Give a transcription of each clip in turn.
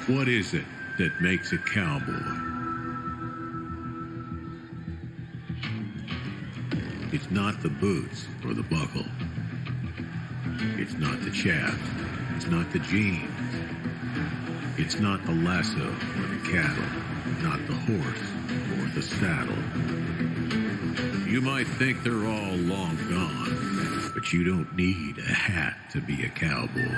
What is it that makes a cowboy? It's not the boots or the buckle. It's not the chaps. It's not the jeans. It's not the lasso or the cattle. Not the horse or the saddle. You might think they're all long gone, but you don't need a hat to be a cowboy.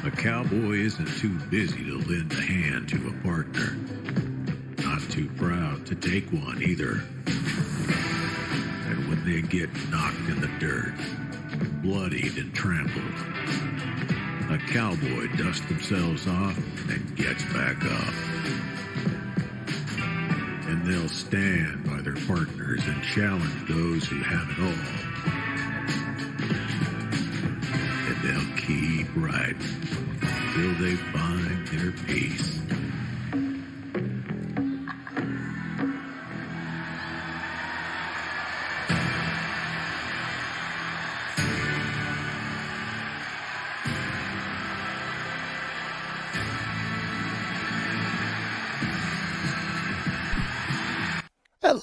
A cowboy isn't too busy to lend a hand to a partner. Not too proud to take one either. And when they get knocked in the dirt, bloodied and trampled, a cowboy dusts themselves off and gets back up. And they'll stand by their partners and challenge those who have it all. And they'll keep riding till they find their peace.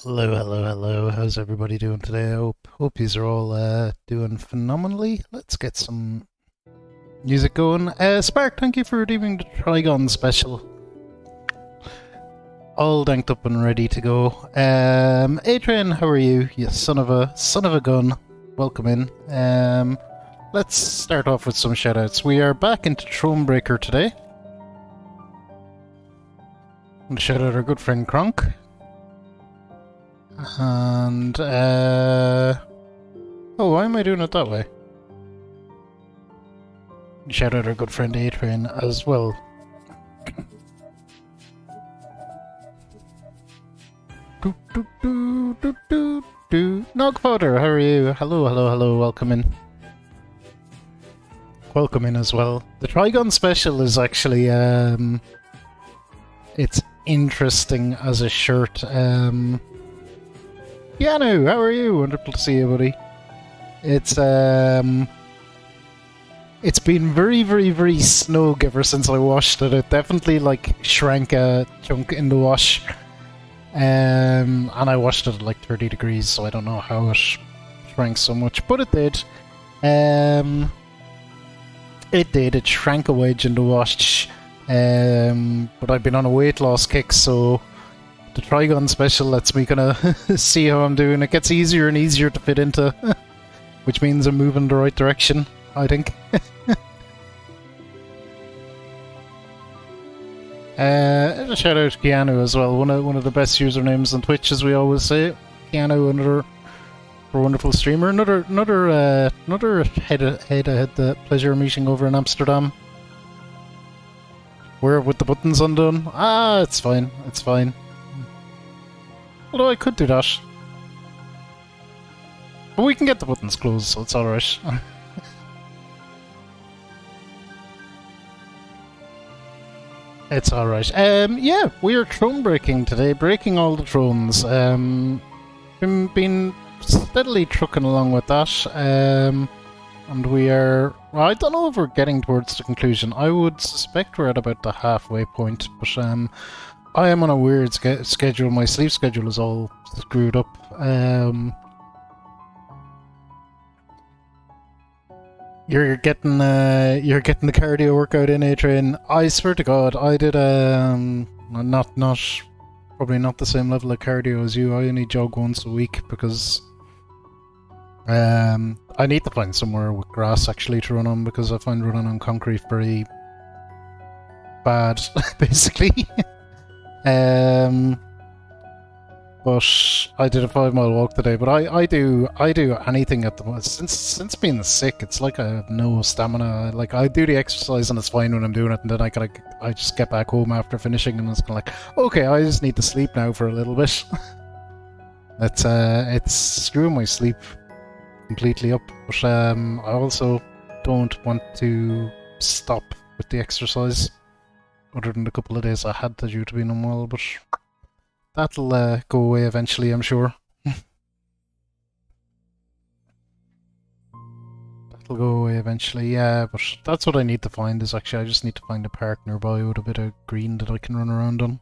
Hello. How's everybody doing today? I hope you're all doing phenomenally. Let's get some music going. Spark, thank you for redeeming the Trigon special. All danked up and ready to go. Adrian, how are you? You son of a gun. Welcome in. Let's start off with some shoutouts. We are back into Thronebreaker today. I'm going to shout out our good friend Kronk. And, oh, why am I doing it that way? Shout out our good friend Adrian as well. Nogfodder, how are you? Hello, welcome in. Welcome in as well. The Trigon special is actually, it's interesting as a shirt. Yanu, how are you? Wonderful to see you, buddy. It's been very snug ever since I washed it. It definitely like shrank a chunk in the wash. And I washed it at like 30 degrees, so I don't know how it shrank so much, but it did. It shrank a wedge in the wash. But I've been on a weight loss kick, so the Trigon special lets me kind of see how I'm doing. It gets easier and easier to fit into, which means I'm moving in the right direction, I think. A shout out to Keanu as well, one of the best usernames on Twitch, as we always say. Keanu, another wonderful streamer, another head pleasure meeting over in Amsterdam. Where with the buttons undone? It's fine. Although I could do that. But we can get the buttons closed, so it's alright. It's alright. Yeah, we are throne breaking today, breaking all the thrones. Been steadily trucking along with that. And we are... Well, I don't know if we're getting towards the conclusion. I would suspect we're at about the halfway point, but I am on a weird schedule. My sleep schedule is all screwed up. You're getting the cardio workout in, Adrian. I swear to God, I did probably not the same level of cardio as you. I only jog once a week because I need to find somewhere with grass actually to run on, because I find running on concrete very bad, basically. But I did a 5-mile walk today. But I do anything at the moment. Since being sick, it's like I have no stamina. Like, I do the exercise and it's fine when I'm doing it, and then I just get back home after finishing and it's kind of like, okay, I just need to sleep now for a little bit. It's screwing my sleep completely up. But I also don't want to stop with the exercise, other than the couple of days I had to due to being unwell, but that'll go away eventually, I'm sure. it'll go away eventually, yeah, but that's what I need to find is actually I just need to find a park nearby with a bit of green that I can run around on.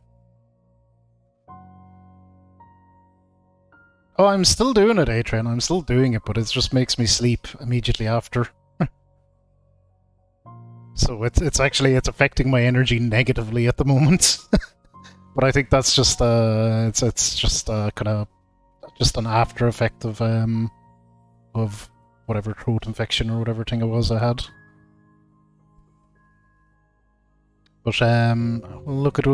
Oh, I'm still doing it, A-Train, I'm still doing it, but it just makes me sleep immediately after. So it's actually affecting my energy negatively at the moment. But I think that's just it's just kind of just an after effect of whatever throat infection or whatever thing it was I had. But look at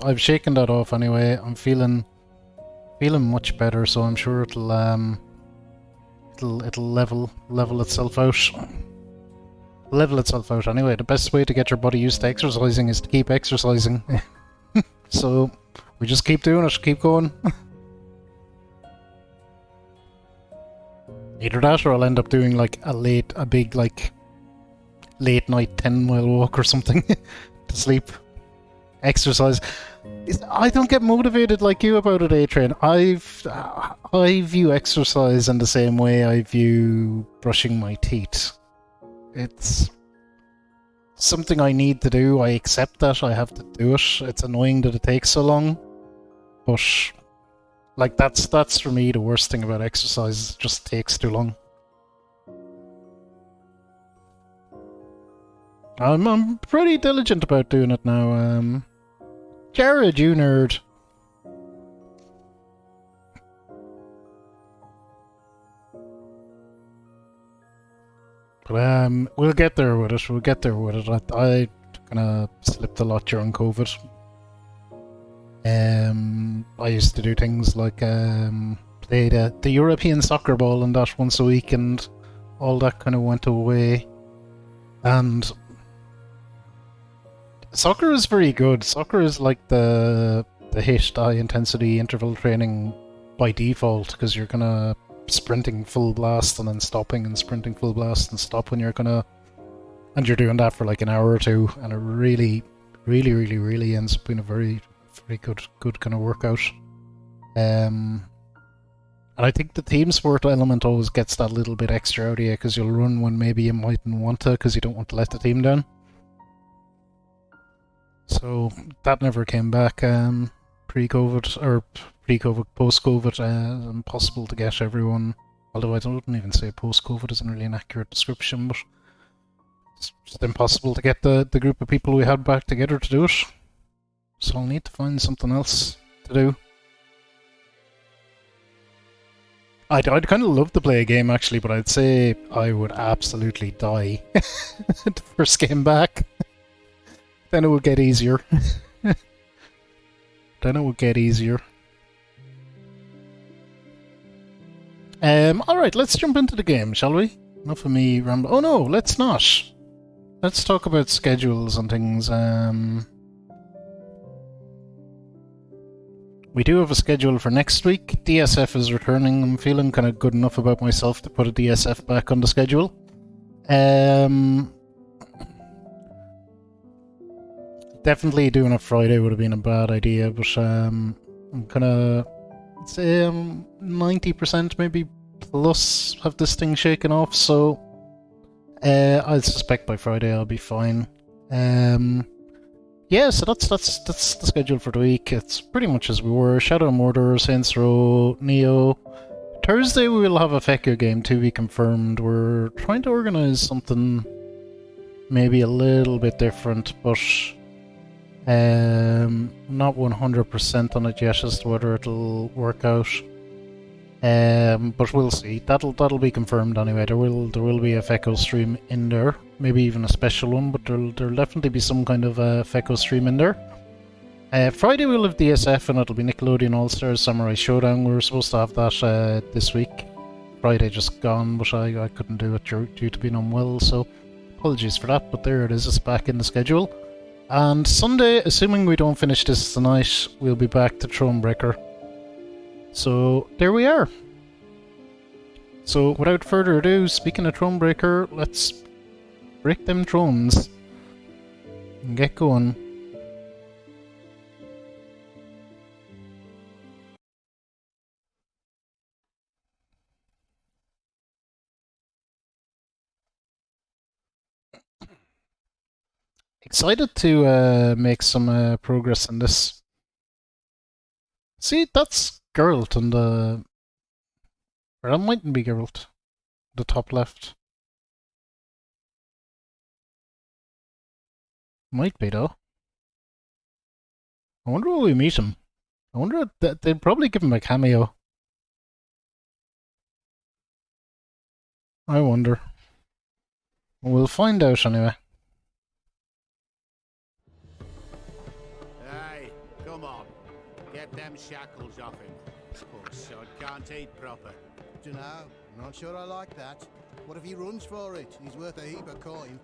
I've shaken that off anyway. I'm feeling much better, so I'm sure it'll level itself out. Level itself out anyway. The best way to get your body used to exercising is to keep exercising. So we just keep doing it, keep going. Either that or I'll end up doing like a big like late night 10-mile walk or something to sleep. Exercise. I don't get motivated like you about it, A-Train. I view exercise in the same way I view brushing my teeth. It's something I need to do. I accept that I have to do it. It's annoying that it takes so long, but like that's for me the worst thing about exercise. It just takes too long. I'm pretty diligent about doing it now. Jared, you nerd. But we'll get there with it. We'll get there with it. I kind of slipped a lot during COVID. I used to do things like play the European soccer ball and that once a week, and all that kind of went away. And soccer is very good. Soccer is like the HIIT, high intensity interval training by default, because you're gonna sprinting full blast and then stopping and sprinting full blast and stop when you're gonna, and you're doing that for like an hour or two, and it really ends up being a very good kind of workout. And I think the team sport element always gets that little bit extra out of you, because you'll run when maybe you mightn't want to, because you don't want to let the team down. So that never came back pre-COVID, or pre-COVID, post-COVID. Impossible to get everyone, although I don't even say post-COVID isn't really an accurate description, but it's just impossible to get the group of people we had back together to do it. So I'll need to find something else to do. I'd kind of love to play a game actually, but I'd say I would absolutely die the first game back. Then it would get easier. Alright, let's jump into the game, shall we? Enough of me rambling. Oh no, let's not. Let's talk about schedules and things. We do have a schedule for next week. DSF is returning. I'm feeling kind of good enough about myself to put a DSF back on the schedule. Definitely doing a Friday would have been a bad idea, but I'm kind of, say 90% maybe plus have this thing shaken off, so I suspect by Friday I'll be fine. Yeah, so that's the schedule for the week. It's pretty much as we were. Shadow Murder, Saints Row, Neo. Thursday we will have a Fericho game to be confirmed. We're trying to organise something maybe a little bit different, but not 100% on it yet as to whether it'll work out. But we'll see. That'll be confirmed anyway. There will be a Fericho stream in there, maybe even a special one, but there'll definitely be some kind of a Fericho stream in there. Friday we'll have DSF, and it'll be Nickelodeon All Stars Samurai Showdown. We were supposed to have that this week. Friday just gone, but I couldn't do it due to being unwell, so apologies for that. But there it is. It's back in the schedule. And Sunday, assuming we don't finish this tonight, we'll be back to Thronebreaker. So there we are. So without further ado, speaking of Thronebreaker, let's break them thrones and get going. Excited to make some progress in this. See, that's Geralt on the... Or that mightn't be Geralt. The top left. Might be, though. I wonder will we meet him. I wonder if they'd probably give him a cameo. I wonder. We'll find out anyway. Hey, come on. Get them shackles off him. Poor sod can't eat proper. Dunno, not sure I like that. What if he runs for it? He's worth a heap of coin.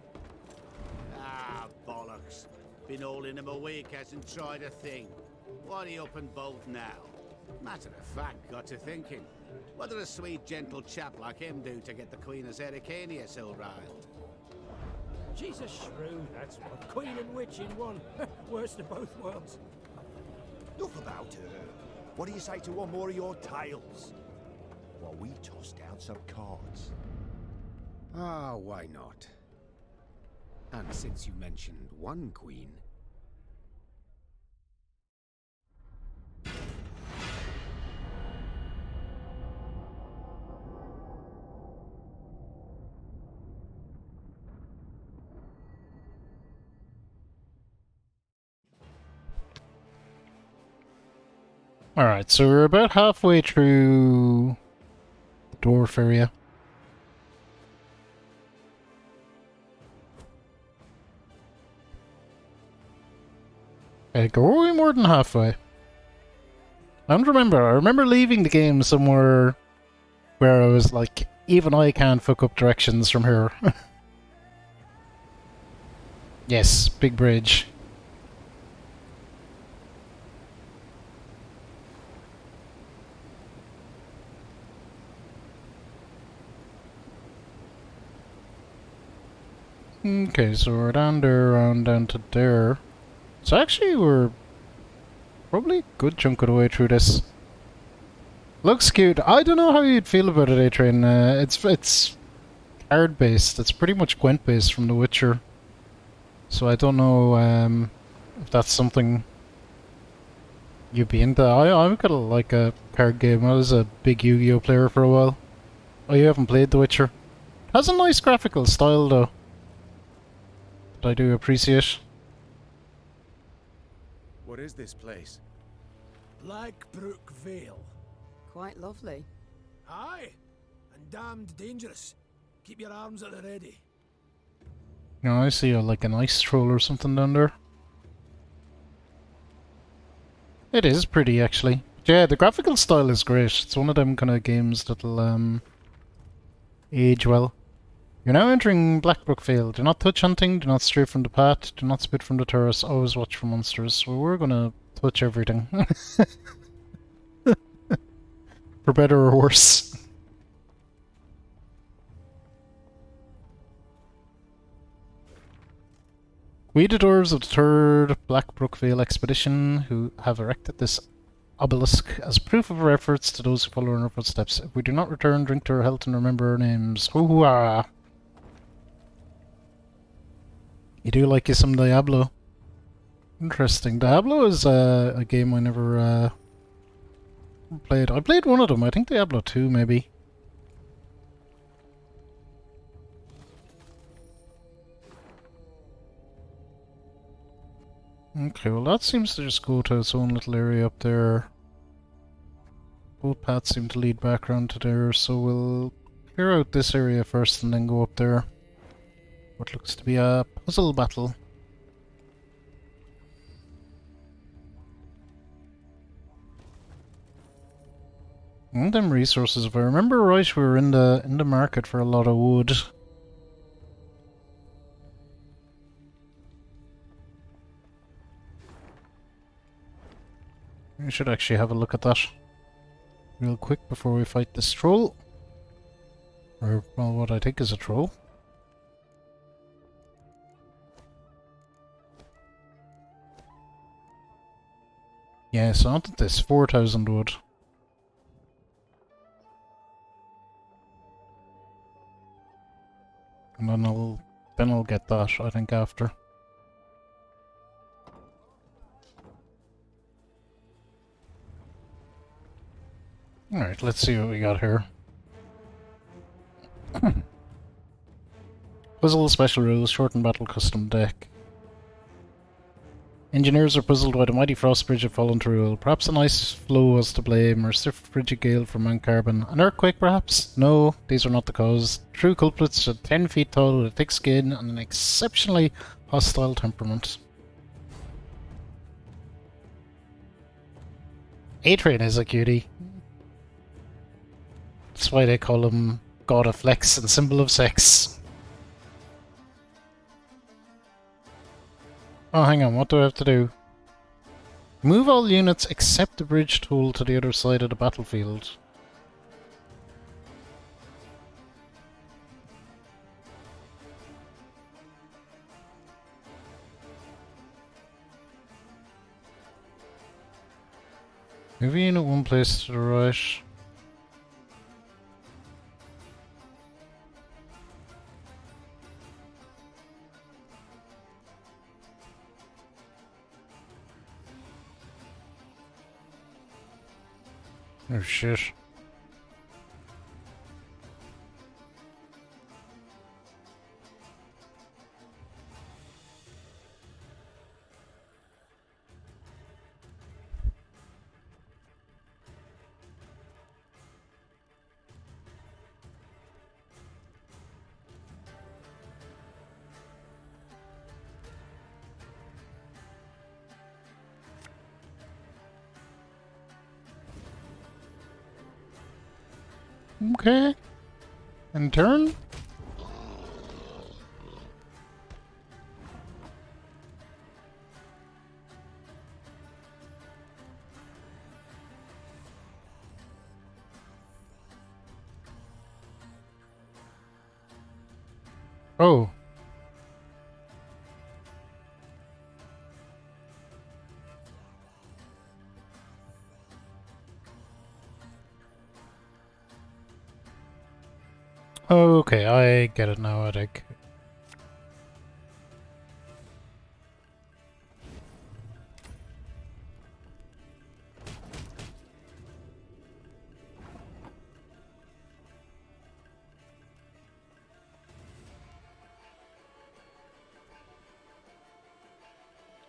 Ah, bollocks. Been holding him a week, hasn't tried a thing. Why are you up and bolt now? Matter of fact, got to thinking. What did a sweet, gentle chap like him do to get the Queen of Zericania so riled? She's a shrew, that's what. Queen and witch in one. Worst of both worlds. Enough about her. What do you say to one more of your tales? While we toss down some cards. Ah, why not? And since you mentioned one queen... Alright, so we're about halfway through the dwarf area. Are we more than halfway? I don't remember. I remember leaving the game somewhere where I was like, even I can't fuck up directions from here. Yes, big bridge. Okay, so we're down there, around down to there. So actually we're probably a good chunk of the way through this. Looks cute. I don't know how you'd feel about it, A-Train. It's card based. It's pretty much Gwent based from The Witcher. So I don't know if that's something you'd be into. I've got like a card game. I was a big Yu-Gi-Oh player for a while. Oh, you haven't played The Witcher? It has a nice graphical style though, that I do appreciate. What is this place? Blackbrook Vale. Quite lovely. Aye, and damned dangerous. Keep your arms at the ready. You know, I see like an ice troll or something down there. It is pretty, actually. Yeah, the graphical style is great. It's one of them kind of games that'll age well. You're now entering Blackbrook Vale. Do not touch hunting, do not stray from the path, do not spit from the terrace, always watch for monsters. So we're gonna touch everything. For better or worse. We, the dwarves of the 3rd Blackbrook Vale expedition, who have erected this obelisk as proof of our efforts to those who follow in our footsteps. If we do not return, drink to our health and remember our names. Hoo-hoo-ah! You do like you some Diablo. Interesting. Diablo is a game I never played. I played one of them. I think Diablo 2 maybe. Okay, well that seems to just go to its own little area up there. Both paths seem to lead back around to there, so we'll clear out this area first and then go up there. What looks to be a puzzle battle. And them resources, if I remember right, we were in the market for a lot of wood. We should actually have a look at that real quick before we fight this troll. Or, well, what I think is a troll. Yeah, so not this, 4,000 wood. And then I'll get that, I think, after. Alright, let's see what we got here. Puzzle special rules, shortened battle custom deck. Engineers are puzzled why the mighty frost bridge had fallen to rule. Perhaps an ice flow was to blame, or a stiff frigid gale from Mount Carbon. An earthquake, perhaps? No, these are not the cause. True culprits are 10 feet tall with a thick skin and an exceptionally hostile temperament. Adrian is a cutie. That's why they call him God of Flex and symbol of sex. Oh, hang on, what do I have to do? Move all units except the bridge tool to the other side of the battlefield. Move a unit one place to the right. Oh shit. Okay. And turn? Oh. Okay, I get it now, I think.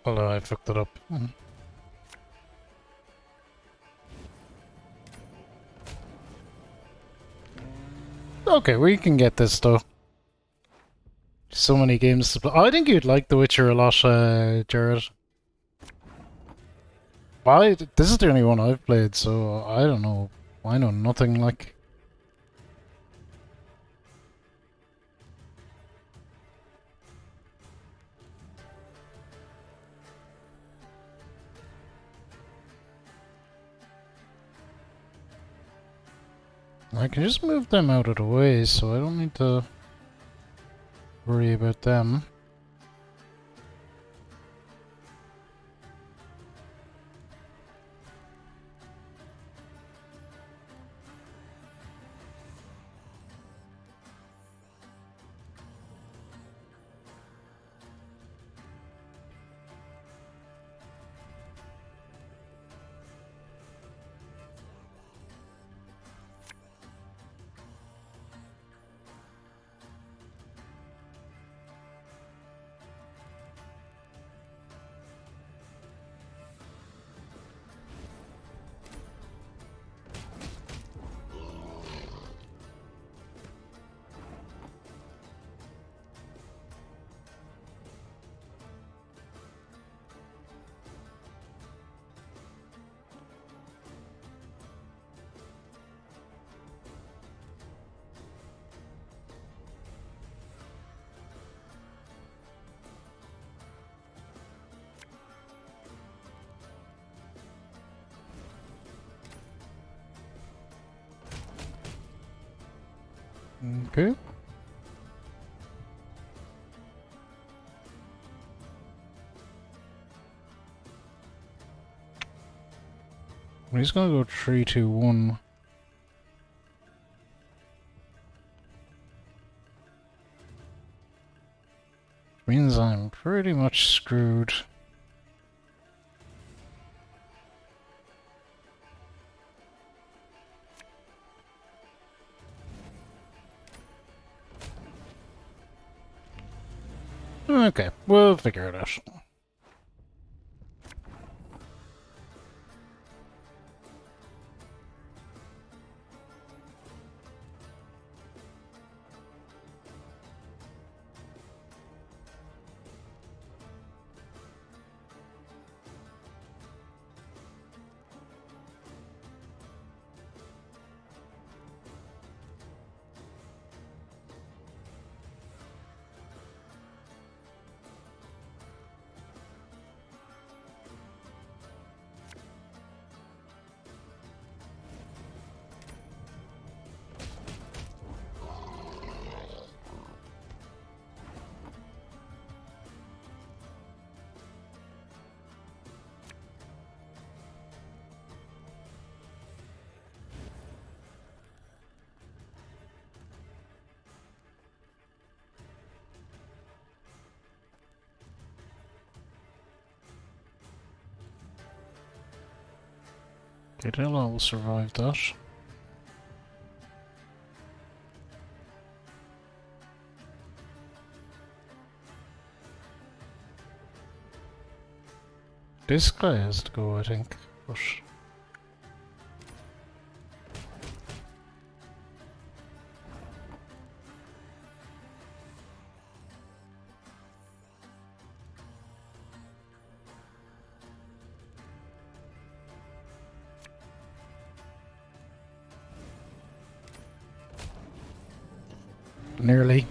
Although I fucked it up. Okay, we can get this though. So many games to play. I think you'd like The Witcher a lot, Jared. This is the only one I've played, so I don't know. I know nothing, like... I can just move them out of the way, so I don't need to worry about them. Okay. He's gonna go 3, 2, 1. Means I'm pretty much screwed. Okay, we'll figure it out. Okay, they'll all survive that. This guy has to go, I think, but... Nearly.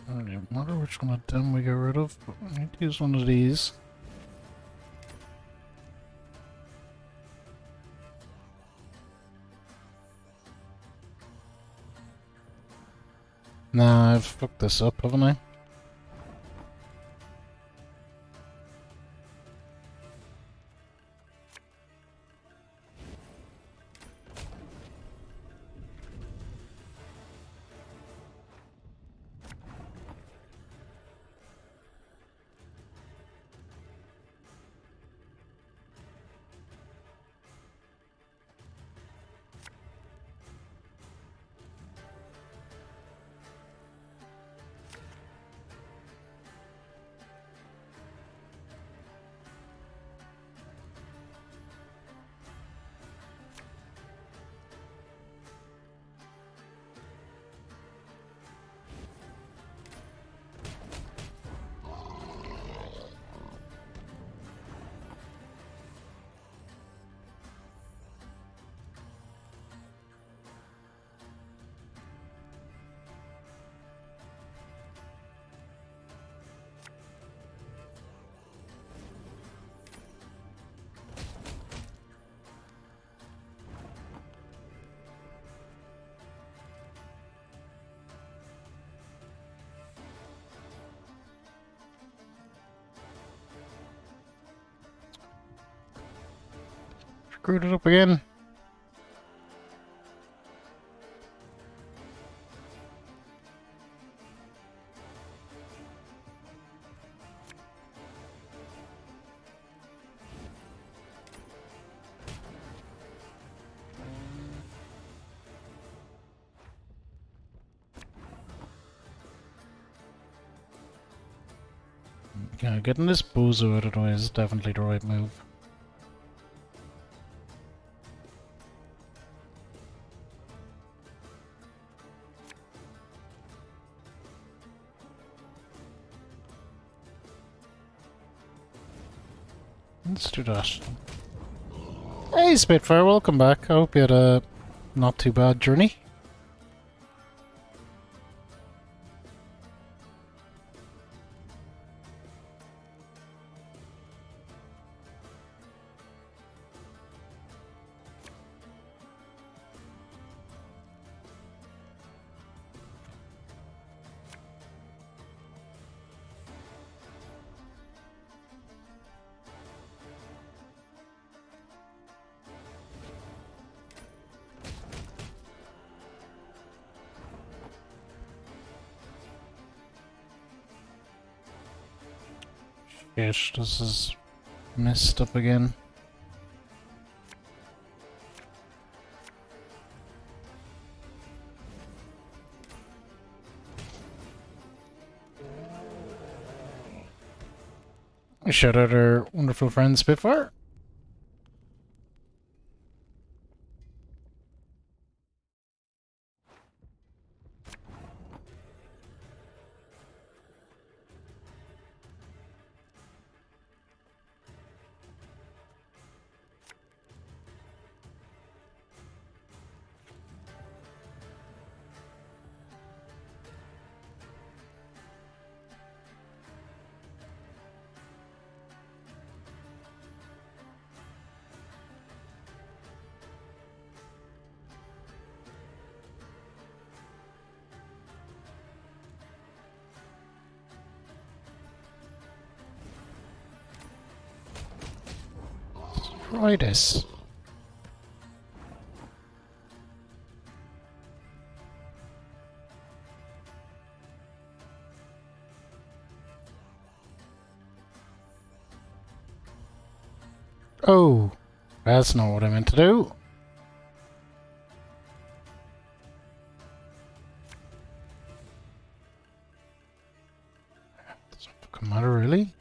I don't matter which one of them we get rid of, but we need to use one of these. Nah, I've fucked this up, haven't I? Screwed it up again. Yeah, getting this bozo out of the way is definitely the right move. Let's do that. Hey Spitfire, welcome back. I hope you had a not too bad journey. Ish, this is messed up again. Shout out our wonderful friend Spitfire. Try this. Oh, that's not what I meant to do. Doesn't fucking matter, really.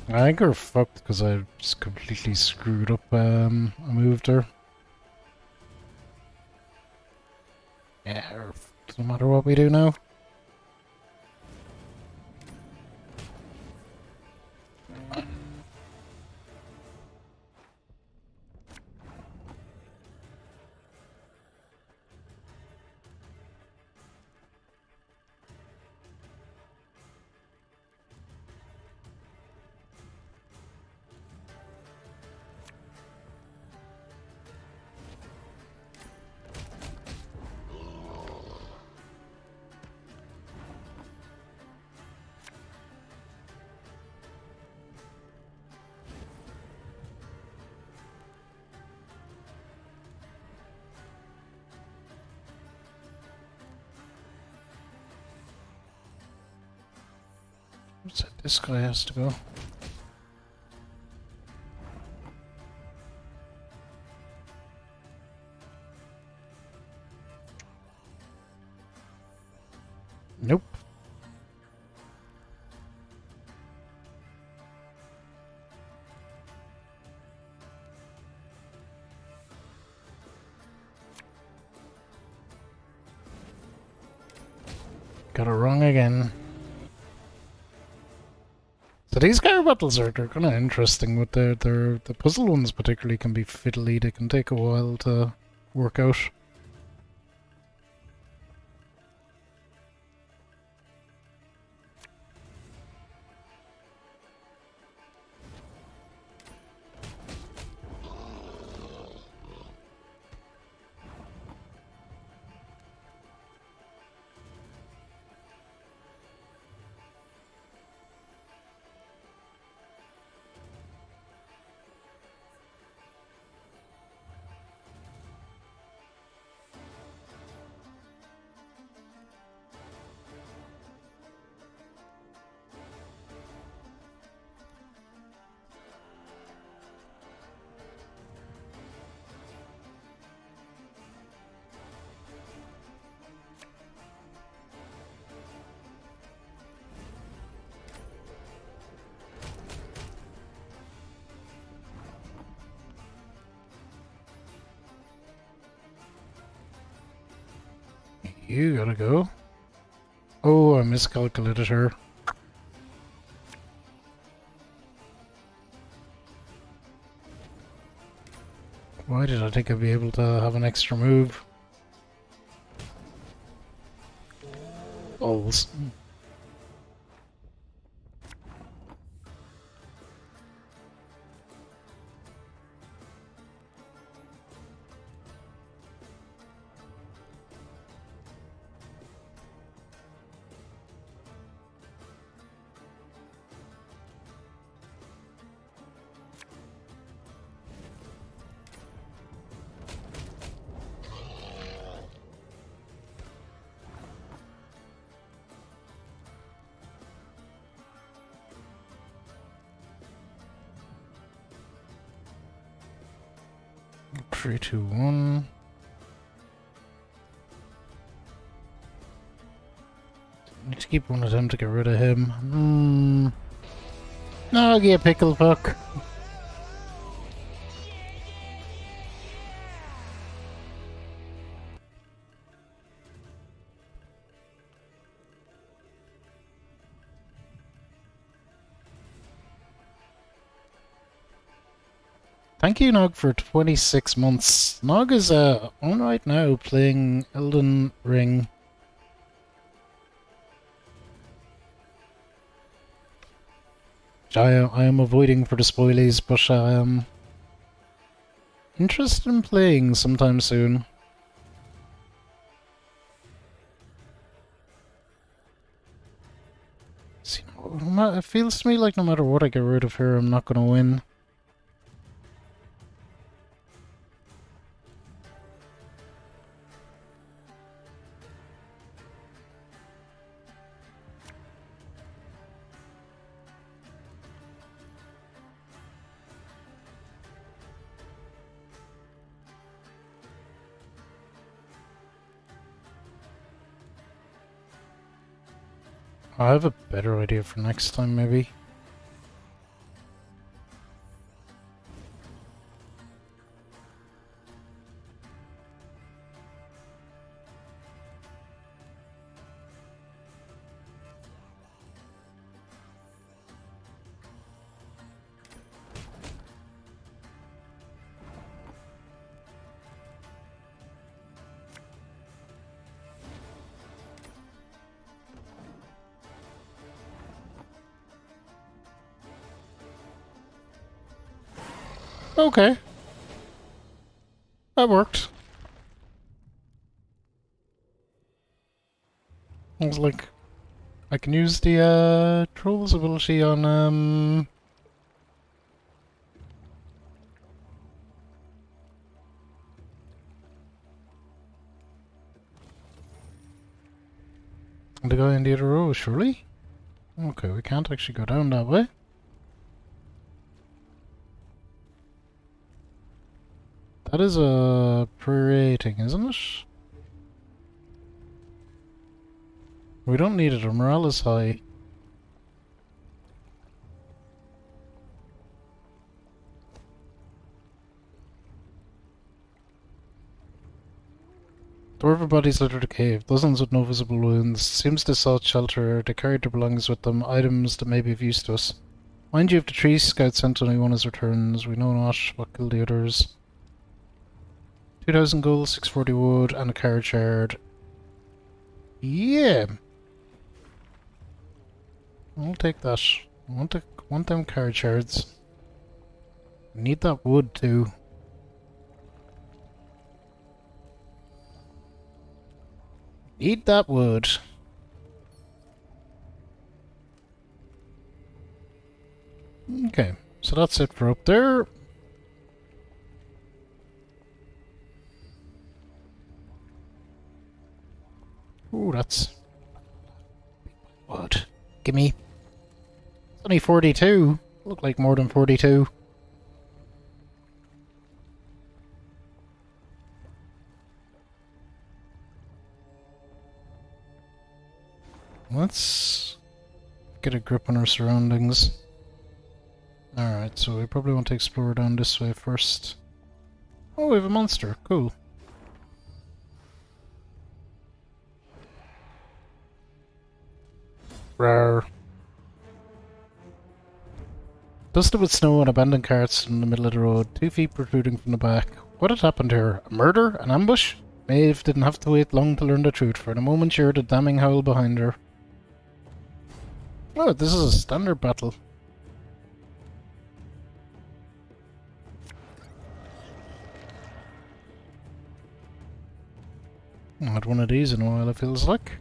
I think we're fucked because I just completely screwed up a move there. Yeah, doesn't matter what we do now. This guy has to go. Nope. Got it wrong again. So these car battles are they're kind of interesting. With the puzzle ones particularly can be fiddly. They can take a while to work out. You gotta go. Oh, I miscalculated her. Why did I think I'd be able to have an extra move? Balls. 3, 2, 1. Need to keep one of them to get rid of him. No, get a pickle fuck. Thank you, Nog, for 26 months. Nog is on right now playing Elden Ring. I am avoiding for the spoilies, but I am interested in playing sometime soon. See, it feels to me like no matter what I get rid of her, I'm not going to win. I have a better idea for next time, maybe. Okay. That worked. I was like, I can use the Troll's ability on the guy in the other row, surely? Okay, we can't actually go down that way. That is a pre-rating, isn't it? We don't need it, our morale is high. Dwarven bodies litter the cave, dozens with no visible wounds. Seems they sought shelter, they carried their belongings with them, items that may be of use to us. Mind you, if the tree scout sent only one as returns, we know not what killed the others. 2,000 gold, 640 wood, and a card shard. Yeah! I'll take that. I want them card shards. Need that wood too. Need that wood. Okay, so that's it for up there. Ooh, that's wood. Gimme. It's only 42. Look like more than 42. Let's get a grip on our surroundings. Alright, so we probably want to explore down this way first. Oh, we have a monster. Cool. Rawr. Dusted with snow and abandoned carts in the middle of the road, 2 feet protruding from the back. What had happened here? A murder? An ambush? Maeve didn't have to wait long to learn the truth. For in a moment she heard a damning howl behind her. Oh, this is a standard battle. I had one of these in a while, it feels like.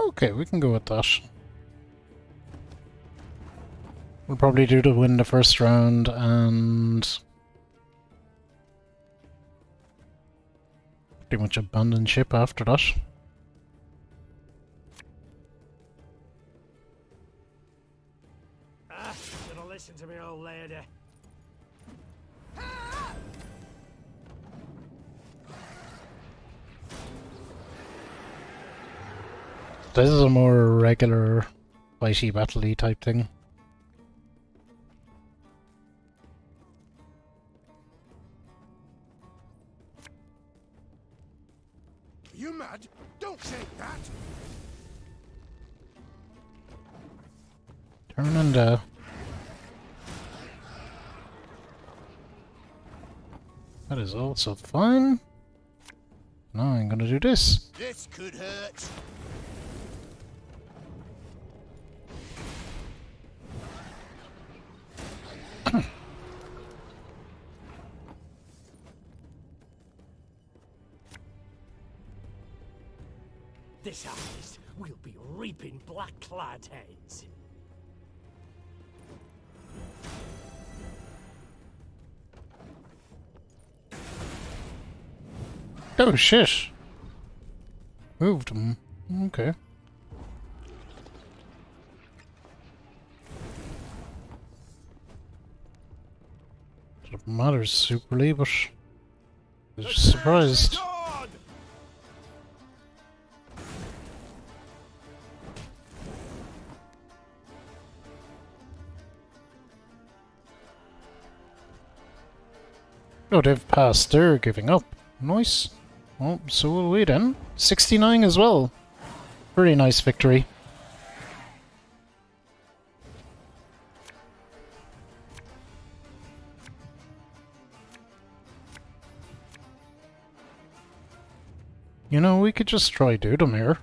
Okay, we can go with that. We'll probably do to win the first round and pretty much abandon ship after that. Should've listened to me, old lady. This is a more regular fighty battle-y type thing. Are you mad? Don't say that! Turn and that is also fine. Now I'm gonna do this. This could hurt. This harvest, we'll be reaping black-clad heads. Oh shit! Moved him. Okay. Doesn't matter superly, but I was just surprised. Oh, they've passed. They're giving up. Nice. Oh, so will we then. 69 as well. Pretty nice victory. You know, we could just try do them here.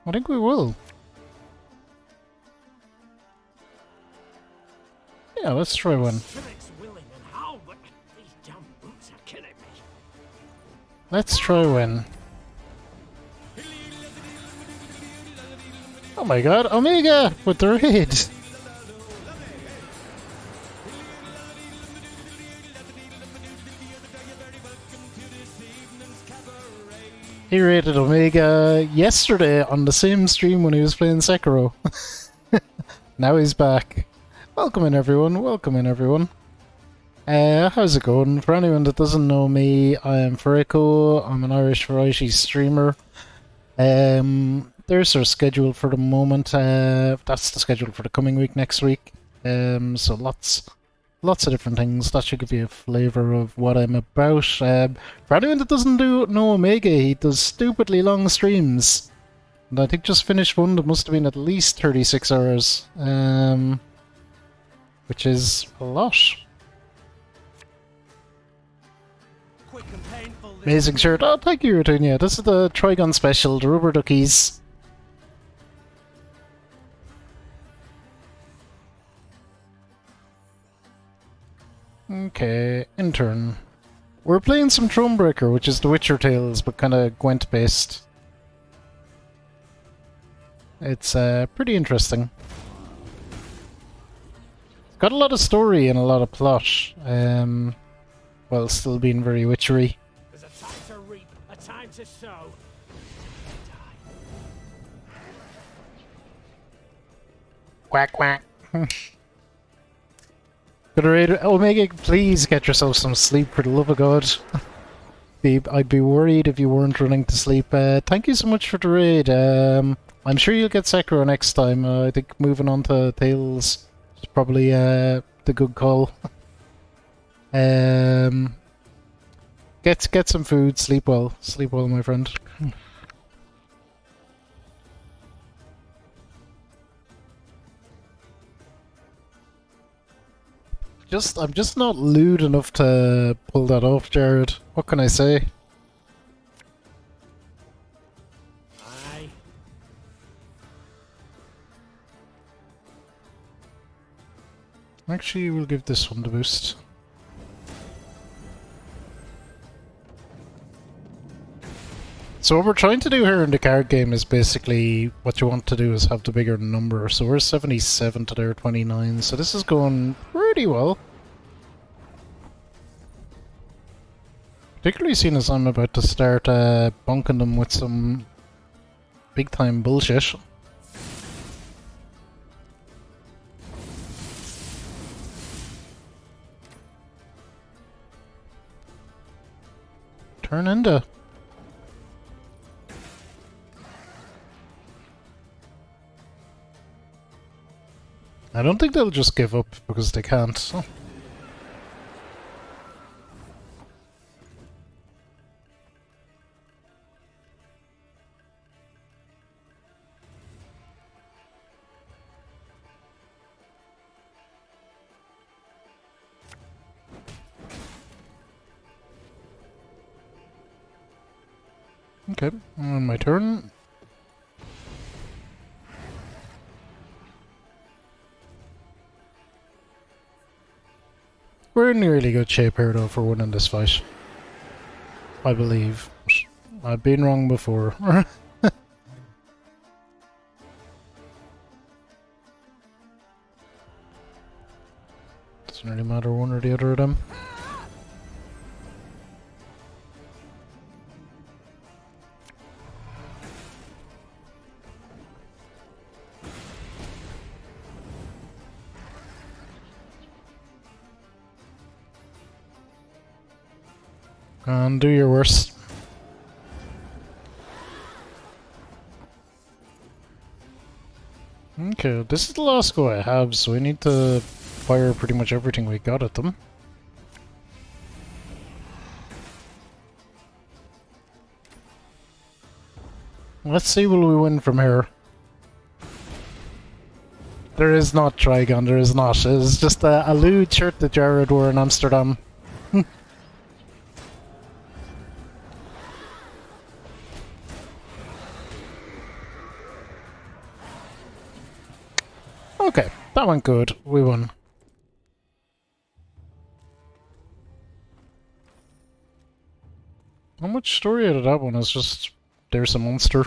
I think we will. Yeah, let's try one. Spirit's willing and how, but these damn boots are killing me. Let's try one. Oh my god, Omega with the raid! He raided Omega yesterday on the same stream when he was playing Sekiro. Now he's back. Welcome in everyone, welcome in everyone. How's it going? For anyone that doesn't know me, I am Fericho. I'm an Irish variety streamer. There's our schedule for the moment. That's the schedule for the coming week, next week. So lots of different things. That should give you a flavour of what I'm about. For anyone that doesn't know Omega, he does stupidly long streams. And I think just finished one that must have been at least 36 hours. Which is a lot. Amazing shirt. Oh, thank you, Ratunia. This is the Trigon special, the rubber duckies. Okay, intern. We're playing some Thronebreaker, which is the Witcher Tales, but kind of Gwent based. It's pretty interesting. It's got a lot of story and a lot of plot, while still being very witchery. There's a time to reap, a time to sow. Quack quack. Good raid. Omega, please get yourself some sleep for the love of God. I'd be worried if you weren't running to sleep. Thank you so much for the raid. I'm sure you'll get Sekiro next time. I think moving on to Tales is probably the good call. Get some food, sleep well, my friend. I'm just not lewd enough to pull that off, Jared. What can I say? Actually, we'll give this one the boost. So what we're trying to do here in the card game is basically what you want to do is have the bigger number. So we're 77 to their 29, so this is going pretty well. Particularly seeing as I'm about to start bunking them with some big time bullshit. Turn into. I don't think they'll just give up because they can't. So. Okay, on my turn. We're in really good shape here though for winning this fight. I believe. I've been wrong before. Doesn't really matter one or the other of them. And do your worst. Okay, this is the last go I have, so we need to fire pretty much everything we got at them. Let's see will we win from here. There is not Trigon, there is not. It's just a lewd shirt that Jared wore in Amsterdam. Okay, that went good. We won. How much story out of that one is just there's a monster.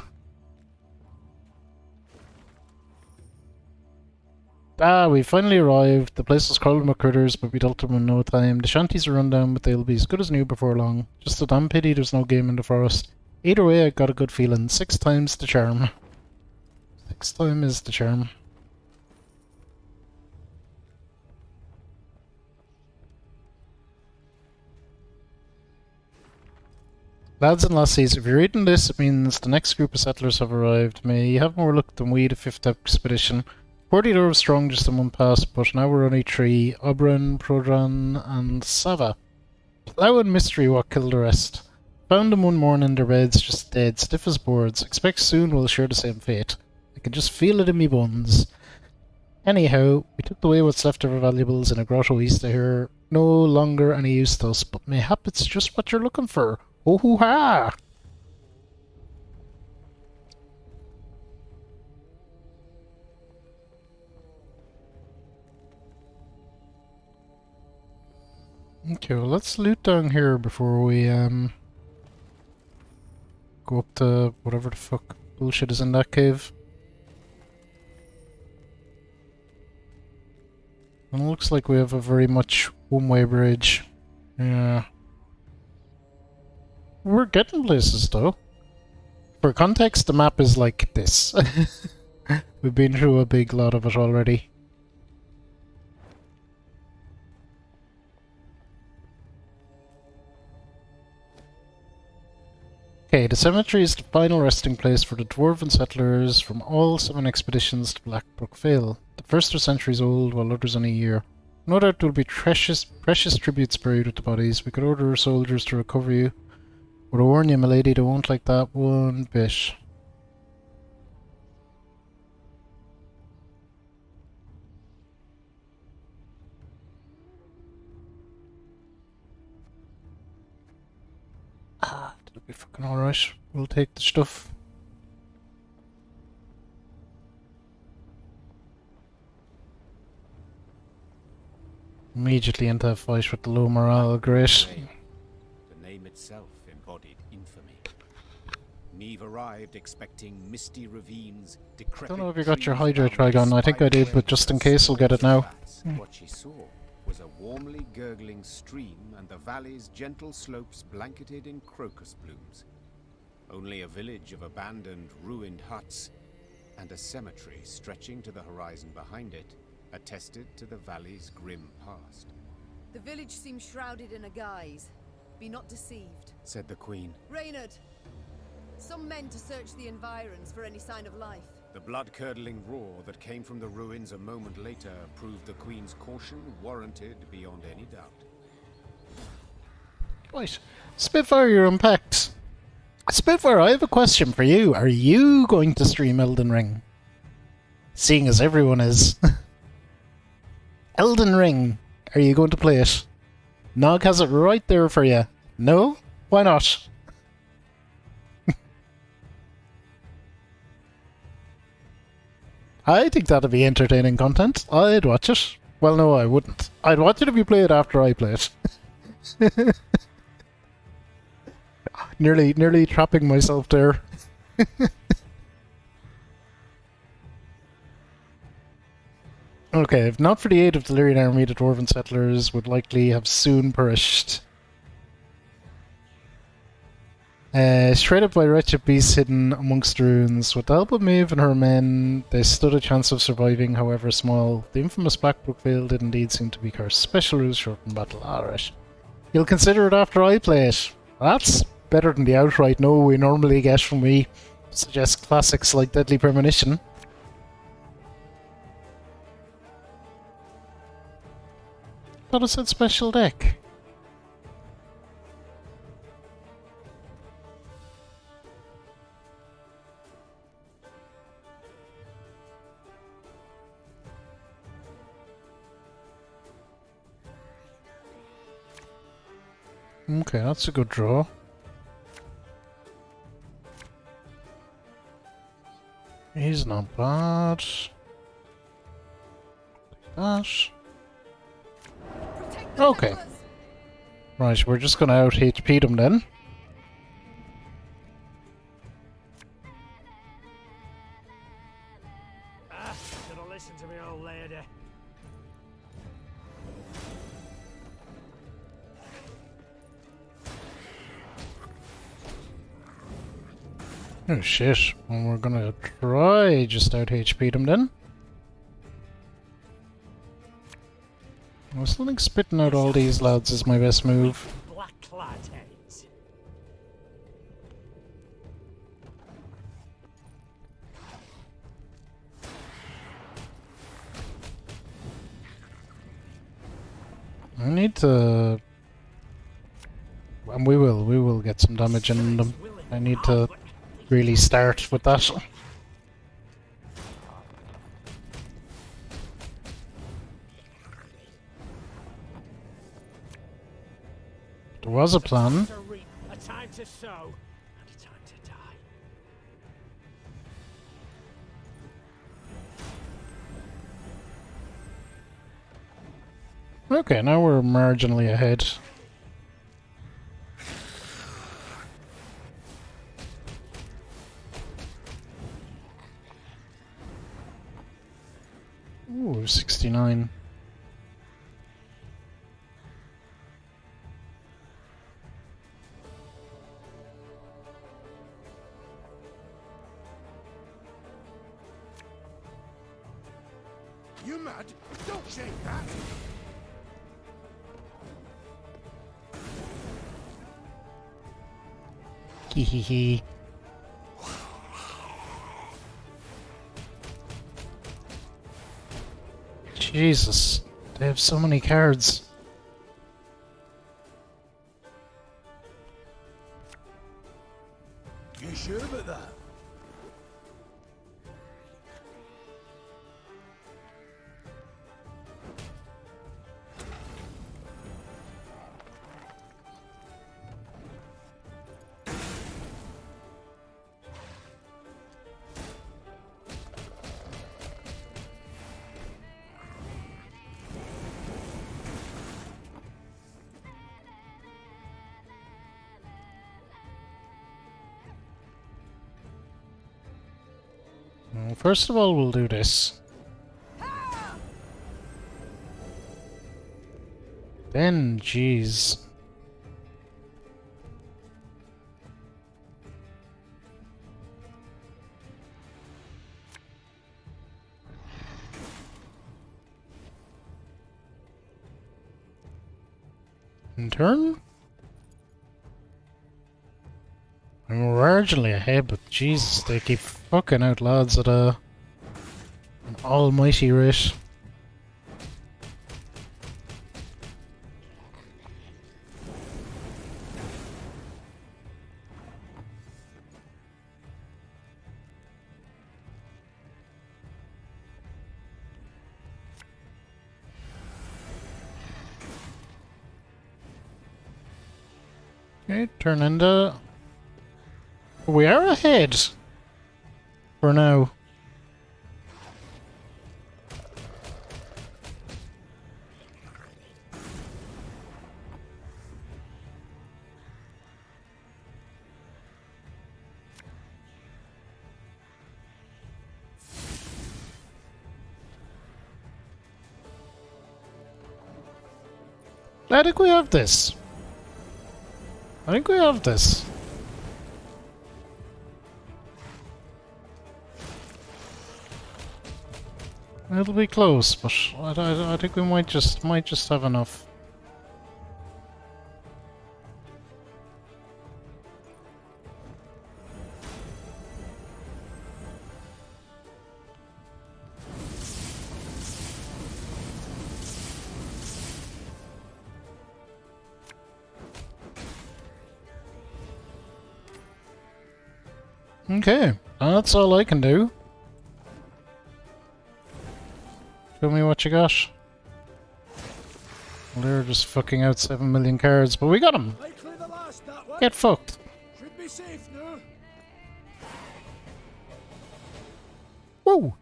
Ah, we finally arrived. The place was crawling with critters, but we dealt them in no time. The shanties are run down, but they'll be as good as new before long. Just a damn pity there's no game in the forest. Either way, I got a good feeling. 6 times the charm. 6 times is the charm. Lads and lassies, if you're reading this, it means the next group of settlers have arrived. May you have more luck than we, the 5th expedition. 40 dwarves strong just in one pass, but now we're only 3. Oberon, Prodran, and Sava. Plough and Mystery what killed the rest. Found them one morning in their beds, just dead, stiff as boards. Expect soon we'll share the same fate. I can just feel it in me bones. Anyhow, we took away what's left of our valuables in a grotto east of here. No longer any use to us, but mayhap it's just what you're looking for. Oh hoo ha! Okay, well let's loot down here before we go up to whatever the fuck bullshit is in that cave. And it looks like we have a very much one-way bridge. Yeah. We're getting places though. For context, the map is like this. We've been through a big lot of it already. Okay, the cemetery is the final resting place for the dwarven settlers from all 7 expeditions to Blackbrook Vale. The first are centuries old, while others only a year. No doubt there will be precious tributes buried with the bodies. We could order our soldiers to recover you. But I warn you, milady, they won't like that one bit. Ah, that'll be fucking alright. We'll take the stuff. Immediately into a fight with the low morale, great. The name itself embodied infamy. Neve arrived expecting misty ravines, decrepit Don't know if you got your trees Hydra bound with Trigon. I think I did, but just in case I'll get it now. What she saw was a warmly gurgling stream and the valley's gentle slopes blanketed in crocus blooms. Only a village of abandoned, ruined huts and a cemetery stretching to the horizon behind it attested to the valley's grim past. The village seems shrouded in a guise. Be not deceived, Said the Queen. Reynard! Some men to search the environs for any sign of life. The blood-curdling roar that came from the ruins a moment later proved the Queen's caution warranted beyond any doubt. Right. Spitfire, you're unpacked. Spitfire, I have a question for you. Are you going to stream Elden Ring? Seeing as everyone is. Elden Ring. Are you going to play it? Nog has it right there for you. No? Why not? I think that'd be entertaining content. I'd watch it. Well, no, I wouldn't. I'd watch it if you play it after I play it. nearly trapping myself there. Okay, if not for the aid of the Lyrian army, the dwarven settlers would likely have soon perished. Shredded by wretched beasts hidden amongst the ruins. With the help of Maeve and her men, they stood a chance of surviving, however small. The infamous Blackbrook Vale did indeed seem to be cursed. Special rules shortened battle. Alright. You'll consider it after I play it. That's better than the outright no we normally get from me. Suggest classics like Deadly Premonition. Thought it said special deck. Okay, that's a good draw. He's not bad. That. Okay. Right, we're just gonna out HP them then. Should have listened to me old lady. Oh shit. Well, we're gonna try just out HP them then. I still think spitting out all these lads is my best move. Black clad heads. I need to... And we will get some damage in them. I need to really start with that. There was a plan. To reap, a time to sow, and a time to die. Okay, now we're marginally ahead. Ooh, 69. You mad? Don't shake that! Hehehe. Jesus, they have so many cards. You sure about that? Well, first of all, we'll do this. Then, jeez. In turn? I'm marginally ahead, but Jesus, they keep fucking out lads at an almighty rate. Okay, turn into... We are ahead! For now. I think we have this. I think we have this. It'll be close, but I think we might just have enough. Okay, that's all I can do. Show me what you got. Well, they're just fucking out 7 million cards, but we got them! Likely the last that way. Get fucked! Should be safe now. Whoa!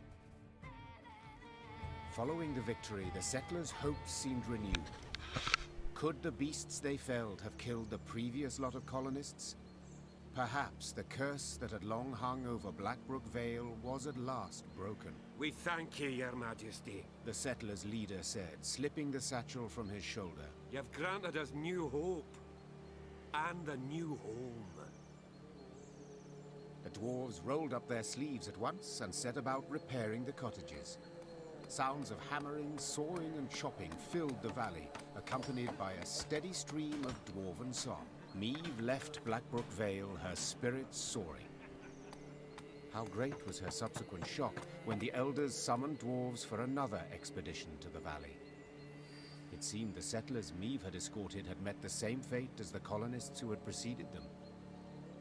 Following the victory, the settlers' hopes seemed renewed. Could the beasts they felled have killed the previous lot of colonists? Perhaps the curse that had long hung over Blackbrook Vale was at last broken. We thank ye, Your Majesty. The settler's leader said, slipping the satchel from his shoulder. You've granted us new hope. And a new home. The dwarves rolled up their sleeves at once and set about repairing the cottages. Sounds of hammering, sawing and chopping filled the valley, accompanied by a steady stream of dwarven song. Meve left Blackbrook Vale, her spirits soaring. How great was her subsequent shock when the elders summoned dwarves for another expedition to the valley. It seemed the settlers Meve had escorted had met the same fate as the colonists who had preceded them.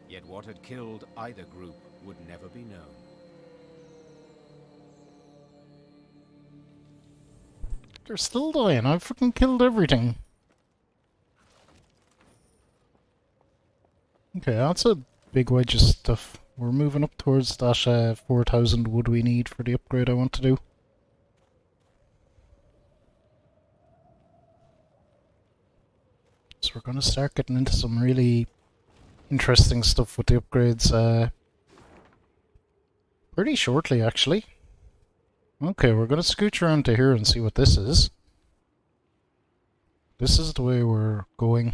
Yet what had killed either group would never be known. They're still dying. I've fucking killed everything. Okay, that's a big wedge of stuff. We're moving up towards that 4,000 wood we need for the upgrade I want to do. So we're going to start getting into some really interesting stuff with the upgrades pretty shortly, actually. Okay, we're going to scooch around to here and see what this is. This is the way we're going.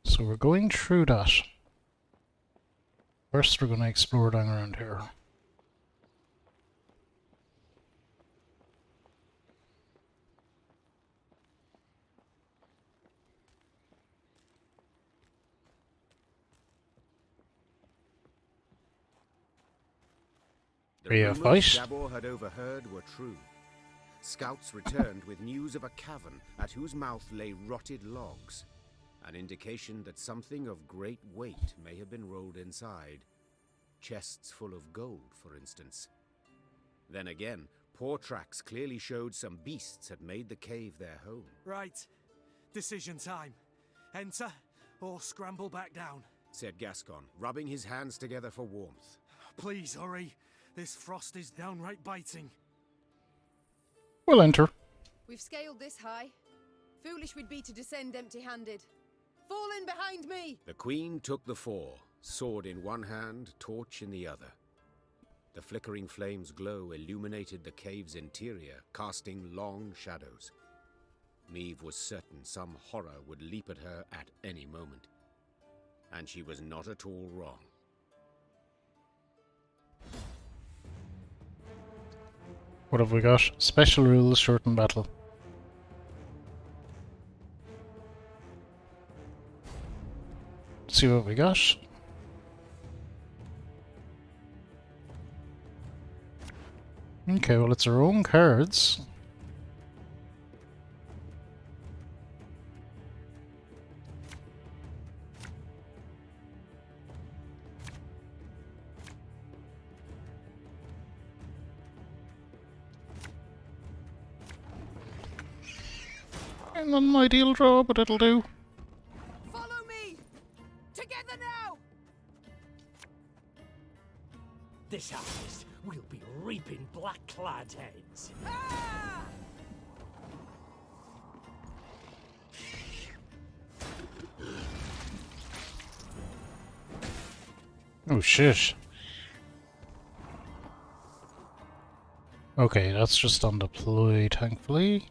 So we're going through that. First we're going to explore down around here. The Yeah, rumors fight. Jabor had overheard were true. Scouts returned with news of a cavern at whose mouth lay rotted logs. An indication that something of great weight may have been rolled inside. Chests full of gold, for instance. Then again, paw tracks clearly showed some beasts had made the cave their home. Right. Decision time. Enter or scramble back down. Said Gascon, rubbing his hands together for warmth. Please hurry. This frost is downright biting. We'll enter. We've scaled this high. Foolish we'd be to descend empty-handed. Fall in behind me! The Queen took the fore, sword in one hand, torch in the other. The flickering flame's glow illuminated the cave's interior, casting long shadows. Meve was certain some horror would leap at her at any moment. And she was not at all wrong. What have we got? Special rules, shorten battle. Let's see what we got. Okay, well it's our own cards. Not an ideal draw, but it'll do. Follow me! Together now! This harvest, we'll be reaping black-clad heads. Ah! Oh shit. Okay, that's just on deploy, thankfully.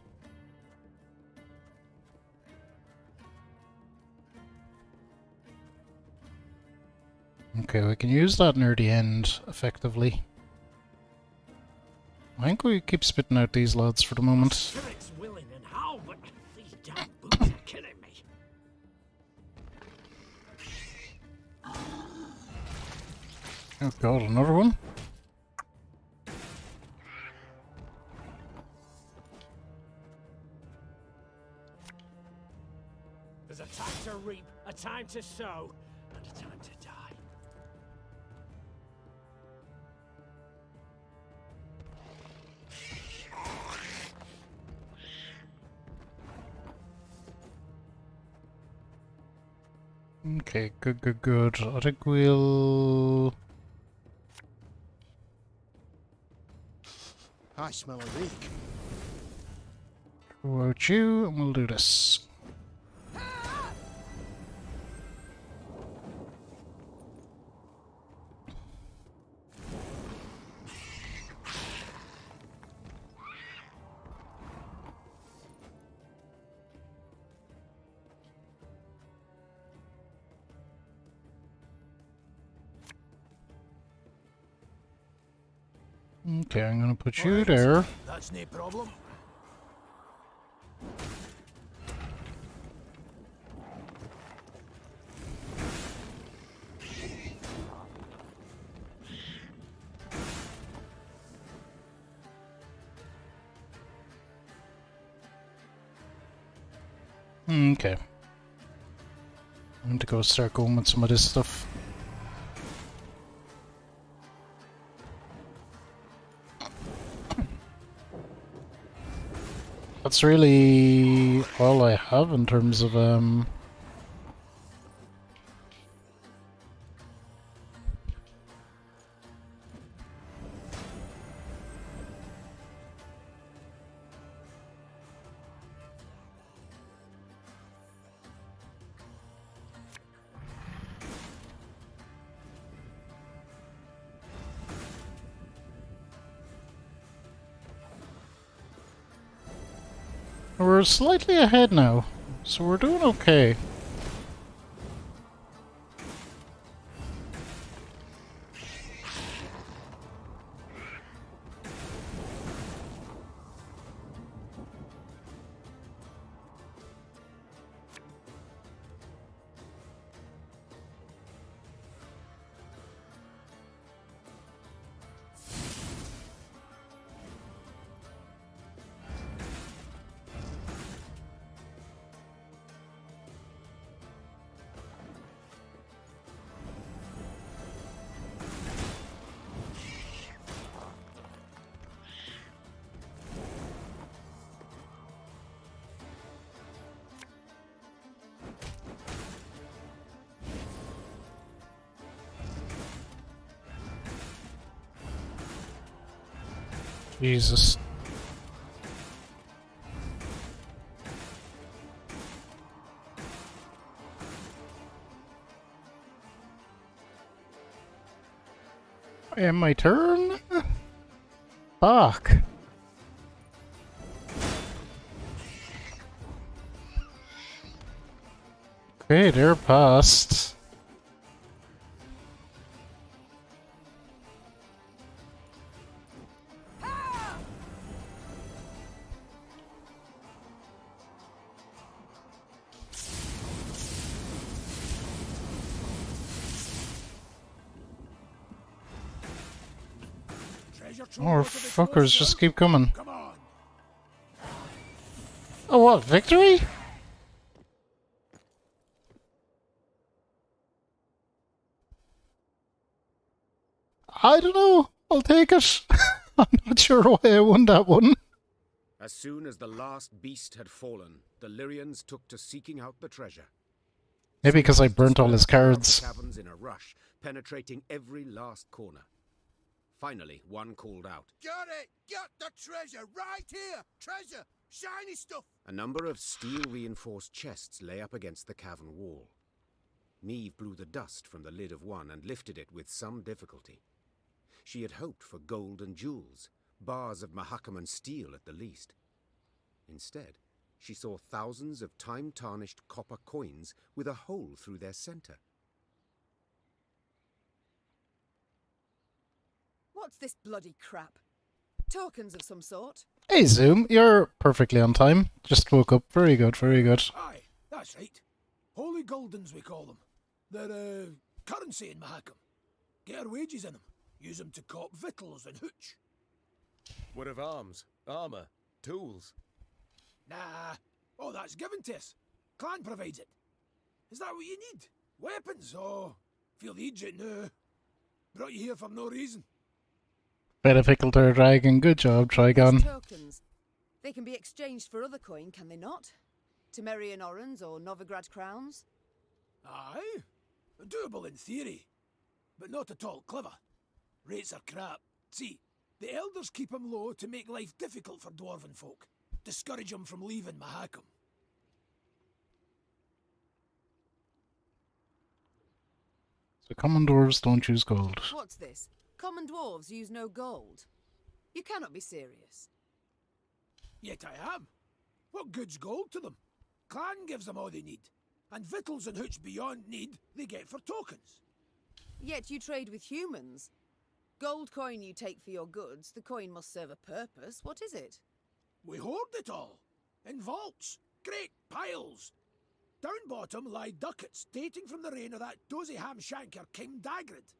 Okay, we can use that near the end, effectively. I think we keep spitting out these lads for the moment. Spirit's willing and how, but these damn boots are killing me. Oh god, another one? There's a time to reap, a time to sow, and a time to die. Okay, good. I think we'll... I smell a reek. Go out you, and we'll do this. Okay, I'm gonna put you there. That's no problem. Okay. I need to go start going with some of this stuff. That's really all I have in terms of we're slightly ahead now, so we're doing okay. Jesus. And my turn? Fuck. Okay, they're past. More fuckers just keep coming. Come on. Oh, what? Victory? I don't know. I'll take it. I'm not sure why I won that one. As soon as the last beast had fallen, the Lyrians took to seeking out the treasure. Maybe because I burnt all his cards. Caverns in a rush, penetrating every last corner. Finally, one called out. Got it! Got the treasure right here! Treasure! Shiny stuff! A number of steel-reinforced chests lay up against the cavern wall. Neve blew the dust from the lid of one and lifted it with some difficulty. She had hoped for gold and jewels, bars of Mahakaman steel at the least. Instead, she saw thousands of time-tarnished copper coins with a hole through their center. What's this bloody crap? Tokens of some sort? Hey, Zoom, you're perfectly on time. Just woke up. Very good, very good. Aye, that's right. Holy Goldens, we call them. They're, currency in Mahakam. Get our wages in them. Use them to cop victuals and hooch. What of arms, armour, tools? Nah, all that's given to us. Clan provides it. Is that what you need? Weapons? Oh, feel the Egypt now. Brought you here for no reason. Beneficultor Dragon, good job, Trigon. Tokens. They can be exchanged for other coin, can they not? Temerian orans or Novigrad crowns? Aye, doable in theory, but not at all clever. Rates are crap. See, the elders keep 'em low to make life difficult for dwarven folk. Discourage 'em from leaving Mahakam. So common dwarves don't use gold. What's this? Common dwarves use no gold. You cannot be serious. Yet I am. What good's gold to them? Clan gives them all they need, and victuals and hooch beyond need they get for tokens. Yet you trade with humans. Gold coin you take for your goods, the coin must serve a purpose. What is it? We hoard it all. In vaults. Great piles. Down bottom lie ducats dating from the reign of that dozy ham-shanker King Dagrid.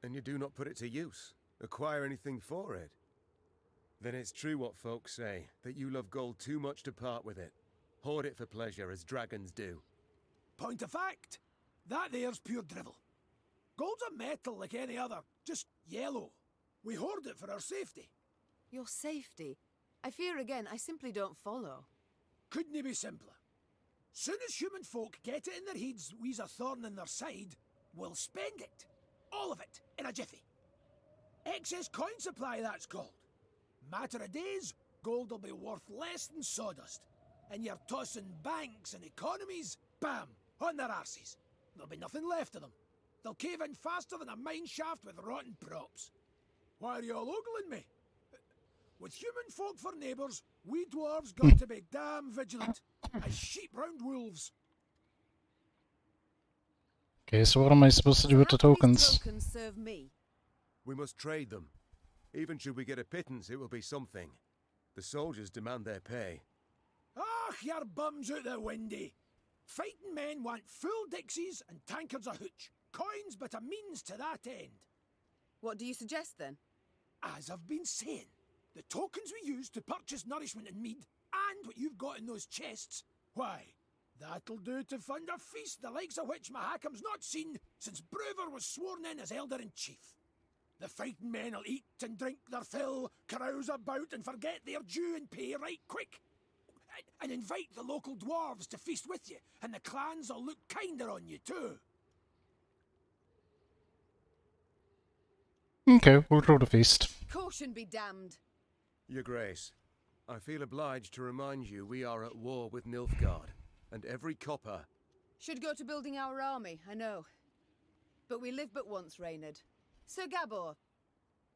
And you do not put it to use, acquire anything for it? Then it's true what folks say, that you love gold too much to part with it. Hoard it for pleasure, as dragons do. Point of fact, that there's pure drivel. Gold's a metal like any other, just yellow. We hoard it for our safety. Your safety? I fear again, I simply don't follow. Couldn't it be simpler? Soon as human folk get it in their heads we's a thorn in their side, we'll spend it. All of it, in a jiffy. Excess coin supply, that's called. Matter of days, gold'll be worth less than sawdust. And you're tossing banks and economies, bam, on their arses. There'll be nothing left of them. They'll cave in faster than a mine shaft with rotten props. Why are you all ogling me? With human folk for neighbours, we dwarves got to be damn vigilant, as sheep round wolves. Okay, so what am I supposed to do with the tokens? Tokens serve me. We must trade them. Even should we get a pittance, it will be something. The soldiers demand their pay. Ah, your bums out the windy. Fighting men want full dixies and tankards of hooch. Coins but a means to that end. What do you suggest then? As I've been saying, the tokens we use to purchase nourishment and mead, and what you've got in those chests, why, that'll do to fund a feast the likes of which Mahakam's not seen since Brewer was sworn in as Elder-in-Chief. The fighting men'll eat and drink their fill, carouse about and forget their due and pay right quick. And invite the local dwarves to feast with you, and the clans'll look kinder on you too. Okay, we'll throw the feast. Caution be damned. Your Grace, I feel obliged to remind you we are at war with Nilfgaard, and every copper... Should go to building our army, I know. But we live but once, Reynard. Sir Gabor,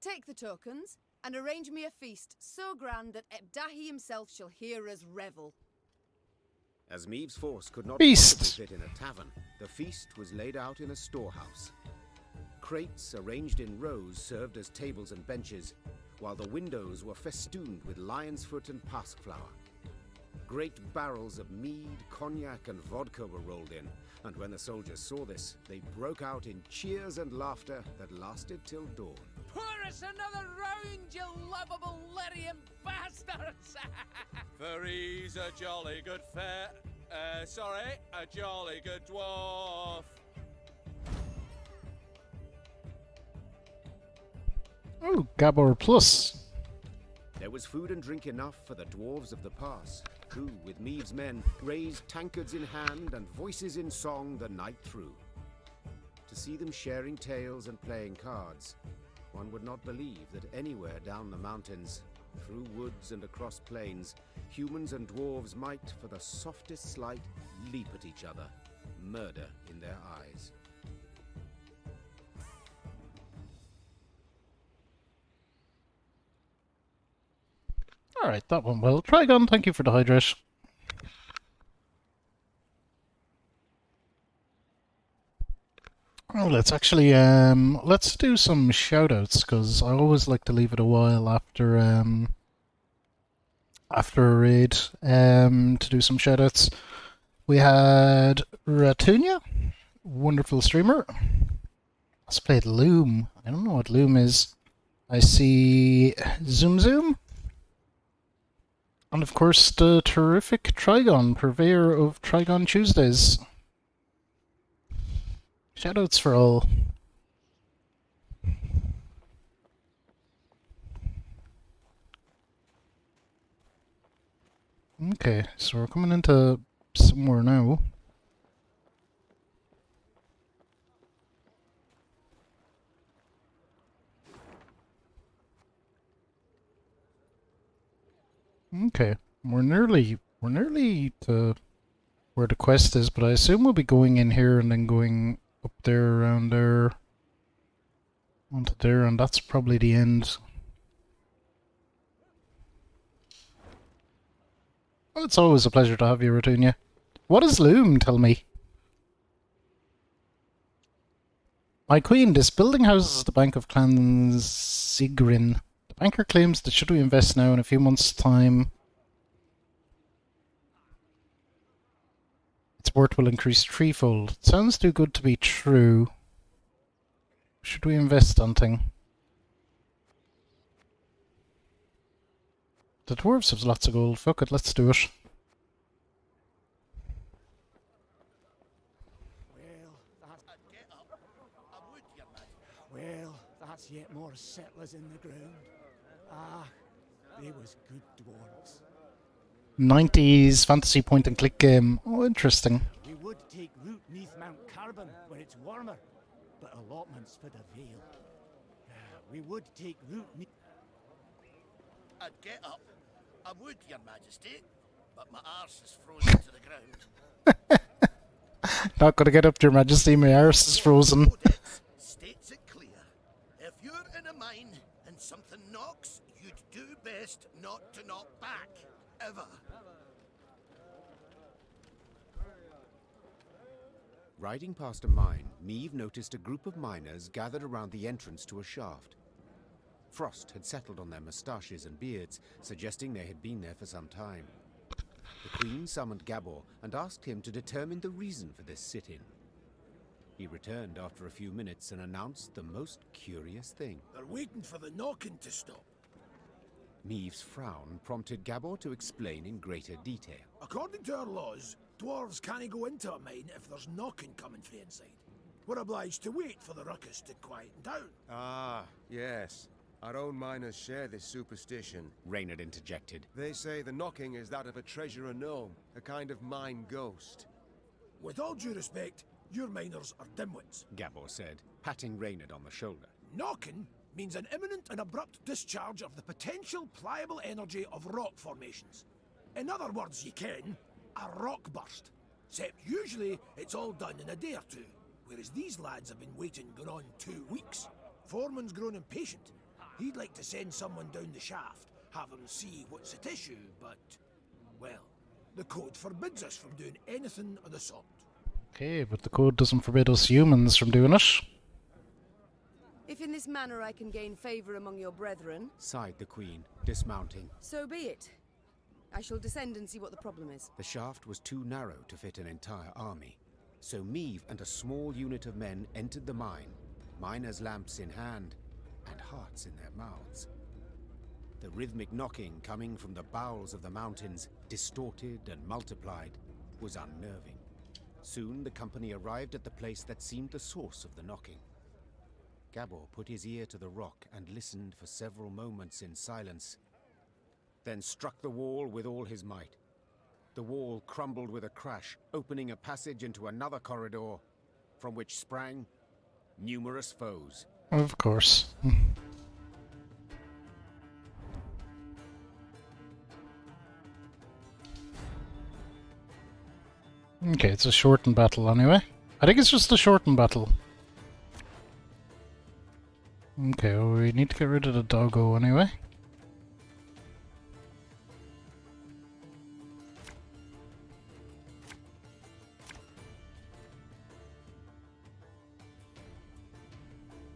take the tokens, and arrange me a feast so grand that Ebdahi himself shall hear us revel. As Meave's force could not Feast. possibly fit in a tavern, the feast was laid out in a storehouse. Crates arranged in rows served as tables and benches, while the windows were festooned with lion's foot and pasqueflower. Great barrels of mead, cognac, and vodka were rolled in, and when the soldiers saw this, they broke out in cheers and laughter that lasted till dawn. Pour us another round, you lovable Lyrian bastards! For he's a jolly good a jolly good dwarf. Oh, Gabor Plus. There was food and drink enough for the dwarves of the pass, who, with Meave's men, raised tankards in hand and voices in song the night through. To see them sharing tales and playing cards, one would not believe that anywhere down the mountains, through woods and across plains, humans and dwarves might, for the softest slight, leap at each other, murder in their eyes. Alright, that went well. Trigon, thank you for the hydrate. Oh, let's actually, let's do some shoutouts, because I always like to leave it a while after, after a raid, to do some shoutouts. We had Ratunia, wonderful streamer. Let's play Loom. I don't know what Loom is. I see Zoom Zoom. And of course, the terrific Trigon, purveyor of Trigon Tuesdays. Shoutouts for all. Okay, so we're coming into somewhere now. Okay, we're nearly to where the quest is, but I assume we'll be going in here and then going up there, around there, onto there, and that's probably the end. Well, it's always a pleasure to have you, Ratunia. What is Loom, tell me? My queen, this building houses the Bank of Clan Sigrin. The banker claims that should we invest now, in a few months' time, its worth will increase threefold. It sounds too good to be true. Should we invest something? The dwarves have lots of gold. Fuck it, let's do it. Well, that's yet more settlers in the ground. Ah, they was good dwarves. 90s fantasy point and click game. Oh, interesting. We would take root neath Mount Carbon when it's warmer, but allotments for the Vale. We would take root neath... I'd get up. I would, Your Majesty, but my arse is frozen to the ground. Not gonna get up, Your Majesty, my arse is frozen. States it clear. If you're in a mine and something knocks, you'd do best not to knock back. Ever. Riding past a mine, Meave noticed a group of miners gathered around the entrance to a shaft. Frost had settled on their moustaches and beards, suggesting they had been there for some time. The Queen summoned Gabor and asked him to determine the reason for this sit-in. He returned after a few minutes and announced the most curious thing. They're waiting for the knocking to stop. Meave's frown prompted Gabor to explain in greater detail. According to our laws, dwarves can't go into a mine if there's knocking coming from inside. We're obliged to wait for the ruckus to quieten down. Ah, yes. Our own miners share this superstition. Reynard interjected. They say the knocking is that of a treasurer gnome, a kind of mine ghost. With all due respect, your miners are dimwits. Gabor said, patting Reynard on the shoulder. Knocking means an imminent and abrupt discharge of the potential pliable energy of rock formations. In other words, you can, a rock burst. Except usually it's all done in a day or two, whereas these lads have been waiting going on 2 weeks. Foreman's grown impatient. He'd like to send someone down the shaft, have them see what's at issue, but, well, the code forbids us from doing anything of the sort. Okay, but the code doesn't forbid us humans from doing it. If in this manner I can gain favour among your brethren, sighed the Queen, dismounting. so be it. I shall descend and see what the problem is. The shaft was too narrow to fit an entire army, so Meave and a small unit of men entered the mine, miners' lamps in hand, and hearts in their mouths. The rhythmic knocking coming from the bowels of the mountains, distorted and multiplied, was unnerving. Soon the company arrived at the place that seemed the source of the knocking. Gabor put his ear to the rock and listened for several moments in silence, then struck the wall with all his might. The wall crumbled with a crash, opening a passage into another corridor, from which sprang numerous foes. Of course. Okay, it's a shortened battle anyway. I think it's just a shortened battle. Okay, well, we need to get rid of the doggo anyway.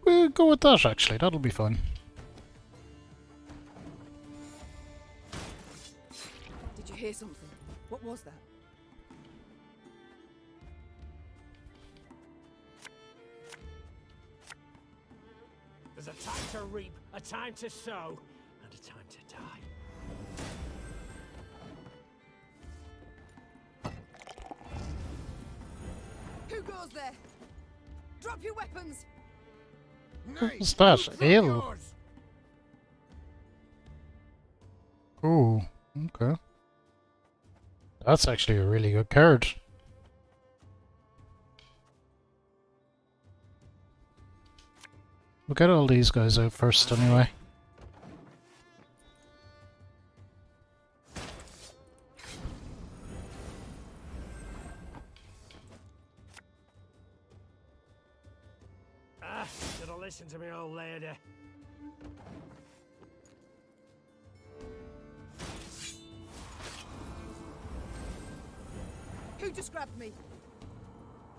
We'll go with that actually, that'll be fun. Did you hear something? What was that? There's a time to reap, a time to sow, and a time to die. Who goes there? Drop your weapons! What's that? Ale? Oh, okay. That's actually a really good card. We'll get all these guys out first anyway. Should've listened to me, old lady. Who just grabbed me?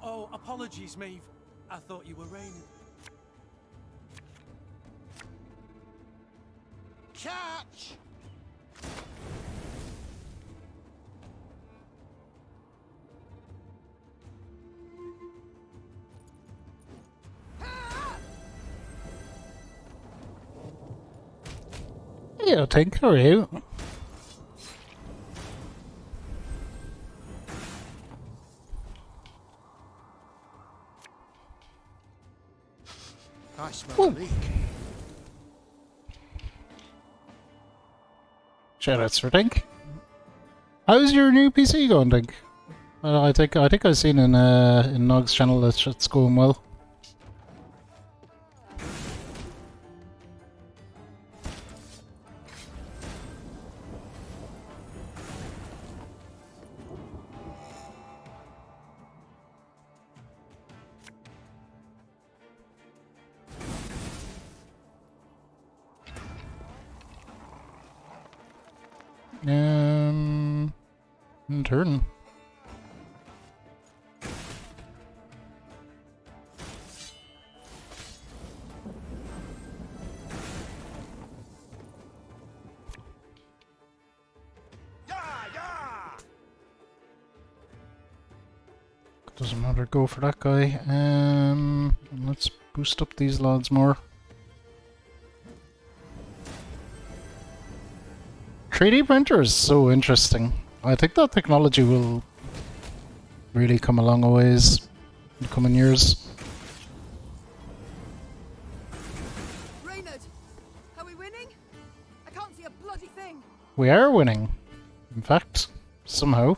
Oh, apologies, Maeve. I thought you were raining. Catch! Yeah, Tink, how are you? I smell a leak. Shoutouts for Tink. How's your new PC going, Tink? I think I've seen in Nog's channel that it's going well. Turn. Doesn't matter, go for that guy. Let's boost up these lads more. 3D printer is so interesting. I think that technology will really come a long ways in the coming years. Reynard, are we winning? I can't see a bloody thing. We are winning. In fact, somehow.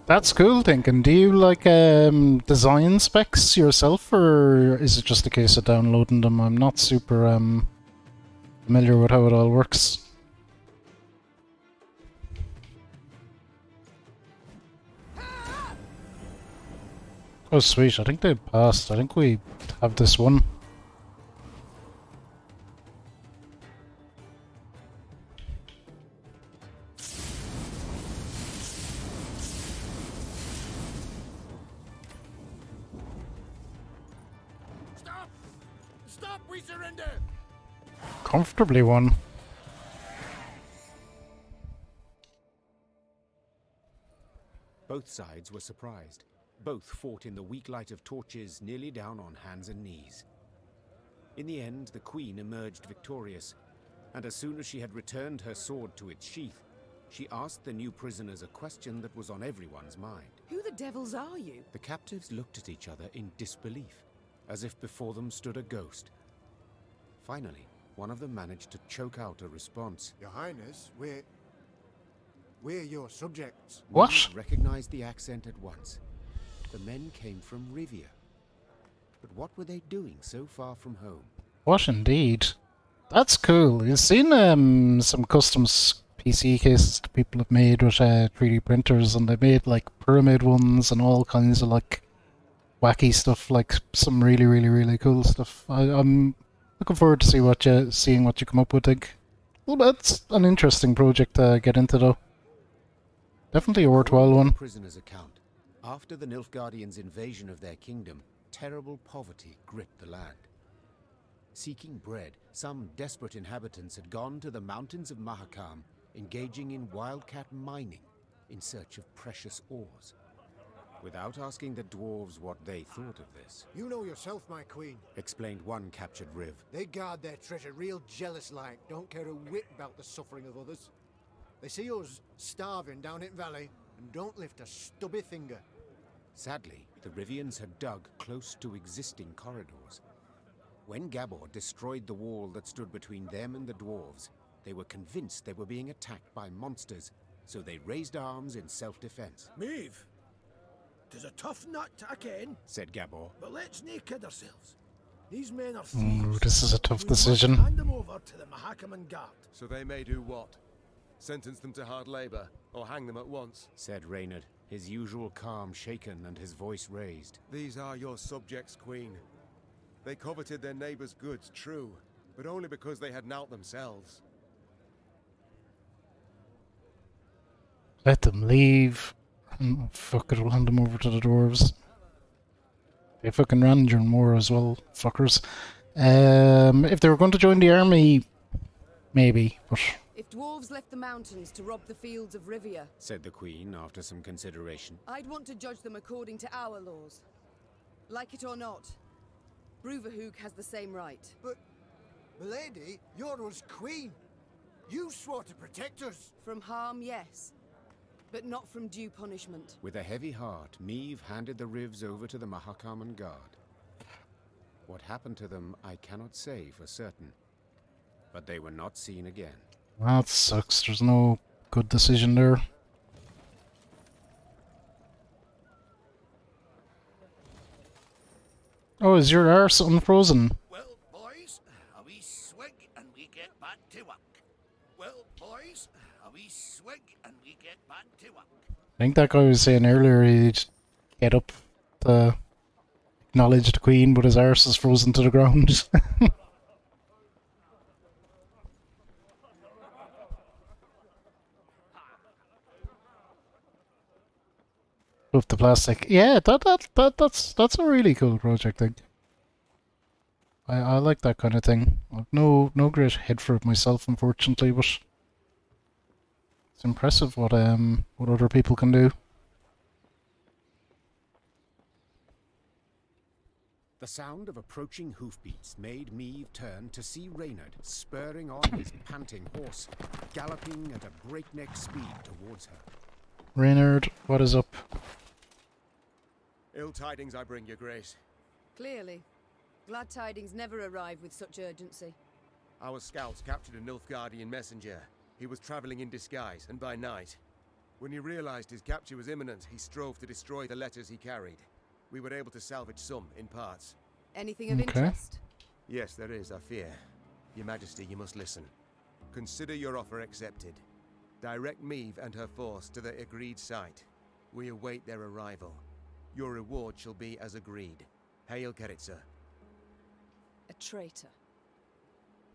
That's cool thinking. Do you like design specs yourself, or is it just a case of downloading them? I'm not super familiar with how it all works. Oh sweet, I think they passed. I think we have this one. Stop! Stop! We surrender! Comfortably won. Both sides were surprised. Both fought in the weak light of torches, nearly down on hands and knees. In the end, the Queen emerged victorious, and as soon as she had returned her sword to its sheath, she asked the new prisoners a question that was on everyone's mind. Who the devils are you? The captives looked at each other in disbelief, as if before them stood a ghost. Finally, one of them managed to choke out a response. Your Highness, we're your subjects. What? Newt recognized the accent at once. The men came from Rivia. But what were they doing so far from home? What indeed? That's cool. You've seen some custom PC cases that people have made with 3D printers, and they made like pyramid ones and all kinds of like wacky stuff, like some really cool stuff. I'm looking forward to seeing what you come up with. Well, that's an interesting project to get into, though. Definitely a worthwhile one. Prisoner's account. After the Nilfgaardians' invasion of their kingdom, terrible poverty gripped the land. Seeking bread, some desperate inhabitants had gone to the mountains of Mahakam, engaging in wildcat mining in search of precious ores. Without asking the dwarves what they thought of this, You know yourself, my queen. explained one captured Riv. They guard their treasure real jealous-like, don't care a whit about the suffering of others. They see us starving down in valley and don't lift a stubby finger. Sadly, the Rivians had dug close to existing corridors. When Gabor destroyed the wall that stood between them and the dwarves, they were convinced they were being attacked by monsters, so they raised arms in self-defense. Maeve, 'tis a tough nut to again, said Gabor. but let's nae kid ourselves. These men are Ooh, thieves. this is a tough We must decision. hand them over to the Mahakaman Guard. So they may do what? Sentence them to hard labor, or hang them at once? Said Reynard, his usual calm shaken and his voice raised. These are your subjects, Queen. They coveted their neighbor's goods, true, but only because they had naught themselves. Let them leave. Fuck it, we'll hand them over to the dwarves. They fucking ran during war as well, fuckers. If they were going to join the army, maybe, but... If dwarves left the mountains to rob the fields of Rivia, said the Queen after some consideration. I'd want to judge them according to our laws. Like it or not, Bruverhoog has the same right. But, milady, you're us queen. You swore to protect us. From harm, yes, but not from due punishment. With a heavy heart, Meave handed the Rivs over to the Mahakaman Guard. What happened to them, I cannot say for certain. But they were not seen again. That sucks. There's no good decision there. Oh, is your arse unfrozen? Well, boys, a wee swig and we get back to work. Well, boys, a wee swig and we get back to work. I think that guy was saying earlier he'd get up to acknowledge the Queen, but his arse is frozen to the ground. With the plastic. Yeah, that's a really cool project, I think. I like that kind of thing. I've no great head for it myself, unfortunately, but it's impressive what other people can do. The sound of approaching hoofbeats made Meave turn to see Reynard spurring on his panting horse, galloping at a breakneck speed towards her. Reynard, what is up? Ill tidings I bring, your grace. Clearly. Glad tidings never arrive with such urgency. Our scouts captured a Nilfgaardian messenger. He was traveling in disguise, and by night. When he realized his capture was imminent, he strove to destroy the letters he carried. We were able to salvage some, in parts. Anything of interest? Yes, there is, I fear. Your Majesty, you must listen. Consider your offer accepted. Direct Meve and her force to the agreed site. We await their arrival. Your reward shall be as agreed. Hail Keritsa. A traitor.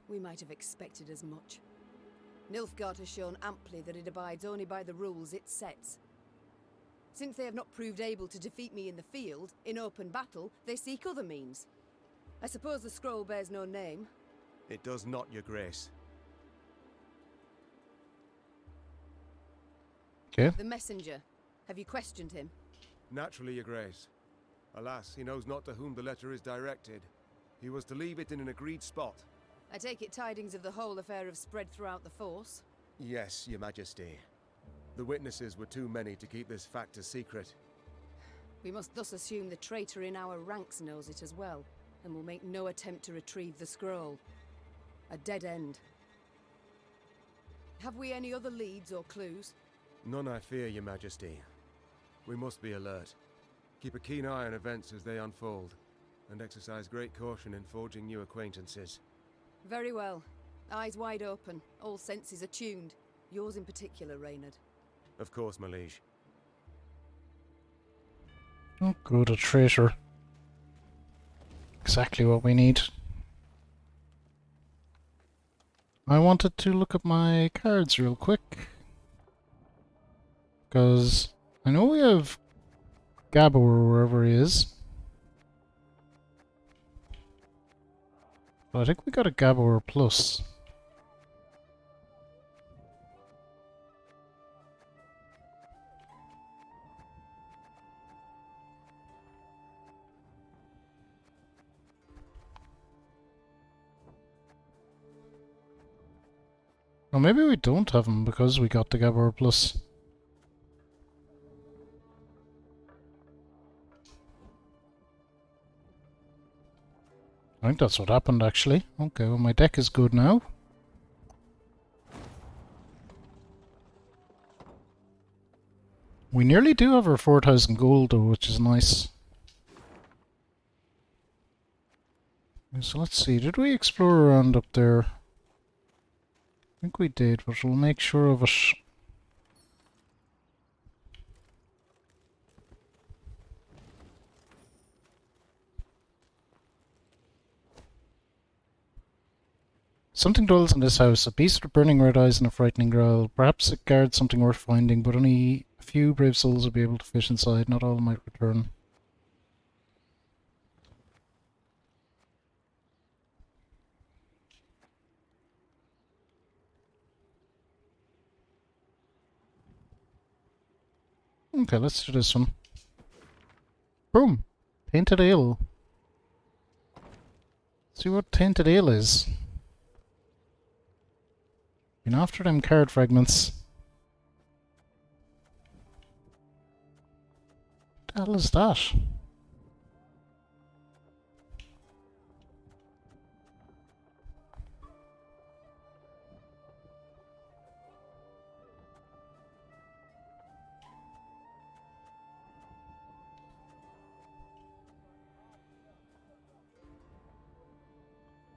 We might have expected as much. Nilfgaard has shown amply that it abides only by the rules it sets. Since they have not proved able to defeat me in the field, in open battle, they seek other means. I suppose the scroll bears no name. It does not, Your Grace. Okay. The messenger. Have you questioned him? Naturally, Your Grace. Alas, he knows not to whom the letter is directed. He was to leave it in an agreed spot. I take it tidings of the whole affair have spread throughout the force? Yes, Your Majesty. The witnesses were too many to keep this fact a secret. We must thus assume the traitor in our ranks knows it as well, and will make no attempt to retrieve the scroll. A dead end. Have we any other leads or clues? None, I fear, Your Majesty. We must be alert. Keep a keen eye on events as they unfold, and exercise great caution in forging new acquaintances. Very well. Eyes wide open, all senses attuned. Yours in particular, Reynard. Of course, my liege. Oh, good, a traitor. Exactly what we need. I wanted to look at my cards real quick. Because I know we have Gabor wherever he is. But I think we got a Gabor plus. Or maybe we don't have him because we got the Gabor plus. I think that's what happened actually. Okay, well my deck is good now. We nearly do have our 4,000 gold though, which is nice. So let's see, did we explore around up there? I think we did, but we'll make sure of it. Something dwells in this house, a beast with burning red eyes and a frightening growl. Perhaps it guards something worth finding, but only a few brave souls will be able to fish inside. Not all might return. Okay, let's do this one. Boom! Tainted ale. See what tainted ale is. Been after them card fragments. What the hell is that?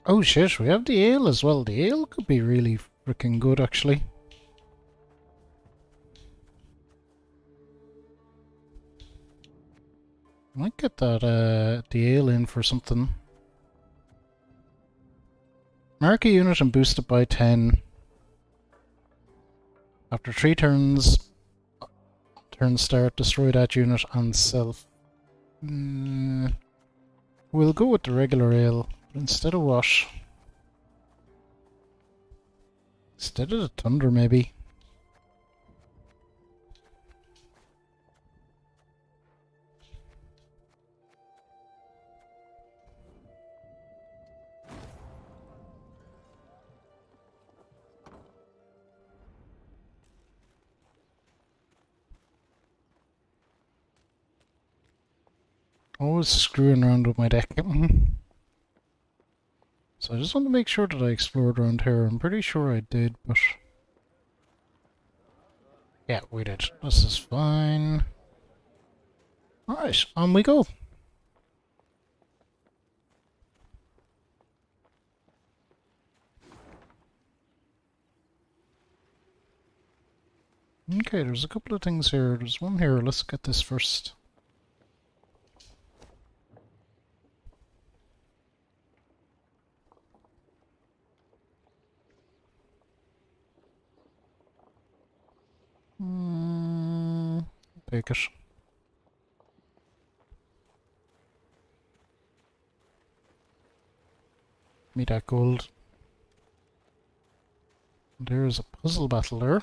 Oh shit, we have the ale as well. The ale could be really freaking good actually. I might get that the ale in for something. Mark a unit and boost it by 10. After 3 turns start, destroy that unit and self. We'll go with the regular ale. Instead of what? Instead of the thunder, maybe. Always screwing around with my deck. So I just want to make sure that I explored around here. I'm pretty sure I did, but... Yeah, we did. This is fine. Alright, on we go. Okay, there's a couple of things here. There's one here. Let's get this first. Take it. Me that gold. There's a puzzle battle there.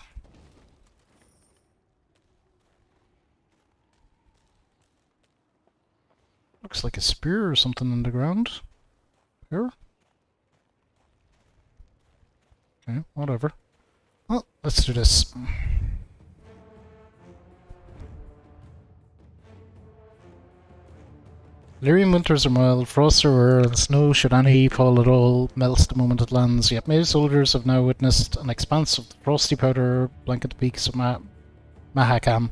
Looks like a spear or something on the ground. Here. Okay, whatever. Well, let's do this. Lyrian winters are mild, frosts are rare, and snow, should any fall at all, melts the moment it lands. Yet many soldiers have now witnessed an expanse of the frosty powder blanket the peaks of Mahakam.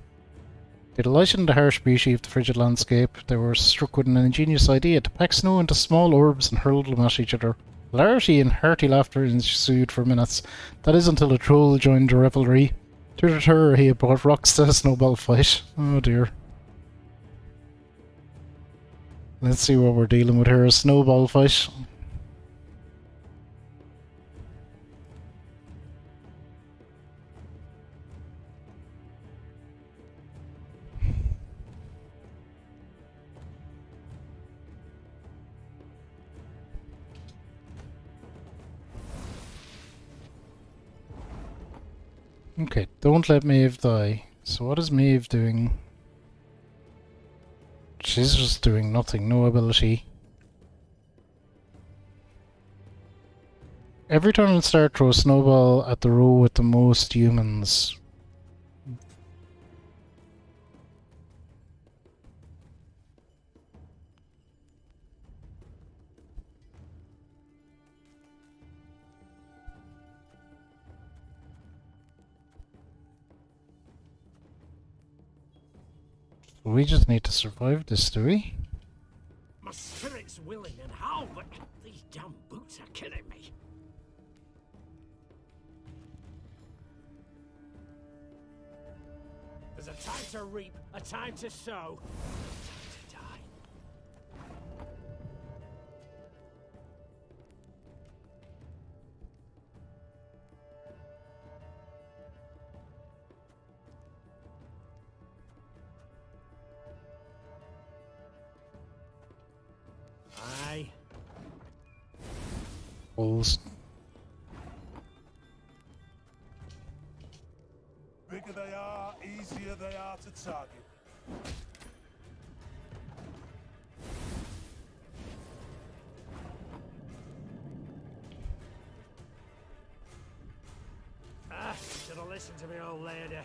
They delighted in the harsh beauty of the frigid landscape. They were struck with an ingenious idea to pack snow into small orbs and hurl them at each other. Hilarity and hearty laughter ensued for minutes. That is until a troll joined the revelry. To deter, he had brought rocks to a snowball fight. Oh dear. Let's see what we're dealing with here. A snowball fight. Okay, don't let Maeve die. So what is Maeve doing? She's just doing nothing, no ability. Every turn and start, throw a snowball at the row with the most humans. We just need to survive this, do we? My spirit's willing and how, but these damn boots are killing me. There's a time to reap, a time to sow, a time to die. Aye. Balls. Bigger they are, easier they are to target. Should have listened to me old lady.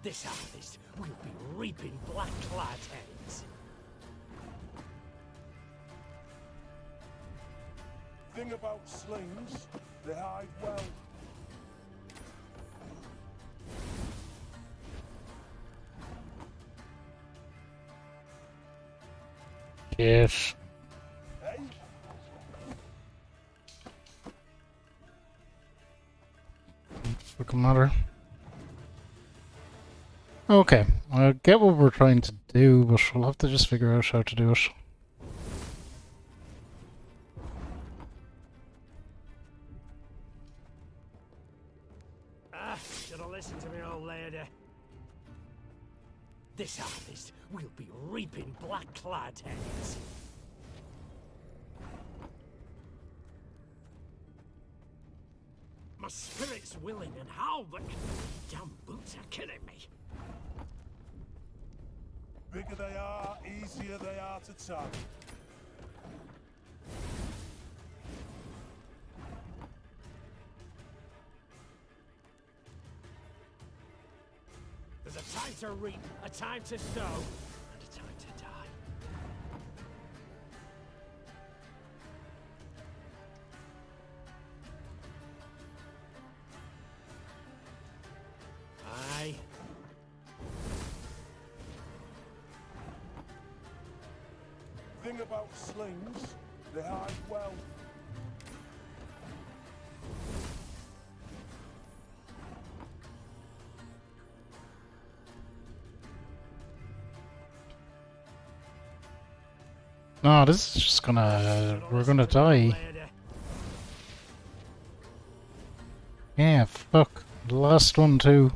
This harvest will be reaping black-clad heads. Thing about slings, they hide well. Yes. Hey? Fucking matter. Okay, I get what we're trying to do, but we'll have to just figure out how to do it. Should have listened to me old lady. This harvest will be reaping black-clad heads. My spirit's willing and how, but damn boots are killing me. Bigger they are, easier they are to target. to reap, a time to sow, and a time to die. Aye. Thing about slings, they hide well. No, this is just gonna... We're gonna die. Yeah, fuck. The last one too.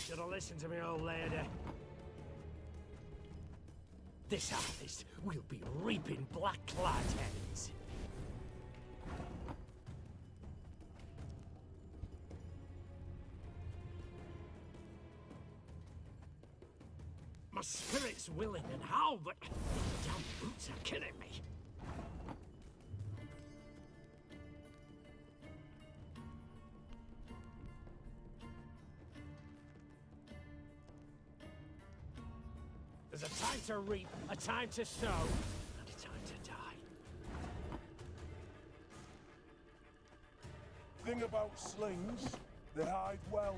Should have listened to me, old lady. This harvest, we'll be reaping black-clad heads. My spirit's willing and how, but these damn boots are killing me. There's a time to reap, a time to sow, and a time to die. Thing about slings, they hide well.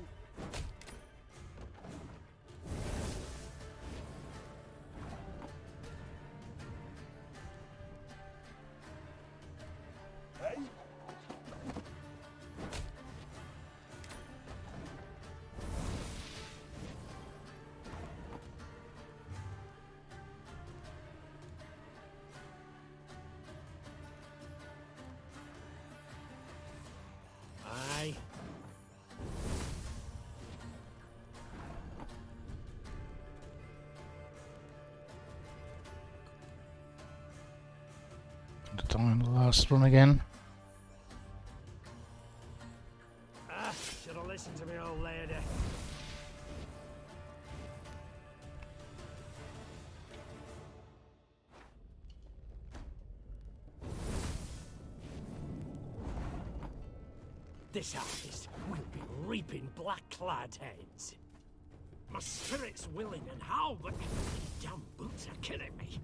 Hey? Aye. Gonna die on the last one again. Should have listened to me, old lady. This harvest, we'll be reaping black-clad heads. My spirit's willing and how, but these damn boots are killing me.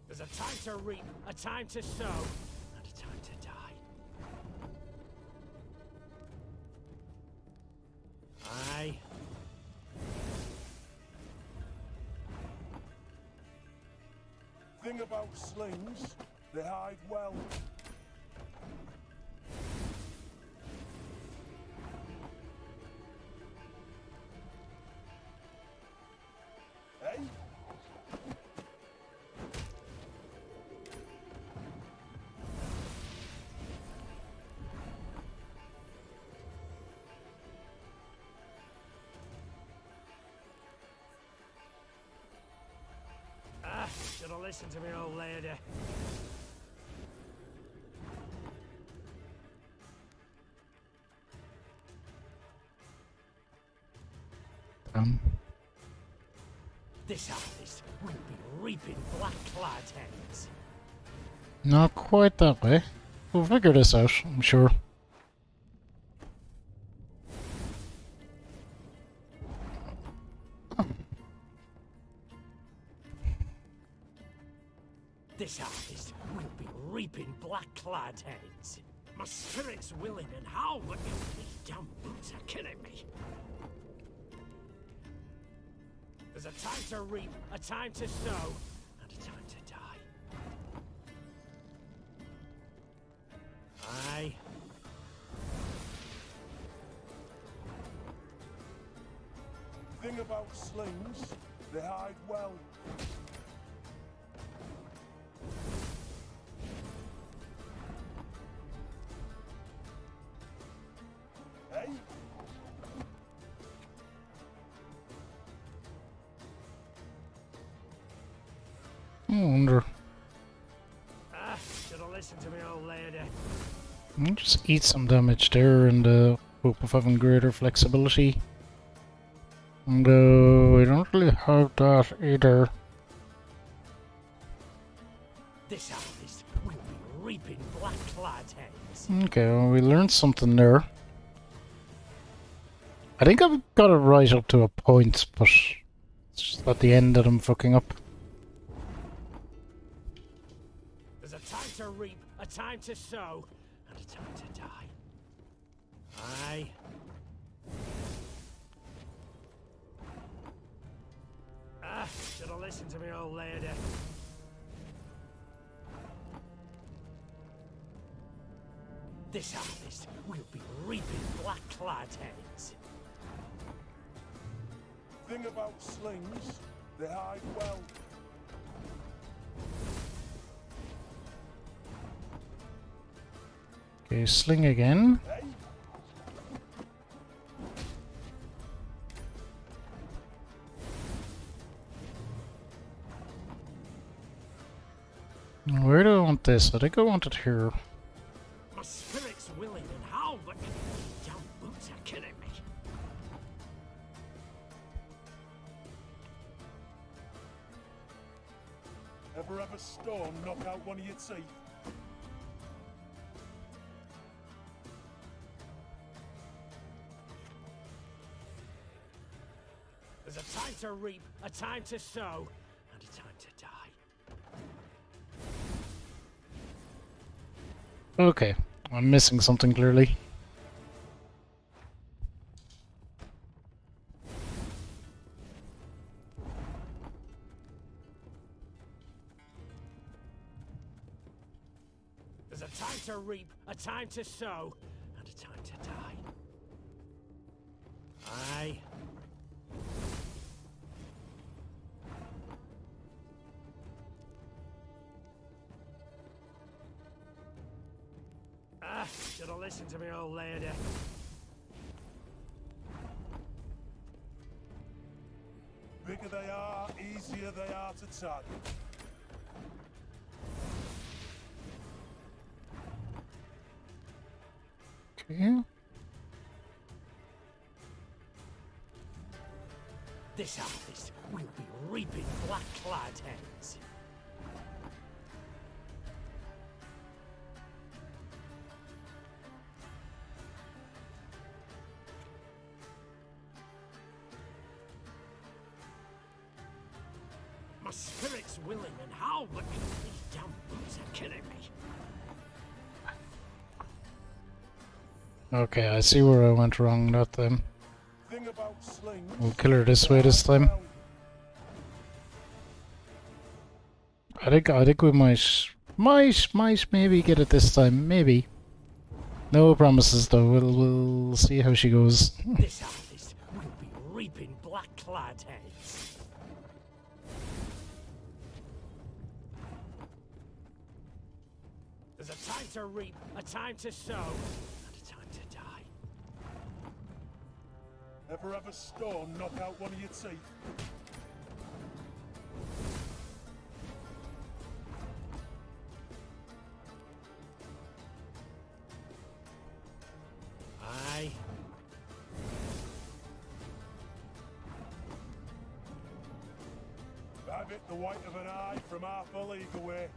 There's a time to reap, a time to sow, and a time to die. Aye. Thing about slings, they hide well. Hey? Should have listened to me, old lady. This harvest, we'll be reaping black-clad heads. Not quite that way. We'll figure this out, I'm sure. This harvest, we'll be reaping black-clad heads. My spirit's willing and how, but these damn boots are killing me. There's a time to reap, a time to sow, and a time to die. Aye. Thing about slings, they hide well. Hey? I wonder. Should have listened to me, old lady. I'll just eat some damage there in the hope of having greater flexibility. Though I don't really have that either. This harvest will be reaping black-clad heads. Okay, well, we learned something there. I think I've got it right up to a point, but it's just at the end that I'm fucking up. There's a time to reap, a time to sow, and a time to die. Aye. Should have listened to me, old lady. This harvest will be reaping black-clad heads. Thing about slings, they hide well. Okay, sling again. Hey? Where do I want this? I think I want it here. My spirit's willing and how, but damn boots are killing me. Ever have a storm knock out one of your teeth? There's a time to reap, a time to sow, and a time to die. Okay, I'm missing something clearly. There's a time to reap, a time to sow, and a time to die. Aye. Should have listened to me, old lady. Bigger they are, easier they are to target. Okay. This harvest will be reaping black-clad heads. My spirit's willing and how, but these damn boots are killing me. Okay, I see where I went wrong, not them. Thing about slings, We'll kill her this way this time. I think we might maybe get it this time, maybe. No promises though. We'll see how she goes. This harvest will be reaping black-clad heads. There's a time to reap, a time to sow, and a time to die. ever have a storm knock out one of your teeth? Aye. I've hit the white of an eye from half a league away.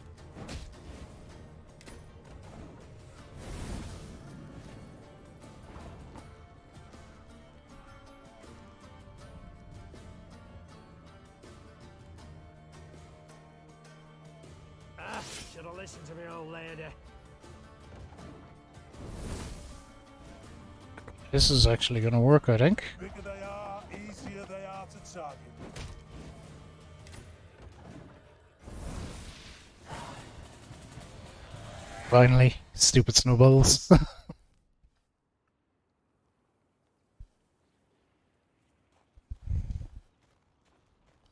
Should have listened to me, old lady. This is actually gonna work, I think. Bigger they are, easier they are to target. Finally, stupid snowballs.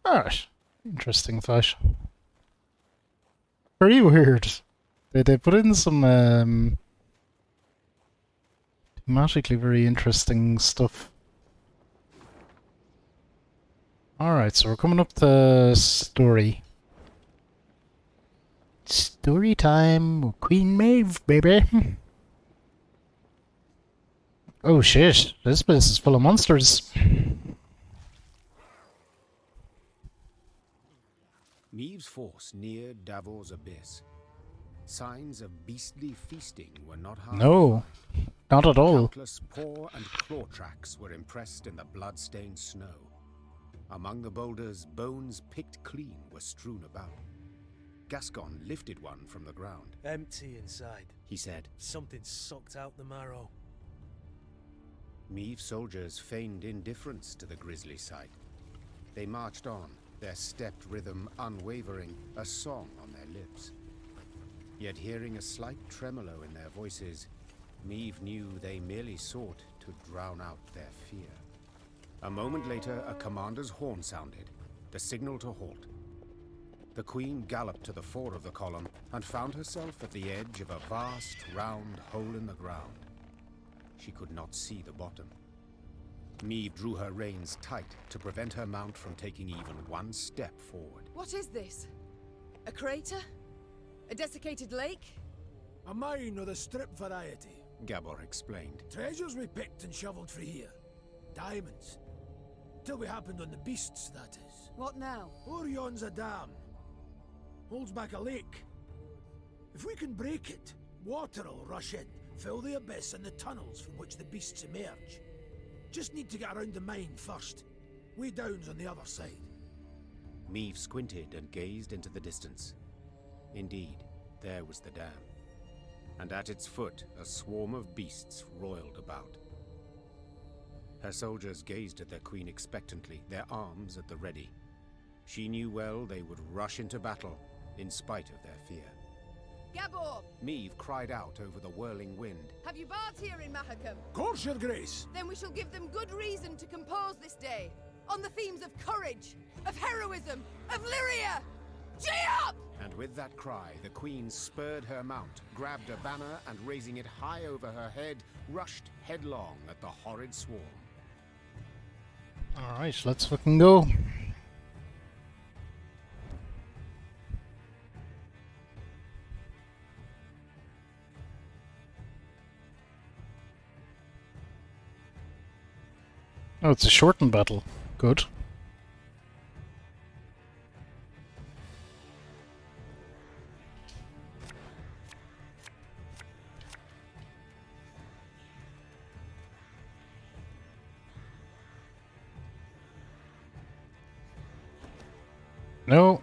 Alright, interesting fight. Very weird. They put in some thematically very interesting stuff. Alright, so we're coming up to story. Story time, Queen Maeve, baby. Oh shit, this place is full of monsters. Maeve's force neared Davor's abyss. Signs of beastly feasting were not hard to No, find. not at all. Countless paw and claw tracks were impressed in the blood-stained snow. Among the boulders, bones picked clean were strewn about. Gascon lifted one from the ground. Empty inside, He said. Something sucked out the marrow. Maeve's soldiers feigned indifference to the grisly sight. They marched on, their stepped rhythm unwavering, a song on their lips. Yet hearing a slight tremolo in their voices, Maeve knew they merely sought to drown out their fear. A moment later, a commander's horn sounded, the signal to halt. The Queen galloped to the fore of the column and found herself at the edge of a vast, round hole in the ground. She could not see the bottom. Maeve drew her reins tight to prevent her mount from taking even one step forward. What is this? A crater? A desiccated lake? A mine of the strip variety. Gabor explained. Treasures we picked and shoveled for here. Diamonds. Till we happened on the beasts, that is. What now? Orion's a dam. Holds back a lake. If we can break it, water'll rush in, fill the abyss and the tunnels from which the beasts emerge. Just need to get around the mine first. Way down's on the other side. Maeve squinted and gazed into the distance. Indeed, there was the dam. And at its foot, a swarm of beasts roiled about. Her soldiers gazed at their queen expectantly, their arms at the ready. She knew well they would rush into battle, in spite of their fear. Gabor! Maeve cried out over the whirling wind. Have you bards here in Mahakam? Course, your grace! Then we shall give them good reason to compose this day, on the themes of courage, of heroism, of Lyria! Gee up! And with that cry, the queen spurred her mount, grabbed a banner, and raising it high over her head, rushed headlong at the horrid swarm. Alright, let's fucking go. Oh, it's a shortened battle. Good. No.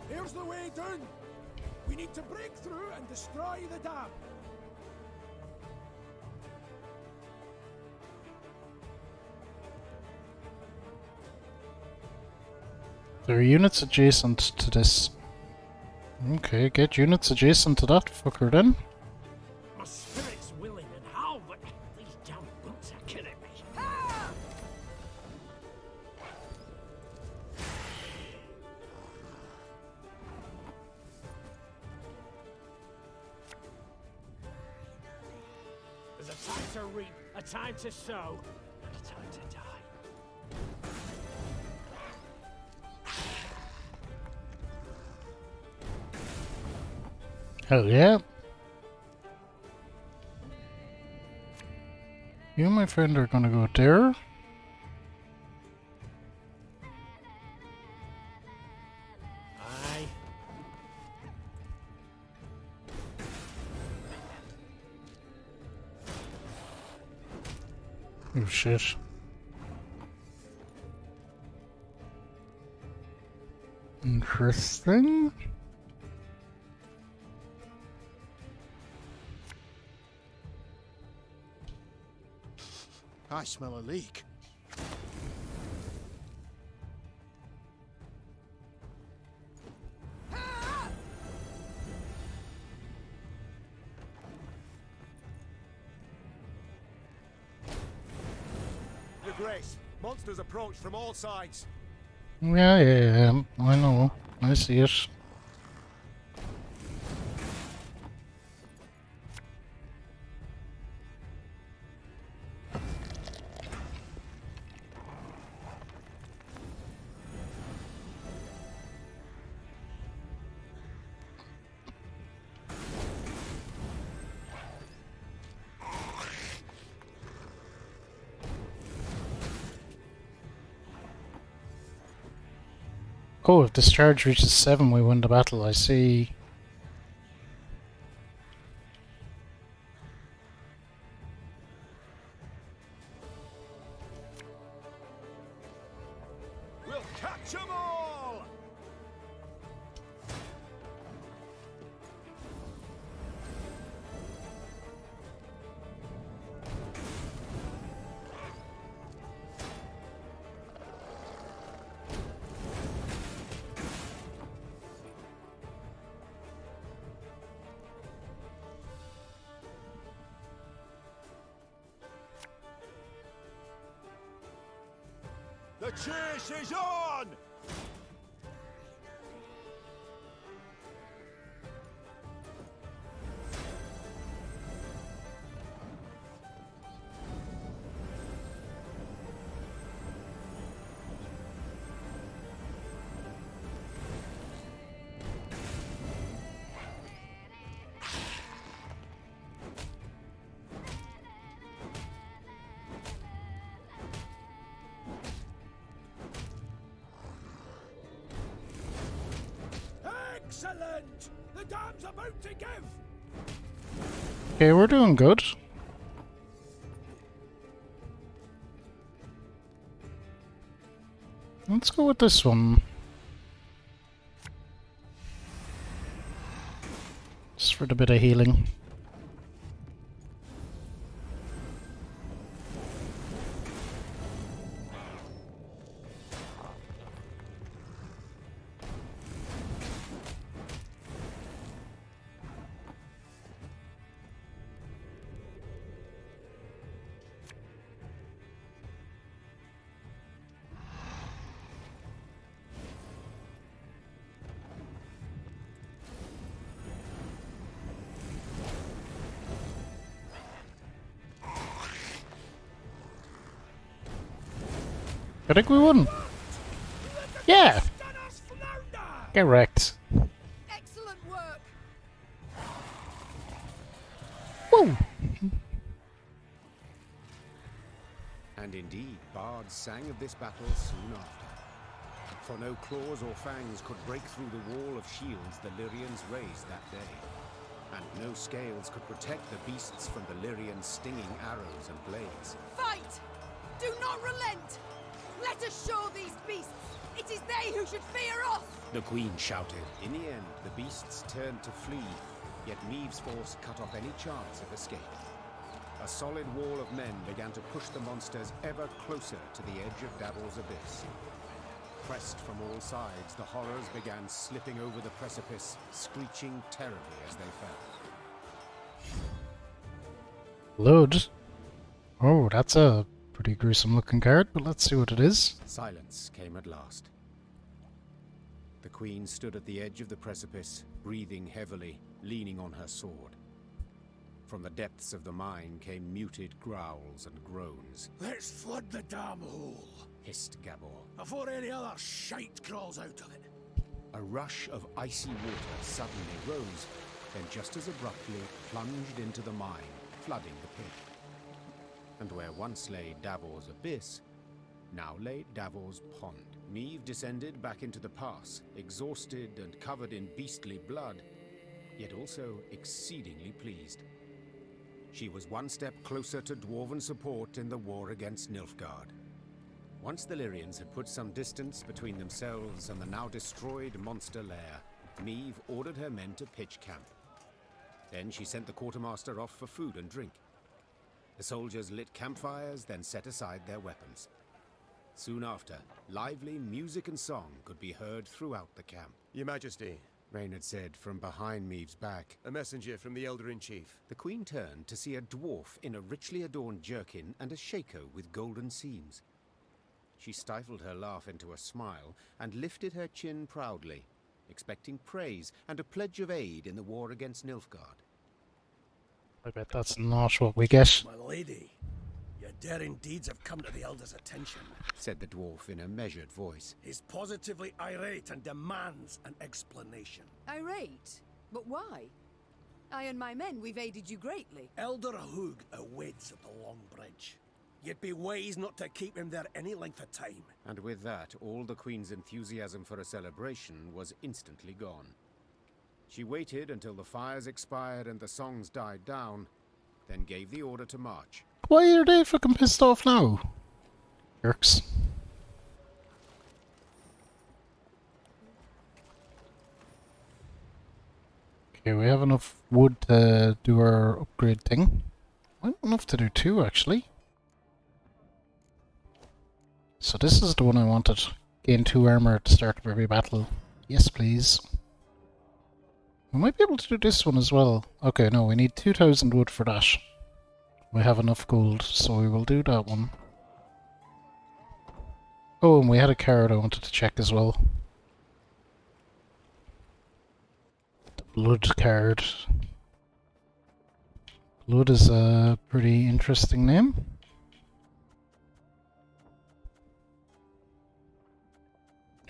Here's the way down. We need to break through and destroy the dam. There are units adjacent to this. Okay, get units adjacent to that fucker then. My spirit's willing and how, but these damn boots are killing me. There's a time to reap, a time to sow, and a time to die. Hell yeah. You, my friend, are gonna go there. Aye. Oh shit. Interesting. I smell a leak. Your Grace, monsters approach from all sides. Yeah, I know. I see it. Oh, if this charge reaches 7, we win the battle. I see. We'll catch 'em all! The chase is on! Excellent! The dam's about to give! Okay, we're doing good. Let's go with this one. Just for the bit of healing. I think we won. Yeah! Get wrecked. Excellent work. Woo! And indeed, bards sang of this battle soon after. For no claws or fangs could break through the wall of shields the Lyrians raised that day. And no scales could protect the beasts from the Lyrians' stinging arrows and blades. Fight! Do not relent! Let us show these beasts! It is they who should fear us! The Queen shouted. In the end, the beasts turned to flee, yet Meave's force cut off any chance of escape. A solid wall of men began to push the monsters ever closer to the edge of Davor's abyss. Pressed from all sides, the horrors began slipping over the precipice, screeching terribly as they fell. Load. Oh, that's a pretty gruesome looking card, but let's see what it is. Silence came at last. The Queen stood at the edge of the precipice, breathing heavily, leaning on her sword. From the depths of the mine came muted growls and groans. Let's flood the damn hole, hissed Gabor, before any other shite crawls out of it. A rush of icy water suddenly rose, then just as abruptly plunged into the mine, flooding the pit. And where once lay Davor's abyss, now lay Davor's pond. Meave descended back into the pass, exhausted and covered in beastly blood, yet also exceedingly pleased. She was one step closer to dwarven support in the war against Nilfgaard. Once the Lyrians had put some distance between themselves and the now destroyed monster lair, Meave ordered her men to pitch camp. Then she sent the quartermaster off for food and drink. The soldiers lit campfires, then set aside their weapons. Soon after, lively music and song could be heard throughout the camp. Your Majesty, Reynard said from behind Meave's back. A messenger from the Elder-in-Chief. The Queen turned to see a dwarf in a richly adorned jerkin and a shako with golden seams. She stifled her laugh into a smile and lifted her chin proudly, expecting praise and a pledge of aid in the war against Nilfgaard. I bet that's not what we get. My lady, your daring deeds have come to the Elder's attention, said the dwarf in a measured voice. He's positively irate and demands an explanation. Irate? But why? I and my men, we've aided you greatly. Elder Hoog awaits at the Long Bridge. You'd be wise not to keep him there any length of time. And with that, all the Queen's enthusiasm for a celebration was instantly gone. She waited until the fires expired and the songs died down, then gave the order to march. Why are they fucking pissed off now? Jerks. Okay, we have enough wood to do our upgrade thing. Well, enough to do 2 actually. So this is the one I wanted. Gain 2 armor at the start of every battle. Yes, please. We might be able to do this one as well. Okay, no, we need 2,000 wood for that. We have enough gold, so we will do that one. Oh, and we had a card I wanted to check as well. The blood card. Blood is a pretty interesting name.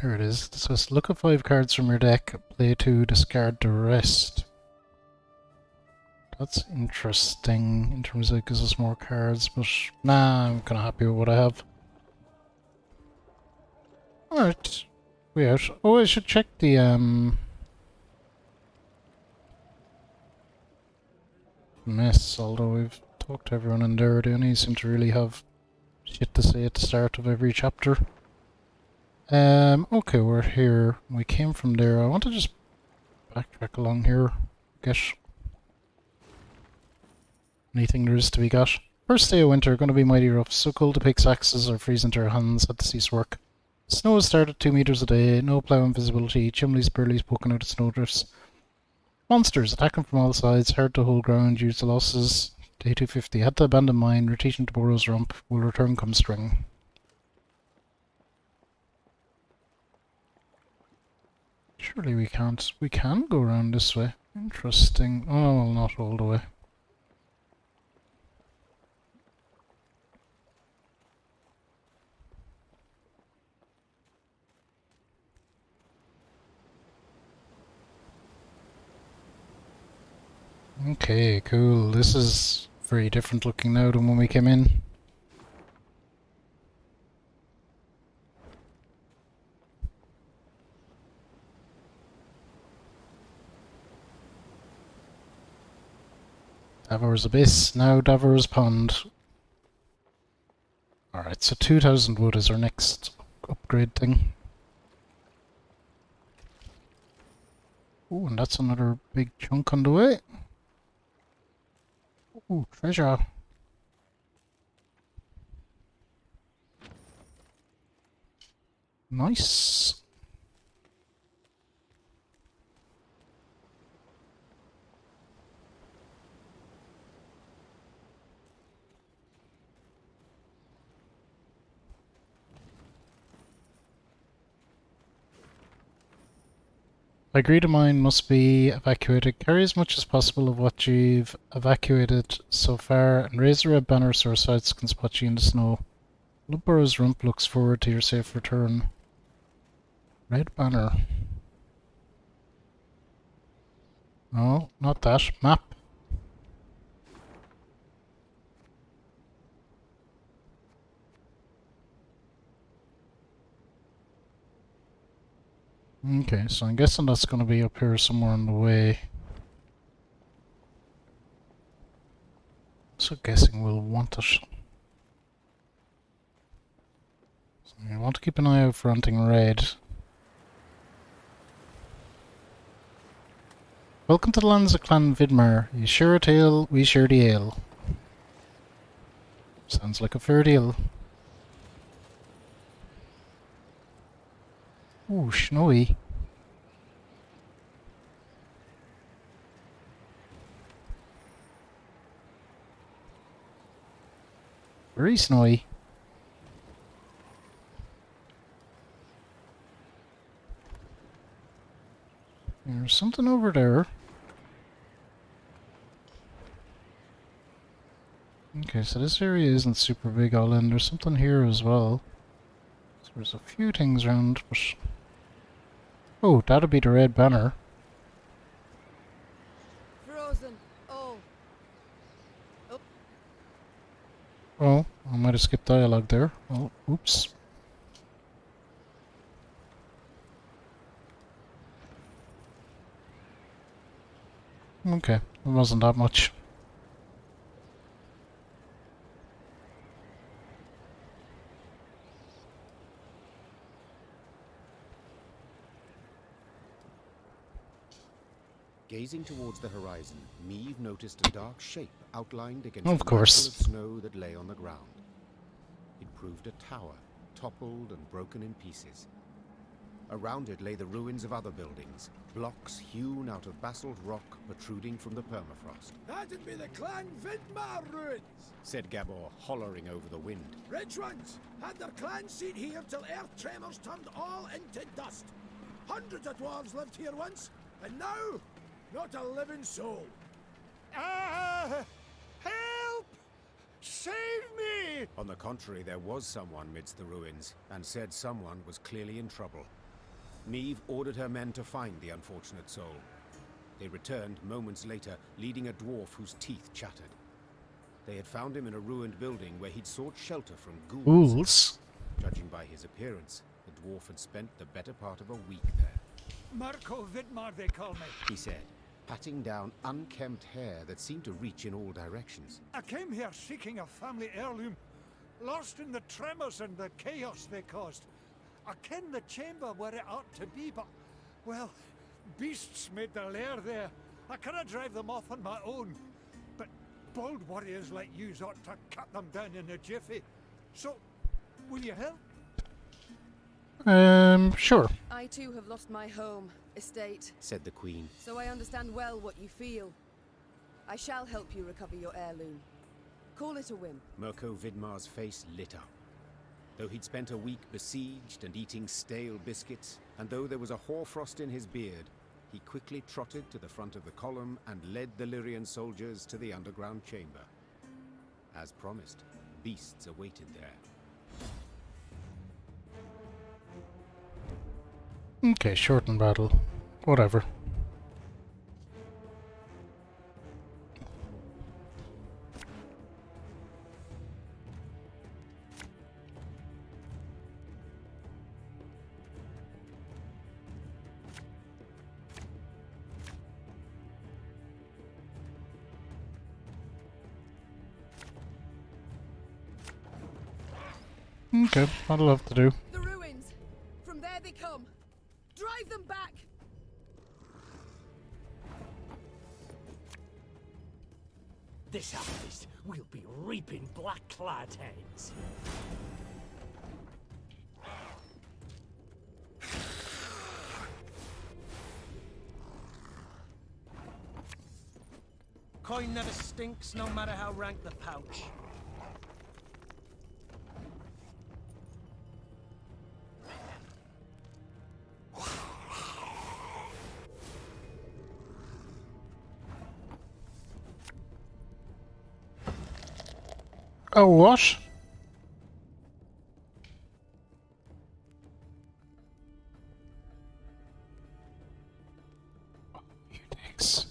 Here it is. It says look at 5 cards from your deck, play 2, discard the rest. That's interesting in terms of it gives us more cards, but nah, I'm kinda happy with what I have. Alright. We out. Oh, I should check the mess, although we've talked to everyone in there, they only seem to really have shit to say at the start of every chapter. Okay, we're here. We came from there. I want to just backtrack along here. Get anything there is to be got. First day of winter, going to be mighty rough. So cold the pickaxes are freezing to our hands. Had to cease work. Snow has started 2 meters a day. No ploughing visibility. Chimneys, burleys poking out of snowdrifts. Monsters attacking from all sides. Hard to hold ground due to losses. Day 250. Had to abandon mine. Retreating to Burrow's Rump. Will return come spring. Surely we can't. We can go around this way. Interesting. Oh, well, not all the way. Okay, cool. This is very different looking now than when we came in. Davor's Abyss, now Davor's Pond. Alright, so 2,000 wood is our next upgrade thing. Oh, and that's another big chunk on the way. Ooh, treasure. Nice. I agree the mine must be evacuated. Carry as much as possible of what you've evacuated so far and raise the red banner so our sights can spot you in the snow. Ludborough's Rump looks forward to your safe return. Red banner. No, not that. Map. Okay, so I'm guessing that's going to be up here somewhere on the way. So guessing we'll want it. So you want to keep an eye out for hunting red. Welcome to the lands of Clan Vidmar. You share a tale, we share the ale. Sounds like a fair deal. Ooh, snowy. Very snowy. There's something over there. Okay, so this area isn't super big all in. There's something here as well. So there's a few things around, but... Oh, that'll be the red banner. Frozen. Oh. Oh, I might have skipped dialogue there. Oh, oops. Okay, it wasn't that much. Gazing towards the horizon, Meve noticed a dark shape outlined against Of the course. mantle of snow that lay on the ground. It proved a tower, toppled and broken in pieces. Around it lay the ruins of other buildings, blocks hewn out of basalt rock protruding from the permafrost. That'd be the Clan Vidmar ruins, Said Gabor, hollering over the wind. rich ones. Had their clan seat here till earth tremors turned all into dust. Hundreds of dwarves lived here once, and now, not a living soul. Ah! Help! Save me! On the contrary, there was someone midst the ruins, and said someone was clearly in trouble. Meve ordered her men to find the unfortunate soul. They returned moments later, leading a dwarf whose teeth chattered. They had found him in a ruined building where he'd sought shelter from ghouls. Ghouls? Judging by his appearance, the dwarf had spent the better part of a week there. Mirko Vidmar, they call me. He said, patting down unkempt hair that seemed to reach in all directions. I came here seeking a family heirloom, lost in the tremors and the chaos they caused. I ken the chamber where it ought to be, but, well, beasts made their lair there. I cannot drive them off on my own. But bold warriors like you ought to cut them down in a jiffy. So, will you help? Sure. I too have lost my home, estate, Said the queen. so I understand well what you feel. I shall help you recover your heirloom. Call it a whim. Mirko Vidmar's face lit up. Though he'd spent a week besieged and eating stale biscuits, and though there was a hoarfrost in his beard, he quickly trotted to the front of the column and led the Lyrian soldiers to the underground chamber. As promised, beasts awaited there. Okay, shortened battle. Whatever. Okay, that'll have to do. The ruins! From there they come! Drive them back! This harvest, we'll be reaping black-clad heads. Coin never stinks, no matter how rank the pouch. Oh, what? You dicks.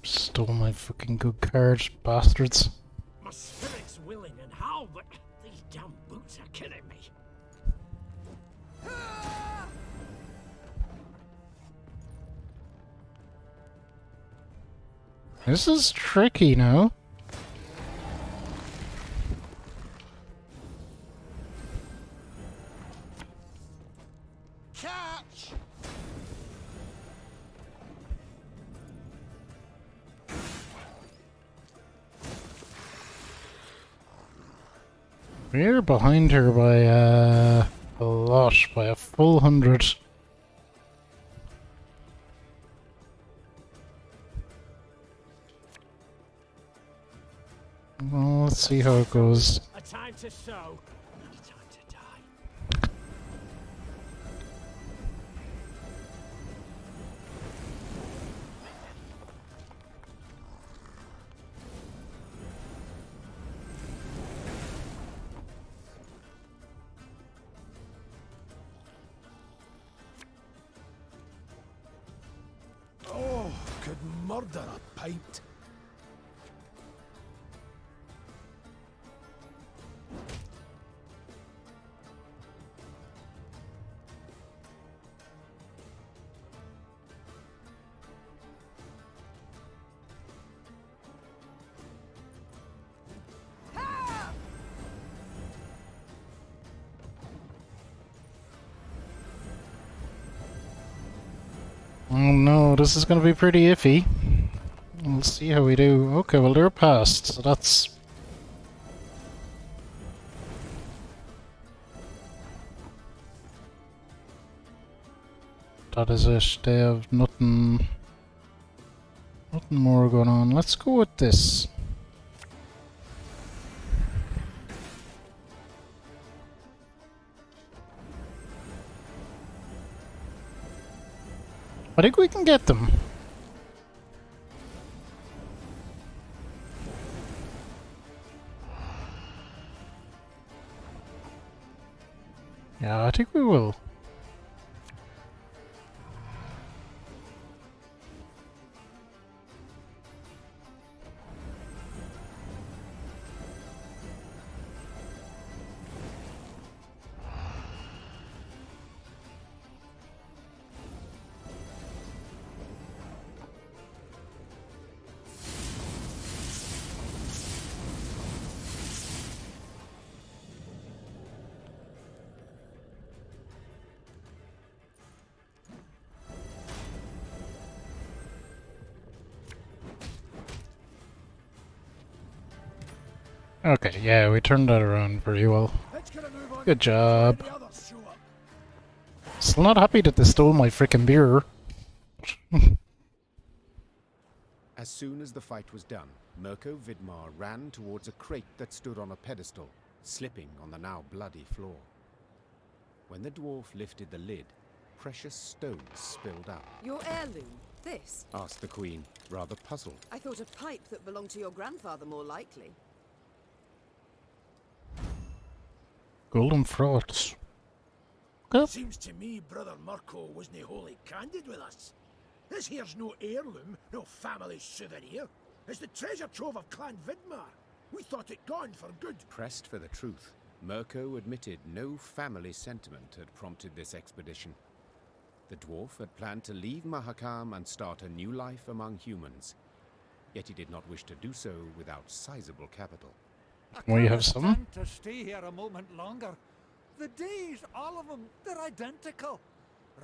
Stole my fucking good card, bastards. My spirit's willing and how, but these damn boots are killing me. This is tricky now. Catch! We're behind her by a lot, by a full 100. Well, let's see how it goes. A time to sow, and a time to die. could murder a pint. Oh no, this is going to be pretty iffy. We'll see how we do. Okay, well they're past, so that's... That is it. They have nothing more going on. Let's go with this. I think we can get them. Yeah, I think we will. Okay, yeah, we turned that around pretty well. Good job. Still not happy that they stole my frickin' beer. As soon as the fight was done, Mirko Vidmar ran towards a crate that stood on a pedestal, slipping on the now bloody floor. When the dwarf lifted the lid, precious stones spilled out. Your heirloom? This? Asked the Queen, rather puzzled. I thought a pipe that belonged to your grandfather more likely. Golden frauds. Seems to me Brother Mirko wasn't wholly candid with us. This here's no heirloom, no family souvenir. It's the treasure trove of Clan Vidmar. We thought it gone for good. Pressed for the truth, Mirko admitted no family sentiment had prompted this expedition. The dwarf had planned to leave Mahakam and start a new life among humans. Yet he did not wish to do so without sizable capital. We have some? To stay here a moment longer. The days, all of them, they're identical.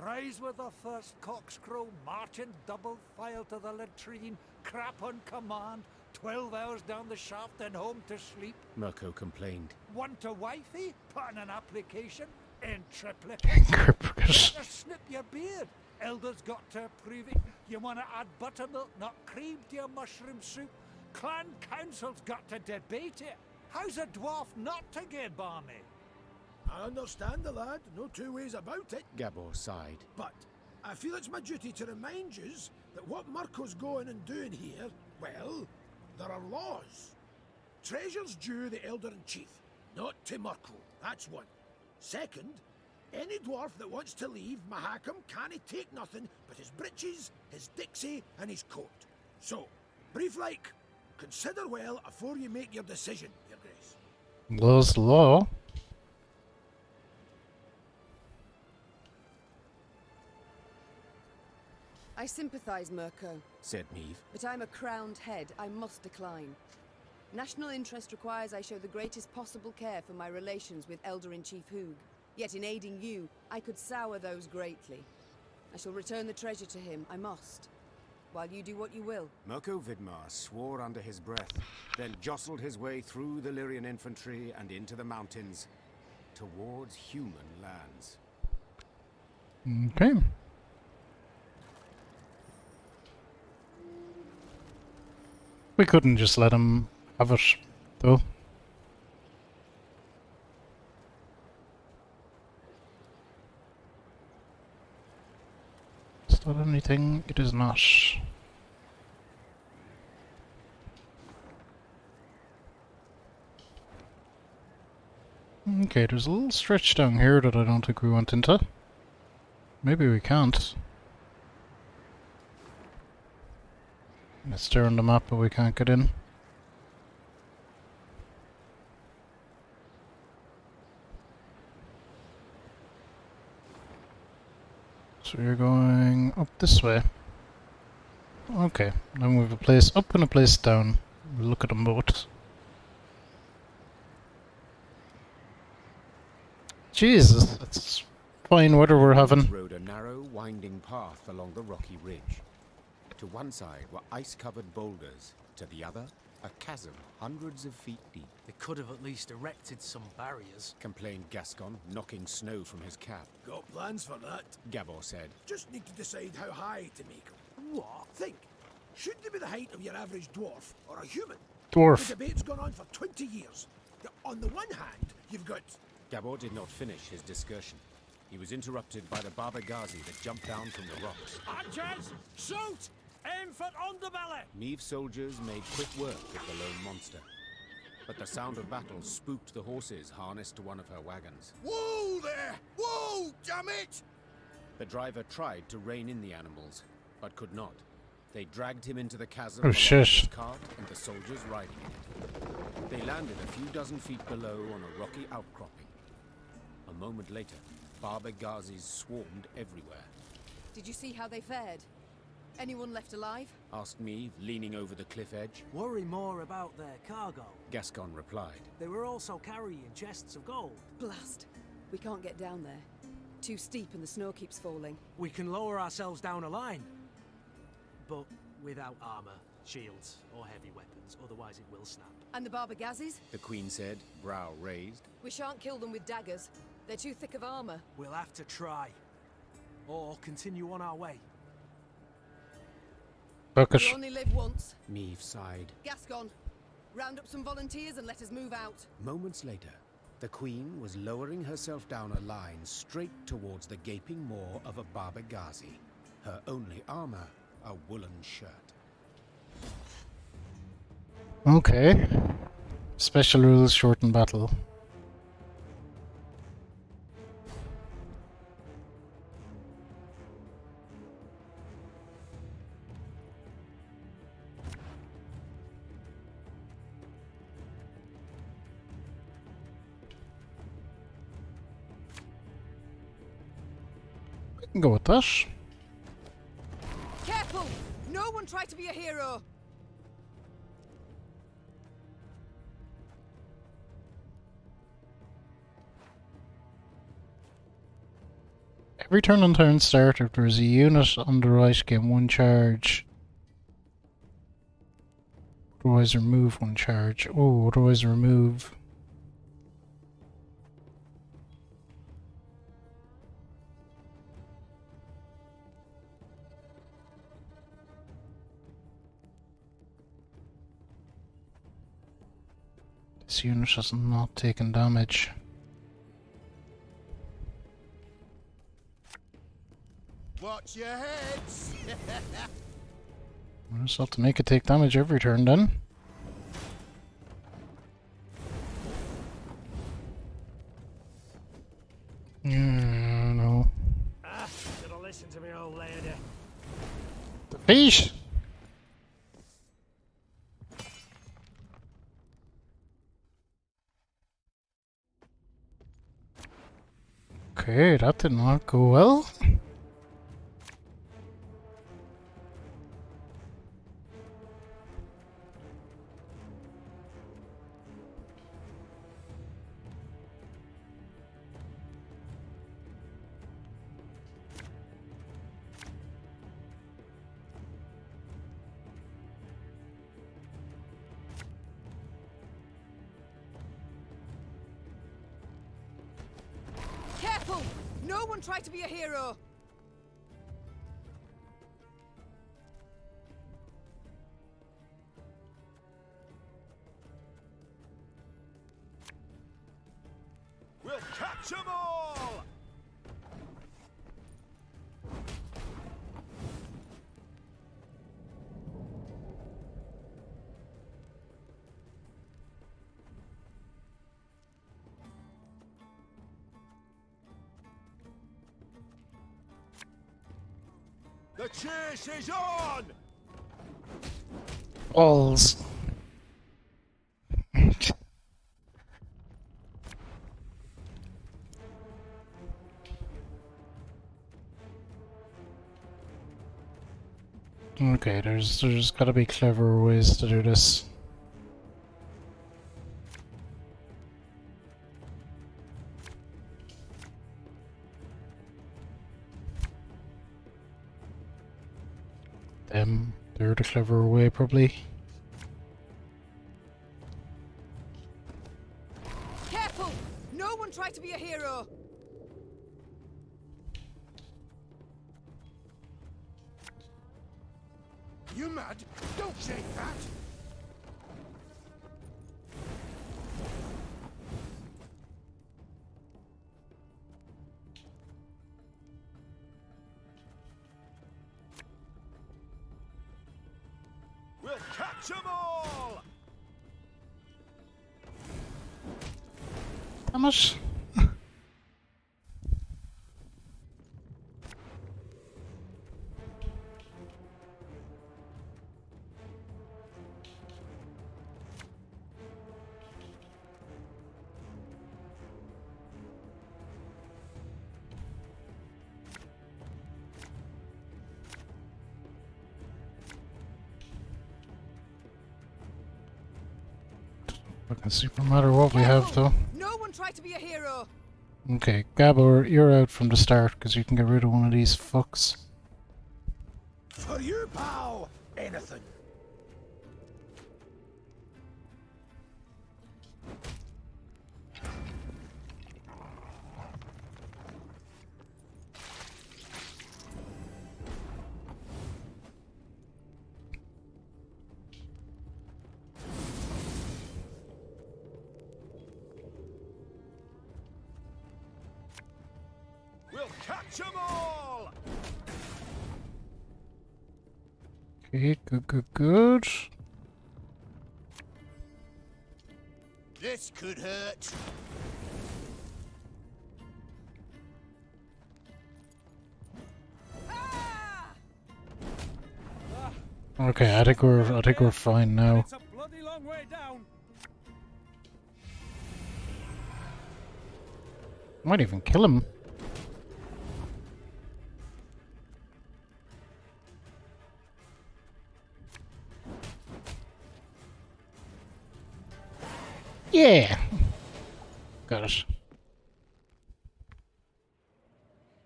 Rise with the first cockscrow, march in double file to the latrine, crap on command, 12 hours down the shaft and home to sleep. Mirko complained. Want a wifey? Put in an application. In triplicate. Triplicate. Snip your beard. Elders got to approve it. You want to add buttermilk, not cream, to your mushroom soup? Clan council's got to debate it. How's a dwarf not to get balmy? I understand the lad, no two ways about it. Gabor sighed. But I feel it's my duty to remind yous that what Mirko's going and doing here, well, there are laws. Treasure's due the Elder-in-Chief, not to Mirko, that's one. Second, any dwarf that wants to leave Mahakam can't take nothing but his breeches, his dixie, and his coat. So, brief like, consider well afore you make your decision, Your Grace. Law's law. I sympathise, Mirko, said Neve. but I'm a crowned head. I must decline. National interest requires I show the greatest possible care for my relations with Elder-in-Chief Hugh. Yet in aiding you, I could sour those greatly. I shall return the treasure to him, I must. While you do what you will. Mirko Vidmar swore under his breath, then jostled his way through the Lyrian infantry and into the mountains, towards human lands. Okay. We couldn't just let him have it, though. Is that anything? It is not. Okay, there's a little stretch down here that I don't think we went into. Maybe we can't. It's there on the map, but we can't get in. So we're going up this way. Okay, then we have a place up and a place down. We'll look at them both. Jesus, it's fine weather we're having. Rode a narrow, winding path along the rocky ridge. To one side were ice-covered boulders, to the other, a chasm hundreds of feet deep. They could have at least erected some barriers, complained Gascon, knocking snow from his cap. Got plans for that? Gabor said. Just need to decide how high to make them. What? Think. Should they be the height of your average dwarf or a human? Dwarf. The debate's gone on for 20 years. On the one hand, you've got... Gabor did not finish his discursion. He was interrupted by the Baba Ghazi that jumped down from the rocks. Archers, shoot! Aim for underbelly! Neve's soldiers made quick work of the lone monster. But the sound of battle spooked the horses harnessed to one of her wagons. Whoa there! Whoa, damn it! The driver tried to rein in the animals, but could not. They dragged him into the chasm Oh, along shush. his cart and the soldiers riding it. They landed a few dozen feet below on a rocky outcropping. A moment later, Baba Ghazis swarmed everywhere. Did you see how they fared? Anyone left alive? Asked Neve, leaning over the cliff edge. Worry more about their cargo. Gascon replied. They were also carrying chests of gold. Blast. We can't get down there. Too steep and the snow keeps falling. We can lower ourselves down a line. But without armor, shields, or heavy weapons, otherwise it will snap. And the Baba Ghazis? The Queen said, brow raised. We shan't kill them with daggers. They're too thick of armor. We'll have to try. Or continue on our way. Bucket. We only live once. Neve sighed. Gascon, round up some volunteers and let us move out. Moments later, the Queen was lowering herself down a line straight towards the gaping maw of a Baba Ghazi. Her only armor, a woolen shirt. Okay. Special rules shorten battle. We can go with that. Careful! No one try to be a hero! Every turn on turn start, if there is a unit on the right, gain one charge. Otherwise remove one charge. Oh, otherwise remove. This unit has not taken damage. Watch your heads! I just have to make it take damage every turn then. No. Ah, should've listened to me, old lady. The fish! Okay, that did not go well. Careful! No one try to be a hero! We'll catch 'em all! The chase is on! Balls. Okay, there's gotta be clever ways to do this. They're the clever way, probably. Careful! No one try to be a hero! You mad? Don't say that! We'll catch 'em all! Damn it. I can see no matter what we have, though. No one try to be a hero! Okay, Gabor, you're out from the start because you can get rid of one of these fucks. For you, pal! Anything. We'll catch 'em all! Okay, good. This could hurt. Okay, I think we're fine now. It's a bloody long way down. Might even kill him. Yeah! Got it.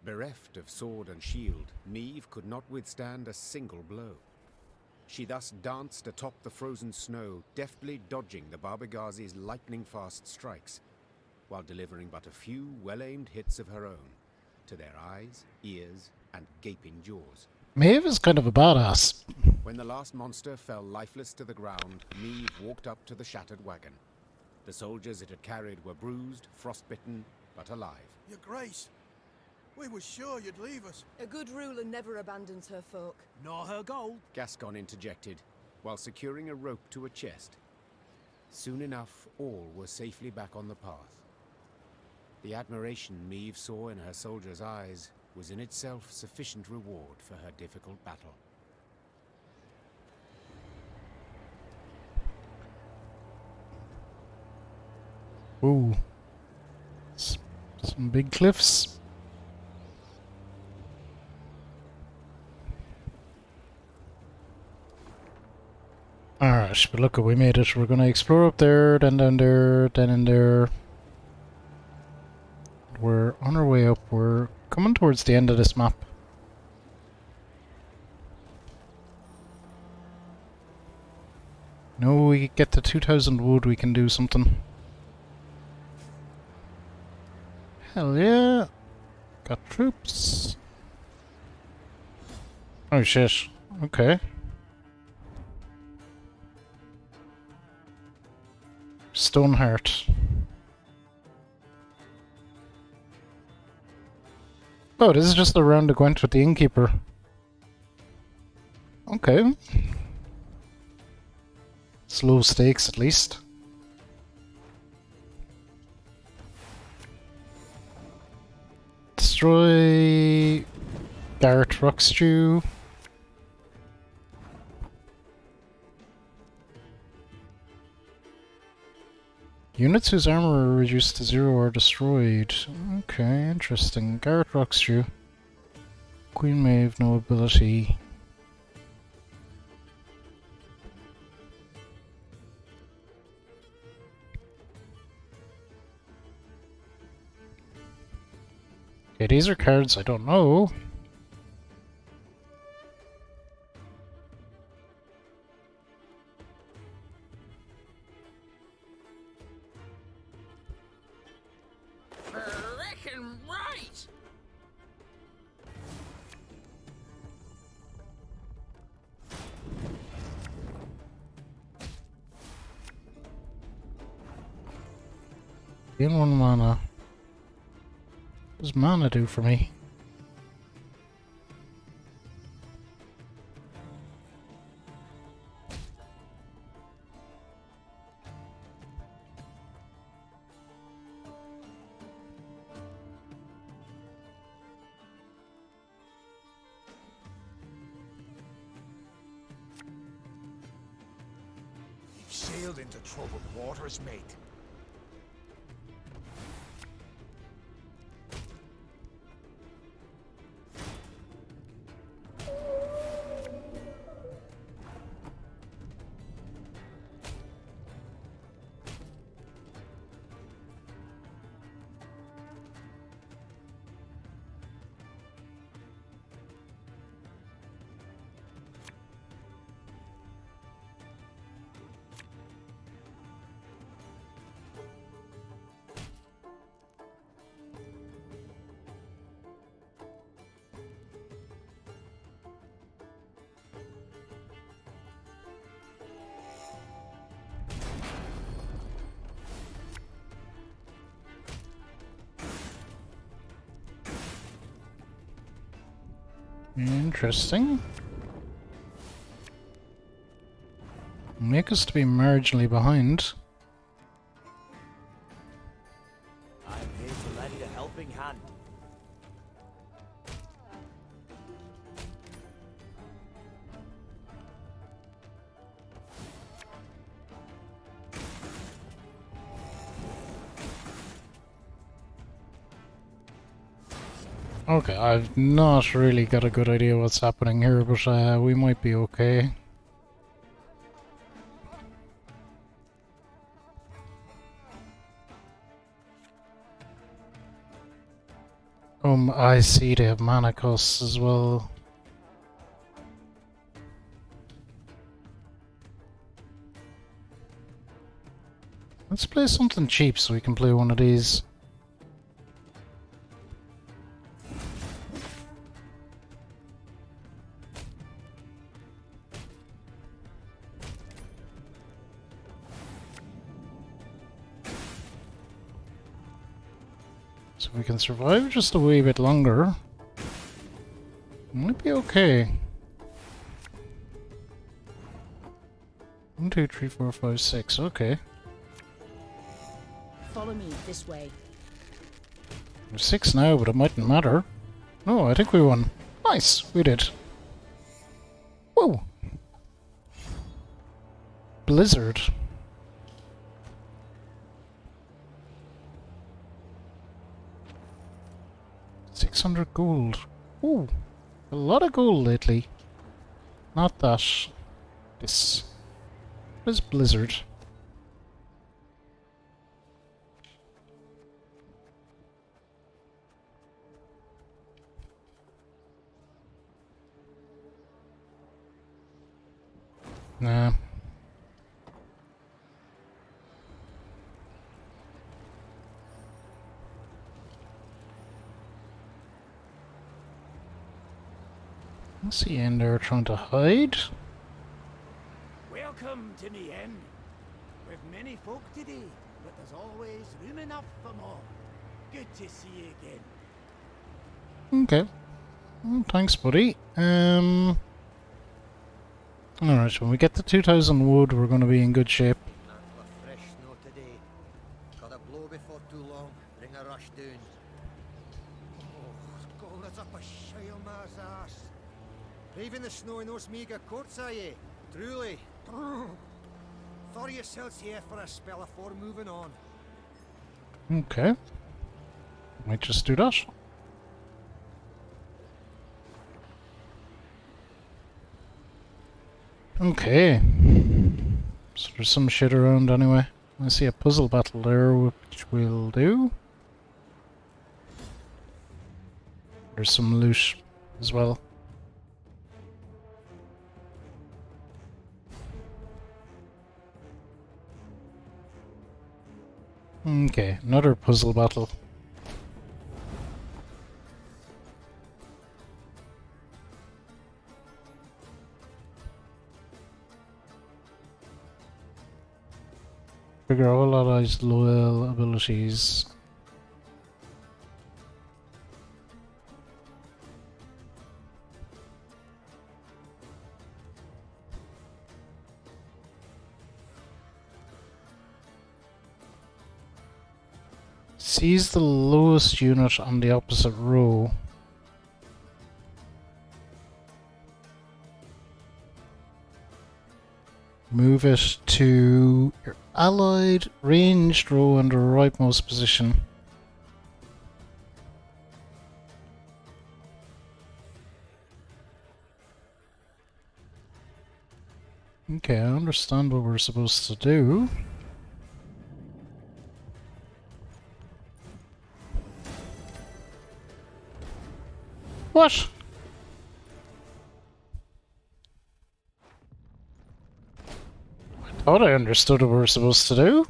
Bereft of sword and shield, Meve could not withstand a single blow. She thus danced atop the frozen snow, deftly dodging the Barbegazi's lightning-fast strikes, while delivering but a few well-aimed hits of her own, to their eyes, ears, and gaping jaws. Maeve is kind of a badass. When the last monster fell lifeless to the ground, Meve walked up to the shattered wagon. The soldiers it had carried were bruised, frostbitten, but alive. Your Grace, we were sure you'd leave us. A good ruler never abandons her folk. Nor her gold. Gascon interjected, while securing a rope to a chest. Soon enough, all were safely back on the path. The admiration Meve saw in her soldiers' eyes was in itself sufficient reward for her difficult battle. Ooh. Some big cliffs. Alright, but look, we made it. We're gonna explore up there, then down there, then in there. We're on our way up. We're coming towards the end of this map. No, we get to 2000 wood, we can do something. Hell yeah! Got troops. Oh shit. Okay. Stoneheart. Oh, this is just around the Gwent with the innkeeper. Okay. It's low stakes at least. Destroy Garrett Rockstew. Units whose armor are reduced to 0 are destroyed. Okay, interesting. Garrett Rockstrew. Queen Maeve, no ability. Okay, these are cards I don't know. Frickin' right! Gain 1 mana. What does mana do for me? You've sailed into troubled waters, mate. Interesting. Make us to be marginally behind. I'm here to lend a helping hand. Okay, I've not really got a good idea what's happening here, but we might be okay. I see they have mana costs as well. Let's play something cheap so we can play one of these. So we can survive just a wee bit longer. Might be okay. 1, 2, 3, 4, 5, 6. Okay. Follow me this way. We're 6 now, but it mightn't matter. No, I think we won. Nice, we did. Whoa! Blizzard. $600 gold. Ooh, a lot of gold lately. Not that. This. What is Blizzard? Nah. What's he in there trying to hide? Welcome to me inn. We've many folk today, but there's always room enough for more. Good to see you again. Okay. Well, thanks, buddy. Alright, when we get to 2000 wood, we're going to be in good shape. Fresh snow today. Got a blow before too long. Bring a rush down. Oh, cold as up a shile ma's ass. Braving the snow in those meagre courts, are ye? Truly. Thought yourselves here for a spell afore moving on. Okay. Might just do that. Okay. So there's some shit around anyway. I see a puzzle battle there, which we'll do. There's some loot as well. Okay, another puzzle battle. Trigger all allies' loyal abilities. Seize the lowest unit on the opposite row. Move it to your allied ranged row in the rightmost position. Okay, I understand what we're supposed to do. What? I thought I understood what we were supposed to do.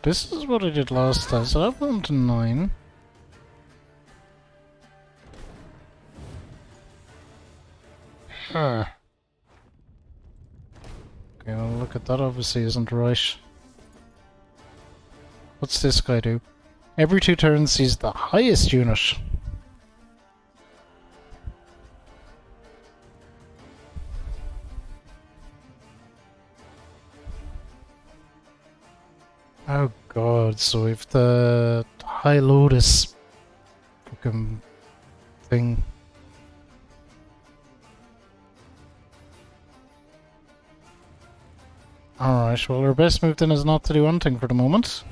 This is what I did last time, so I've gone to 9. Huh. Okay, well look at that obviously isn't right. What's this guy do? Every 2 turns sees the highest unit. Oh god, so if the High Lotus fucking thing. Alright, well our best move then is not to do anything for the moment.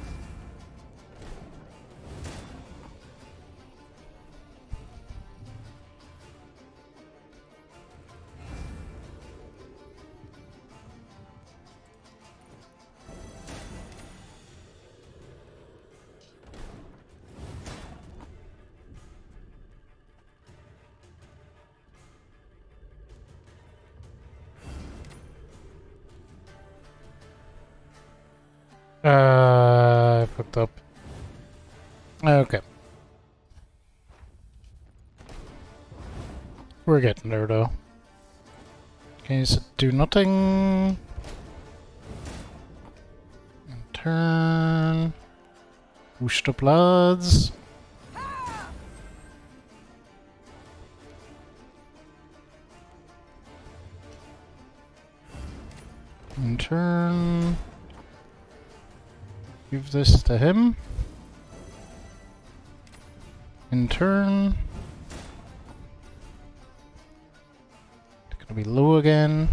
I fucked up. Okay. We're getting there though. Okay, so do nothing. And turn. Whooshed up lads. And turn. Give this to him. In turn. It's gonna be low again.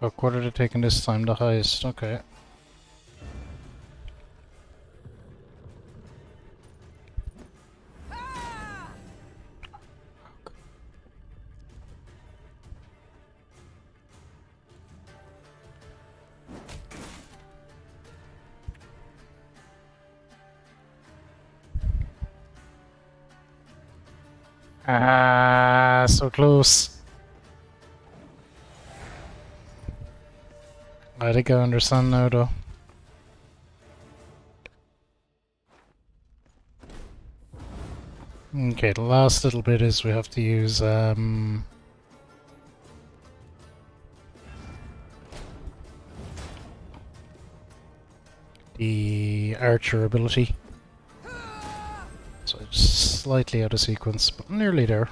Oh, quarter to taking this time, the highest, okay. Ah, so close. I think I understand now though. Okay, the last little bit is we have to use the archer ability. So it's slightly out of sequence, but nearly there.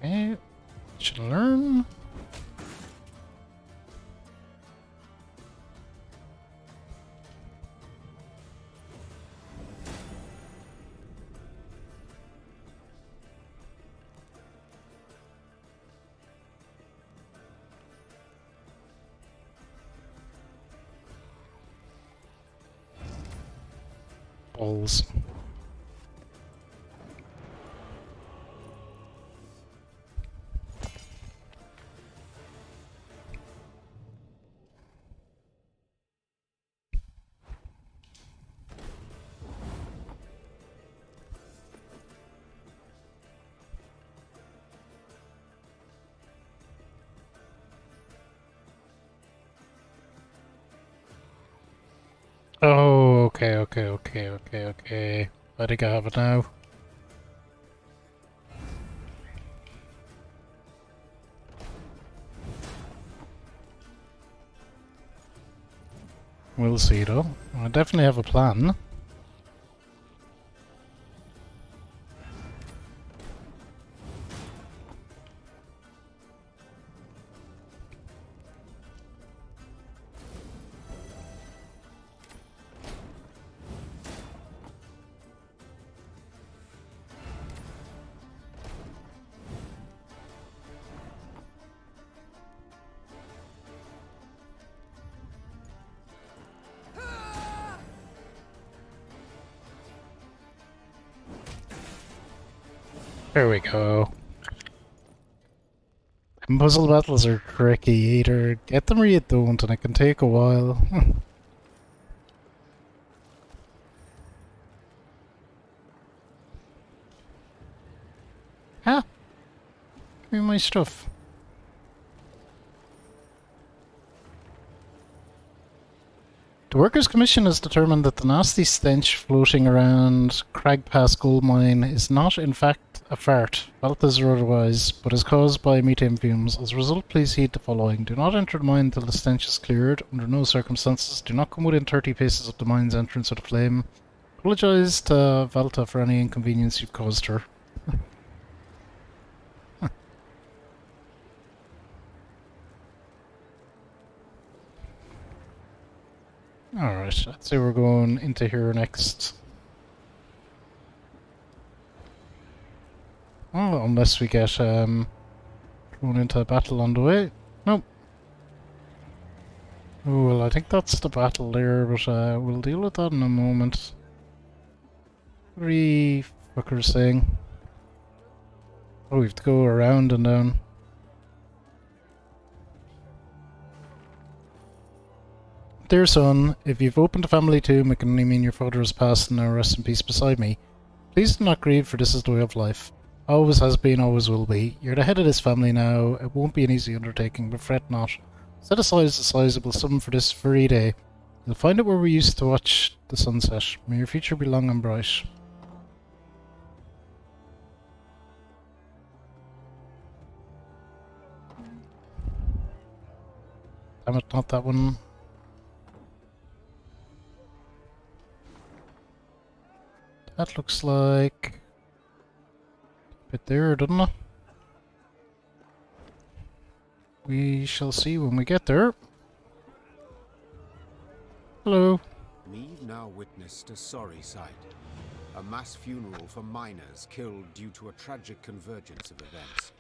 Okay. Should learn. Balls. Oh, okay. I think I have it now. We'll see though. I definitely have a plan. There we go. And puzzle battles are tricky. Either get them or you don't, and it can take a while. Ah! Give me my stuff. The Workers' Commission has determined that the nasty stench floating around Crag Pass gold mine is not, in fact, a fart, Valtas or otherwise, but is caused by methane fumes. As a result, please heed the following. Do not enter the mine until the stench is cleared. Under no circumstances, do not come within 30 paces of the mine's entrance with a flame. Apologise to Valta for any inconvenience you've caused her. Alright, let's say we're going into here next. Oh, unless we get thrown into a battle on the way. Nope. Oh, well, I think that's the battle there, but we'll deal with that in a moment. What are you fuckers saying? Oh, we have to go around and down. Dear son, if you've opened a family tomb, it can only mean your father has passed and now rests in peace beside me. Please do not grieve, for this is the way of life. Always has been, always will be. You're the head of this family now. It won't be an easy undertaking, but fret not. Set aside a sizable sum for this very day. You'll find it where we used to watch the sunset. May your future be long and bright. Damn it, not that one. That looks like a bit there, doesn't it? We shall see when we get there. Hello. Meave now witnessed a sorry sight. A mass funeral for miners killed due to a tragic convergence of events.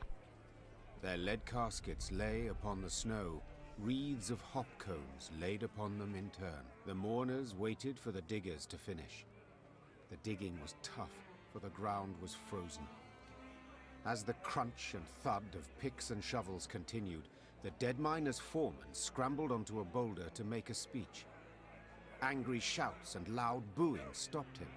Their lead caskets lay upon the snow, wreaths of hop cones laid upon them in turn. The mourners waited for the diggers to finish. The digging was tough, for the ground was frozen. As the crunch and thud of picks and shovels continued, the dead miner's foreman scrambled onto a boulder to make a speech. Angry shouts and loud booing stopped him.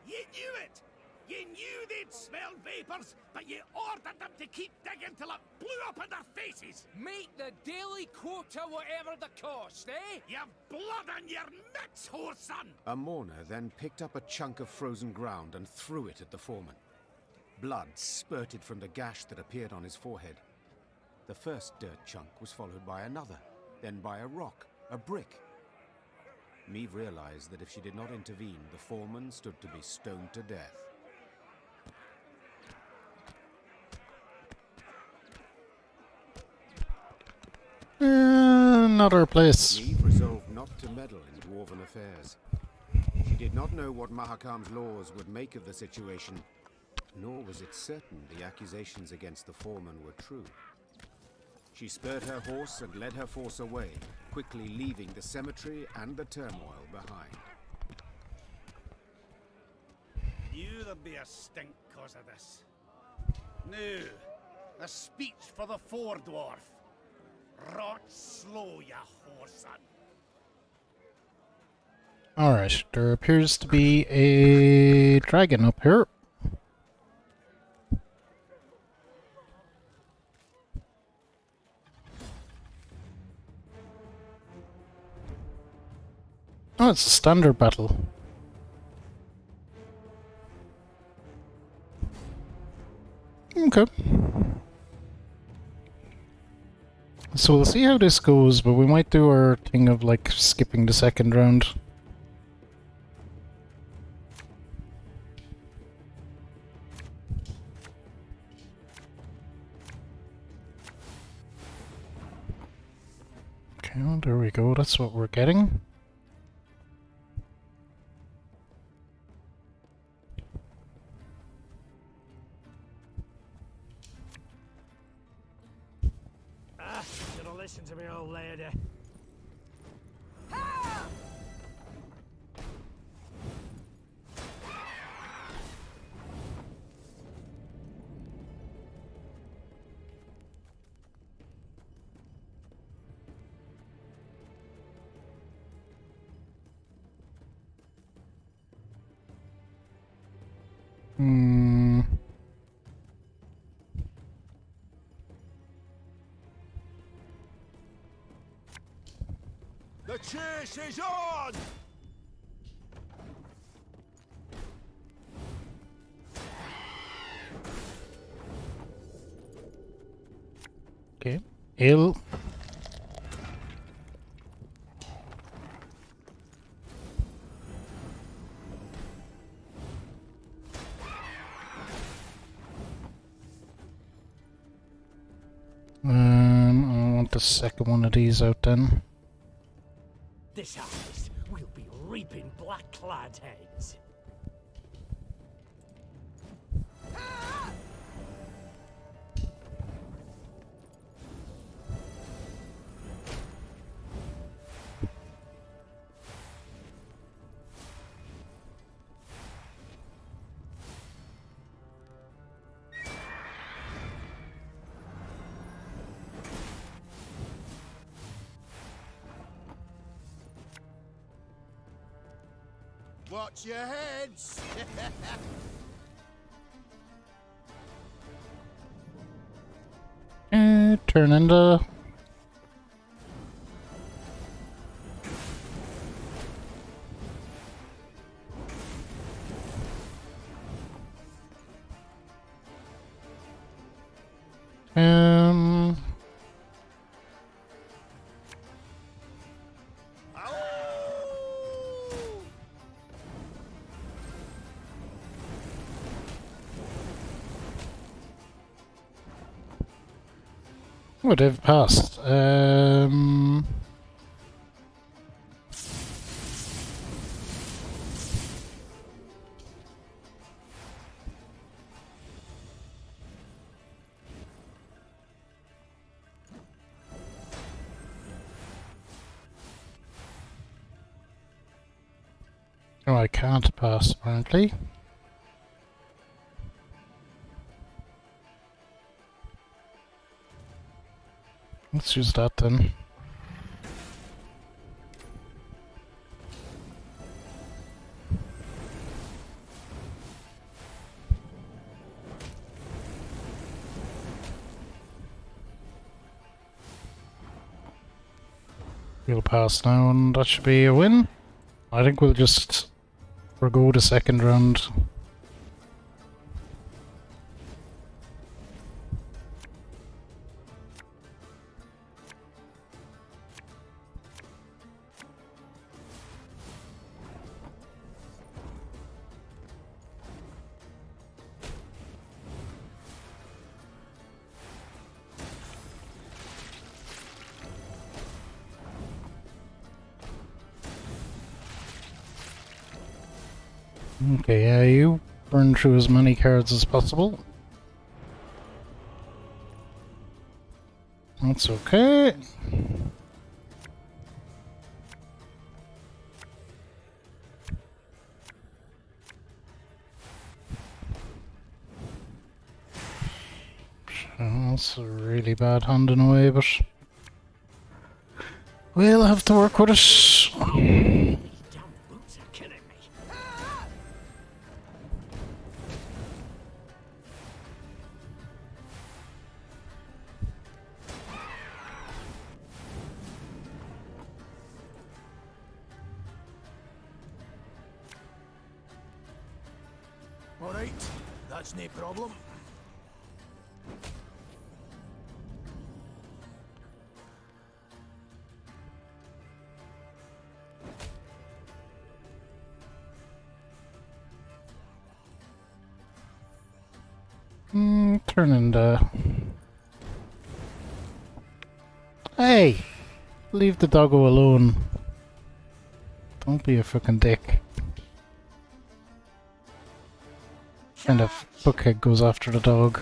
You knew it! You knew they'd smell vapors, but you ordered them to keep digging till it blew up in their faces! Make the daily quota whatever the cost, eh? You've blood on your mitts, whoreson! A mourner then picked up a chunk of frozen ground and threw it at the foreman. Blood spurted from the gash that appeared on his forehead. The first dirt chunk was followed by another, then by a rock, A brick. Meve realized that if she did not intervene, the foreman stood to be stoned to death. Another place. Meve resolved not to meddle in dwarven affairs. She did not know what Mahakam's laws would make of the situation, nor was it certain the accusations against the foreman were true. She spurred her horse and led her force away, quickly leaving the cemetery and the turmoil behind. Knew there'd be a stink cause of this. Now, a speech for the fore-dwarf. Rot slow, ya whoreson. Alright, there appears to be a dragon up here. Oh, it's a standard battle. Okay. So we'll see how this goes, but we might do our thing of like skipping the second round. Okay, well, there we go, that's what we're getting. Should've listened to me, old lady. The chase is on! Okay, ill. I want the second one of these out then. This harvest, we'll be reaping black-clad heads. Watch your heads! Turn into... Oh, they've passed. Oh, I can't pass, apparently. Let's use that then. We'll pass now and that should be a win. I think we'll just forgo the second round. Okay, yeah, you burn through as many cards as possible. That's okay. That's a really bad hand in a way, but we'll have to work with it. Alright, that's no problem. Turn into... Hey! Leave the doggo alone. Don't be a fucking dick. Kind of fuckhead goes after the dog.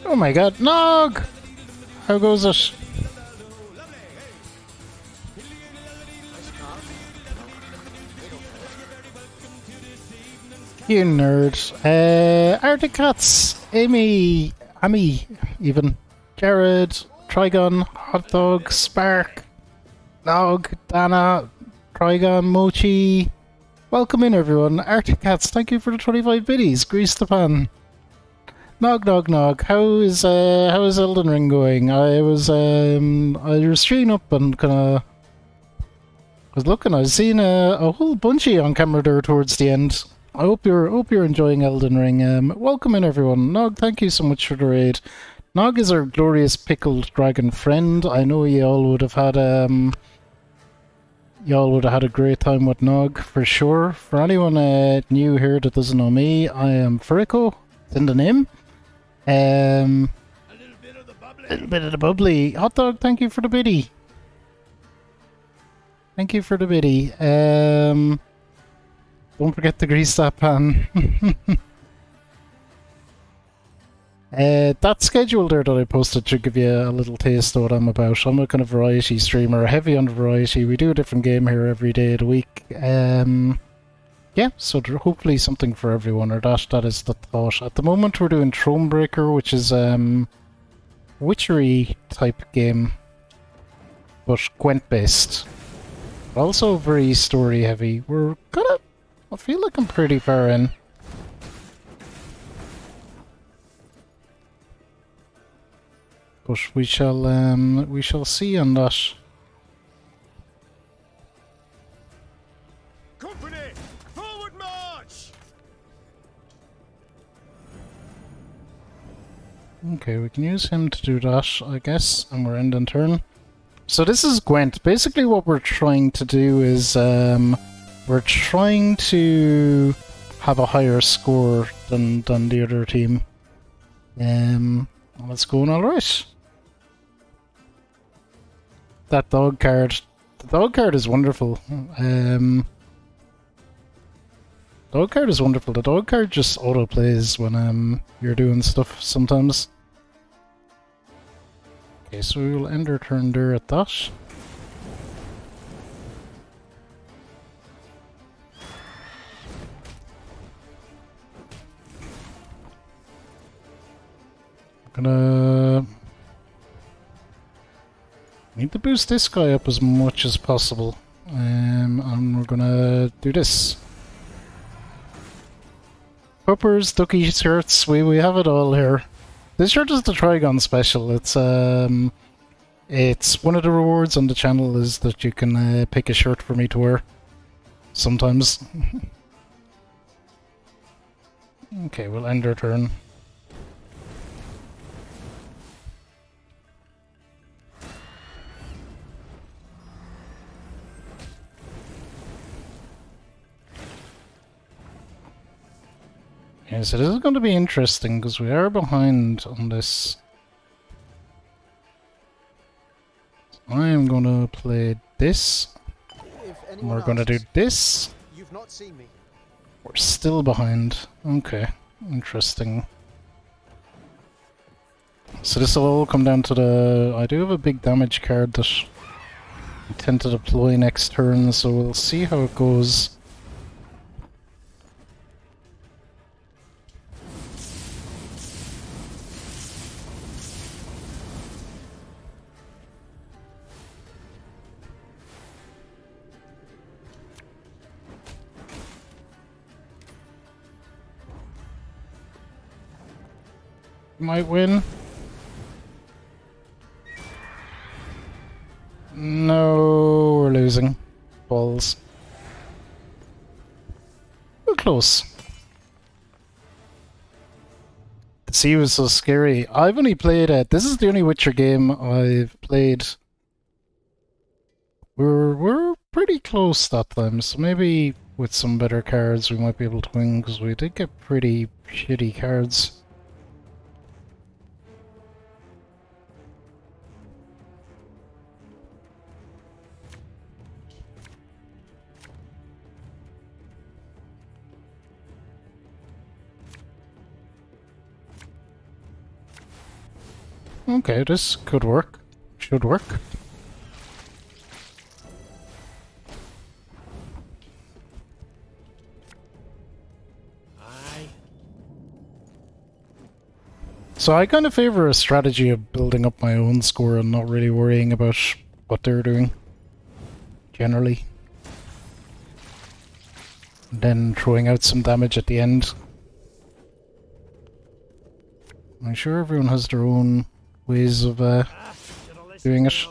Oh my god, Nog! How goes it? You nerds. Arctic Cats, Amy, even. Jared, Trigon, Hot Dog, Spark, Nog, Dana, Trigon, Mochi. Welcome in everyone. Arctic Cats, thank you for the 25 biddies. Grease the pan. Nog. How is Elden Ring going? I was streaming up and kinda was looking. I was seeing a whole bunch on camera there towards the end. I hope you're enjoying Elden Ring. Welcome in everyone. Nog, thank you so much for the raid. Nog is our glorious pickled dragon friend. I know you all would have had a great time with Nog for sure. For anyone new here that doesn't know me, I am Fericho. It's in the name. A little bit of the bubbly. Hot Dog, thank you for the biddy. Thank you for the biddy. Don't forget to grease that pan. That schedule there that I posted should give you a little taste of what I'm about. I'm a kind of variety streamer, heavy on variety. We do a different game here every day of the week. Yeah, so hopefully something for everyone, or that is the thought. At the moment we're doing Thronebreaker, which is witchery type game, but Gwent based. Also very story heavy. We're gonna... I feel like I'm pretty far in. But we shall see on that. Company, forward march! Okay, we can use him to do that, I guess, and we're ending turn. So this is Gwent. Basically what we're trying to do is we're trying to have a higher score than the other team. And it's going alright. That dog card. The dog card is wonderful. Dog card is wonderful. The dog card just auto plays when you're doing stuff sometimes. Okay, so we will end our turn there at that. I'm gonna Need to boost this guy up as much as possible. And we're gonna do this. Puppers, ducky shirts, we have it all here. This shirt is the Trigon special. It's one of the rewards on the channel is that you can pick a shirt for me to wear. Sometimes. Okay, we'll end our turn. Yeah, so this is going to be interesting because we are behind on this. I am going to play this. And we're going to do this. You've not seen me. We're still behind. Okay, interesting. So this will all come down to the... I do have a big damage card that I tend to deploy next turn, so we'll see how it goes. Might win. No, we're losing. Balls. We're close. The sea was so scary. I've only played it. This is the only Witcher game I've played. We're pretty close that time, so maybe with some better cards we might be able to win, because we did get pretty shitty cards. Okay, this could work. Should work. Aye. So I kind of favor a strategy of building up my own score and not really worrying about what they're doing. Generally. And then throwing out some damage at the end. I'm sure everyone has their own ways of doing it.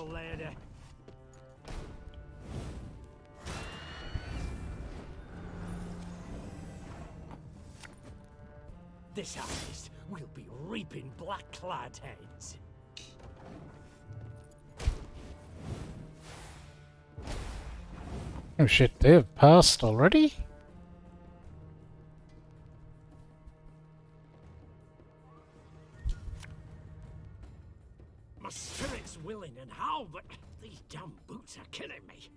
This harvest will be reaping black-clad heads. Oh shit, they have passed already? My spirit's willing and how, but these damn boots are killing me.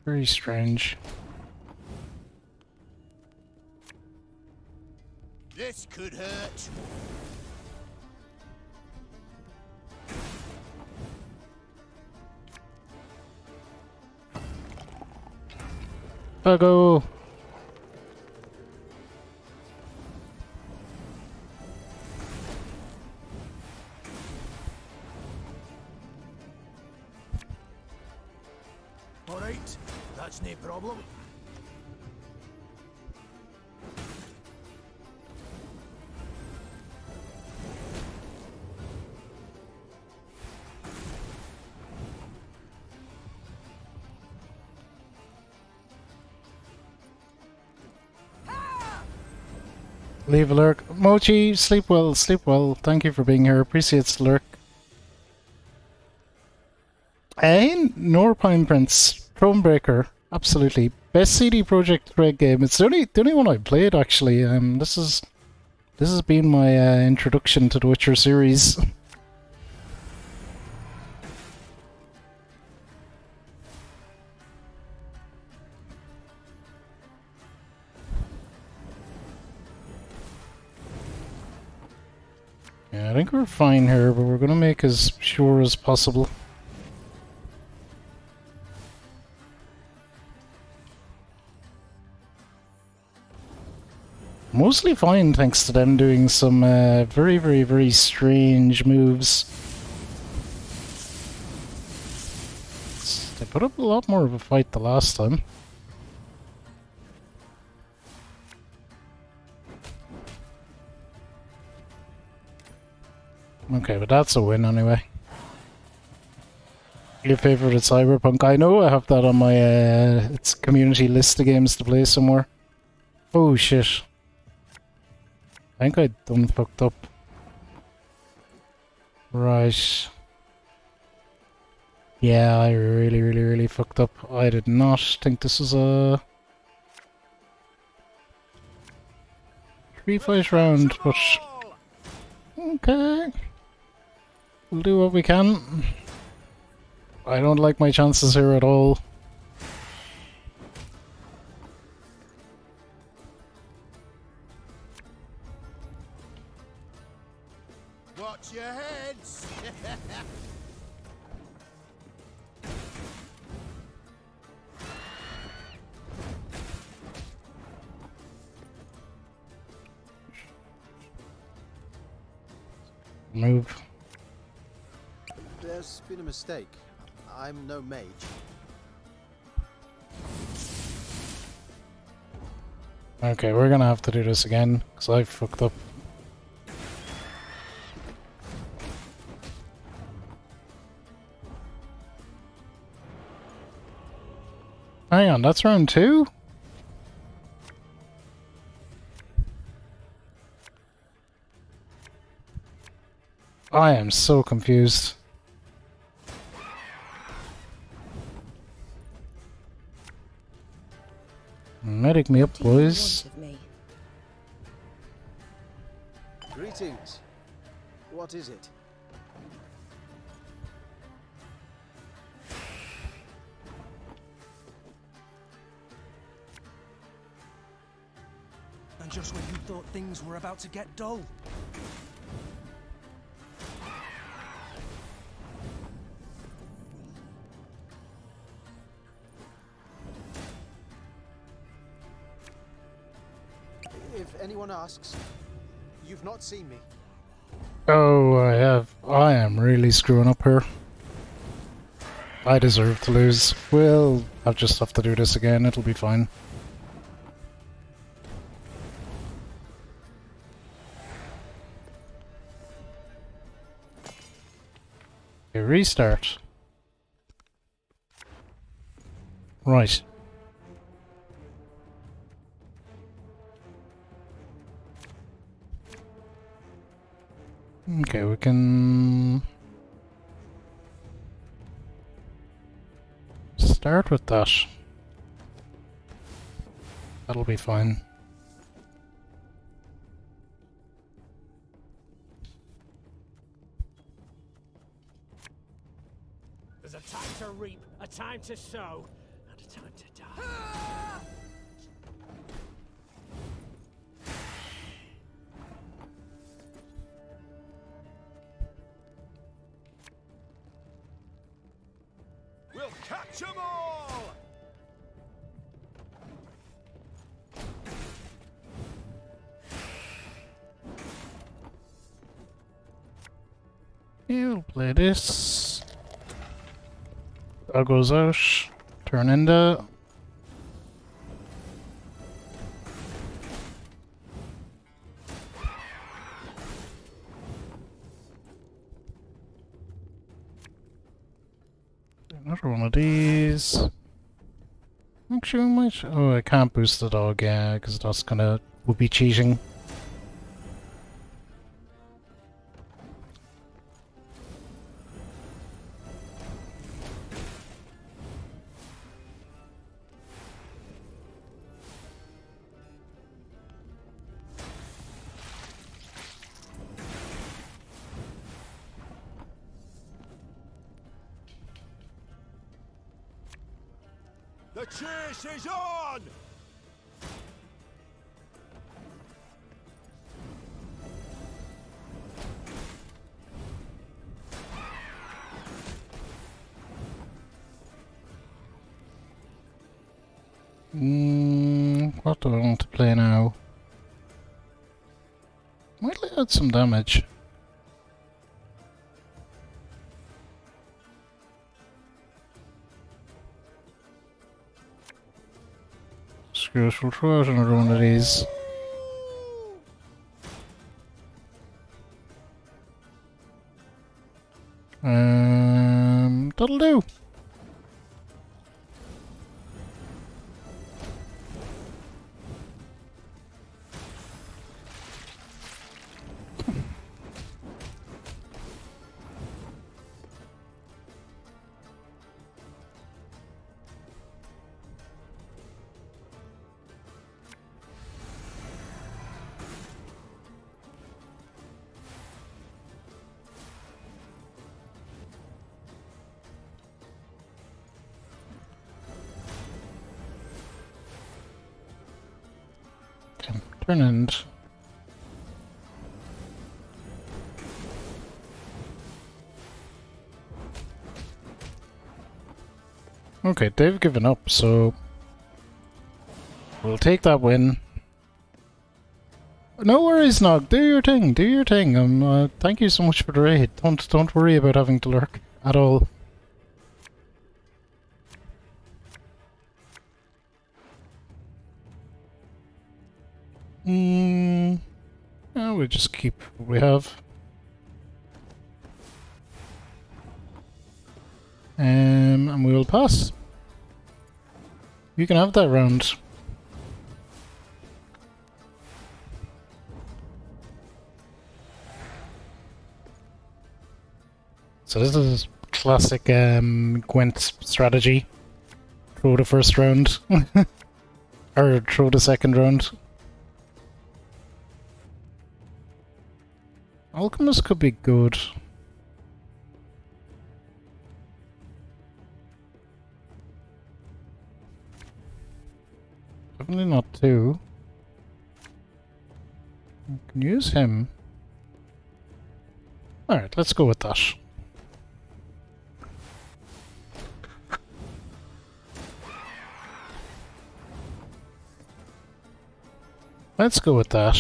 Very strange. This could hurt. Go. All right, that's no problem. Leave a lurk. Mochi, sleep well, sleep well. Thank you for being here. Appreciate the lurk. Hey, Norpine Prince, Thronebreaker, absolutely. Best CD Projekt Red game. It's the only one I played actually. This has been my introduction to the Witcher series. Yeah, I think we're fine here, but we're gonna make as sure as possible. Mostly fine, thanks to them doing some very, very, very strange moves. They put up a lot more of a fight the last time. Okay, but that's a win anyway. Your favourite is Cyberpunk? I know I have that on my it's community list of games to play somewhere. Oh shit. I think I done fucked up. Right. Yeah, I really, really, really fucked up. I did not think this was a 3-fight round, but okay. We'll do what we can. I don't like my chances here at all. Watch your heads! Move. There's been a mistake. I'm no mage. Okay, we're gonna have to do this again, because I fucked up. Hang on, that's round 2? I am so confused. Medic me up, boys. Greetings. What is it? And just when you thought things were about to get dull. If anyone asks, you've not seen me. Oh, I have. I am really screwing up here. I deserve to lose. Well, I'll just have to do this again. It'll be fine. Okay, restart. Right. Okay, we can start with that. That'll be fine. There's a time to reap, a time to sow, and a time to die. We'll catch 'em all! Yeah, we'll play this. That goes out. Turn into. Another one of these. Actually, we might. Oh, I can't boost the dog, yeah, because that's gonna. Would be cheating. The chase is on! What do I want to play now? That's some damage. Screw it, we'll throw out another one of these. That'll do. Turn end. Okay, they've given up, so we'll take that win. No worries, Nog. Do your thing. Do your thing. Thank you so much for the raid. Don't worry about having to lurk at all. We'll just keep what we have. And we will pass. You can have that round. So this is classic Gwent strategy. Throw the first round. Or throw the second round. Alchemist could be good. Definitely not two. I can use him. Alright, let's go with that. Let's go with that.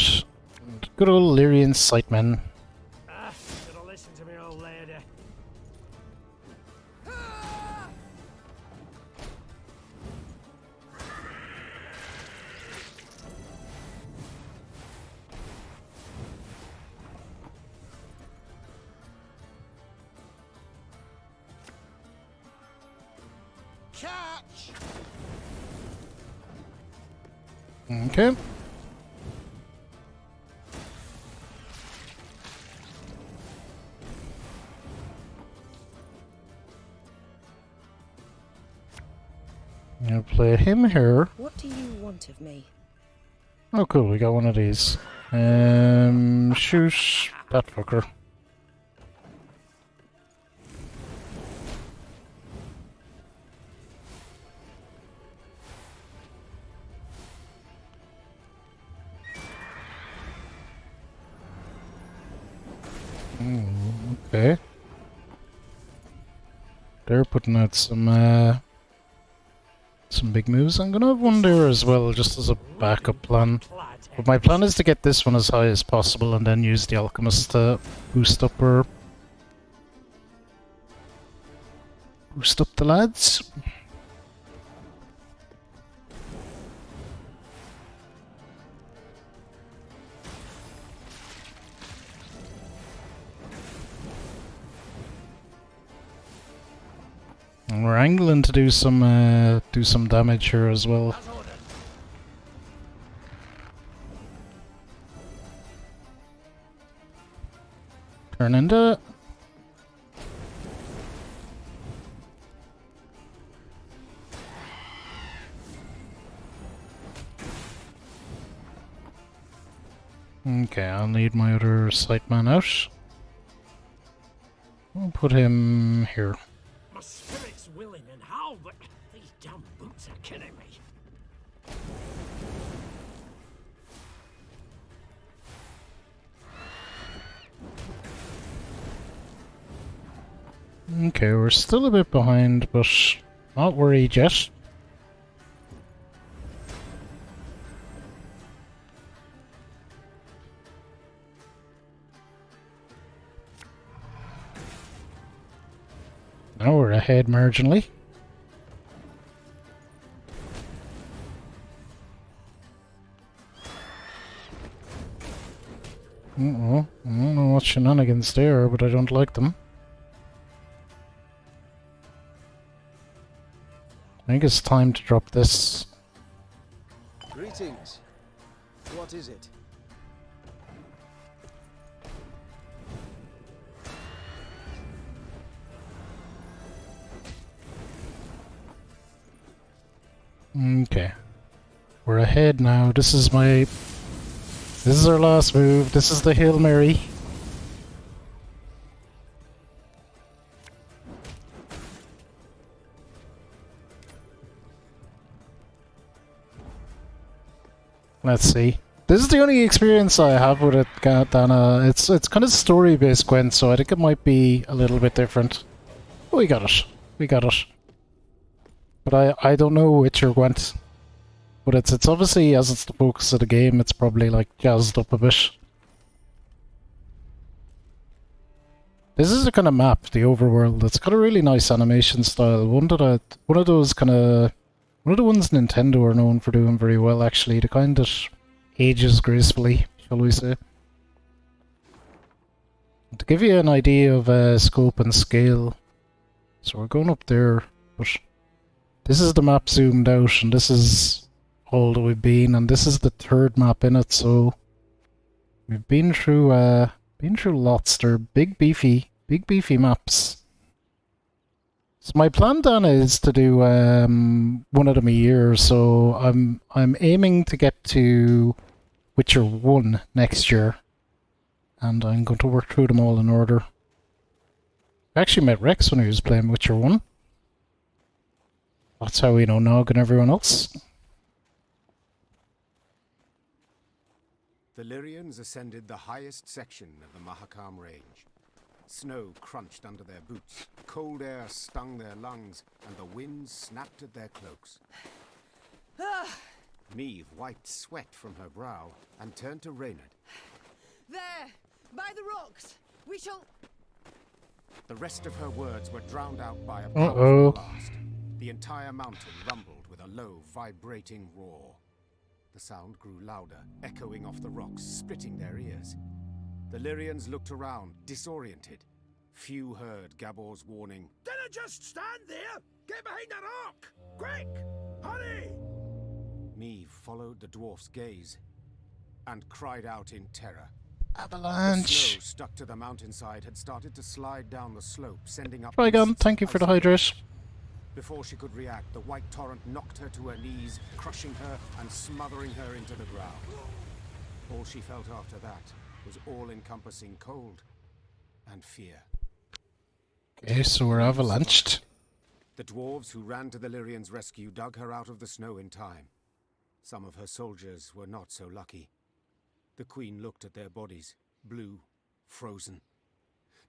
Good old Lyrian Sightman. Should've listened to me, old lady. Catch! Okay. I'll play him here. What do you want of me? Oh cool, we got one of these. Shoot that fucker. Okay. They're putting out some big moves. I'm gonna have one there as well, just as a backup plan. But my plan is to get this one as high as possible and then use the Alchemist to boost up the lads. And we're angling to do some damage here as well. Turn into it. Okay, I'll need my other sightman out. I'll put him here. My spirit's willing and how, but these damn boots are killing me. Okay, we're still a bit behind, but not worried yet. Now we're ahead marginally. I don't know what shenanigans they are, but I don't like them. I think it's time to drop this. Greetings. What is it? Okay. We're ahead now. This is our last move. This is the Hail Mary. Let's see. This is the only experience I have with it, Dana. It's kind of story-based Gwent, so I think it might be a little bit different. Oh, we got it. We got it. But I don't know Witcher Gwent. But it's obviously, as it's the focus of the game, it's probably like jazzed up a bit. This is a kind of map, the overworld. It's got a really nice animation style. One of the ones Nintendo are known for doing very well, actually. The kind that ages gracefully, shall we say. To give you an idea of scope and scale, so we're going up there, but this is the map zoomed out, and this is all that we've been, and this is the third map in it, so we've been through lots. They're big beefy maps. So my plan, Dan, is to do one of them a year, so I'm aiming to get to Witcher 1 next year, and I'm going to work through them all in order. I actually met Rex when he was playing Witcher 1. That's how we know Nog and everyone else. The Lyrians ascended the highest section of the Mahakam range. Snow crunched under their boots, cold air stung their lungs, and the wind snapped at their cloaks. Meve wiped sweat from her brow and turned to Reynard. There! By the rocks! We shall... The rest of her words were drowned out by a Uh-oh. powerful blast. The entire mountain rumbled with a low, vibrating roar. The sound grew louder, echoing off the rocks, splitting their ears. The Lyrians looked around, disoriented. Few heard Gabor's warning. Dinna just stand there! Get behind a rock! Quick! Hurry! Meve followed the dwarf's gaze and cried out in terror. Avalanche! The snow stuck to the mountainside had started to slide down the slope, sending up... Trigon, thank you for the hydrate. Before she could react, the white torrent knocked her to her knees, crushing her and smothering her into the ground. All she felt after that was all-encompassing cold and fear. Okay, so we're avalanched. The dwarves who ran to the Lyrians' rescue dug her out of the snow in time. Some of her soldiers were not so lucky. The queen looked at their bodies, blue, frozen.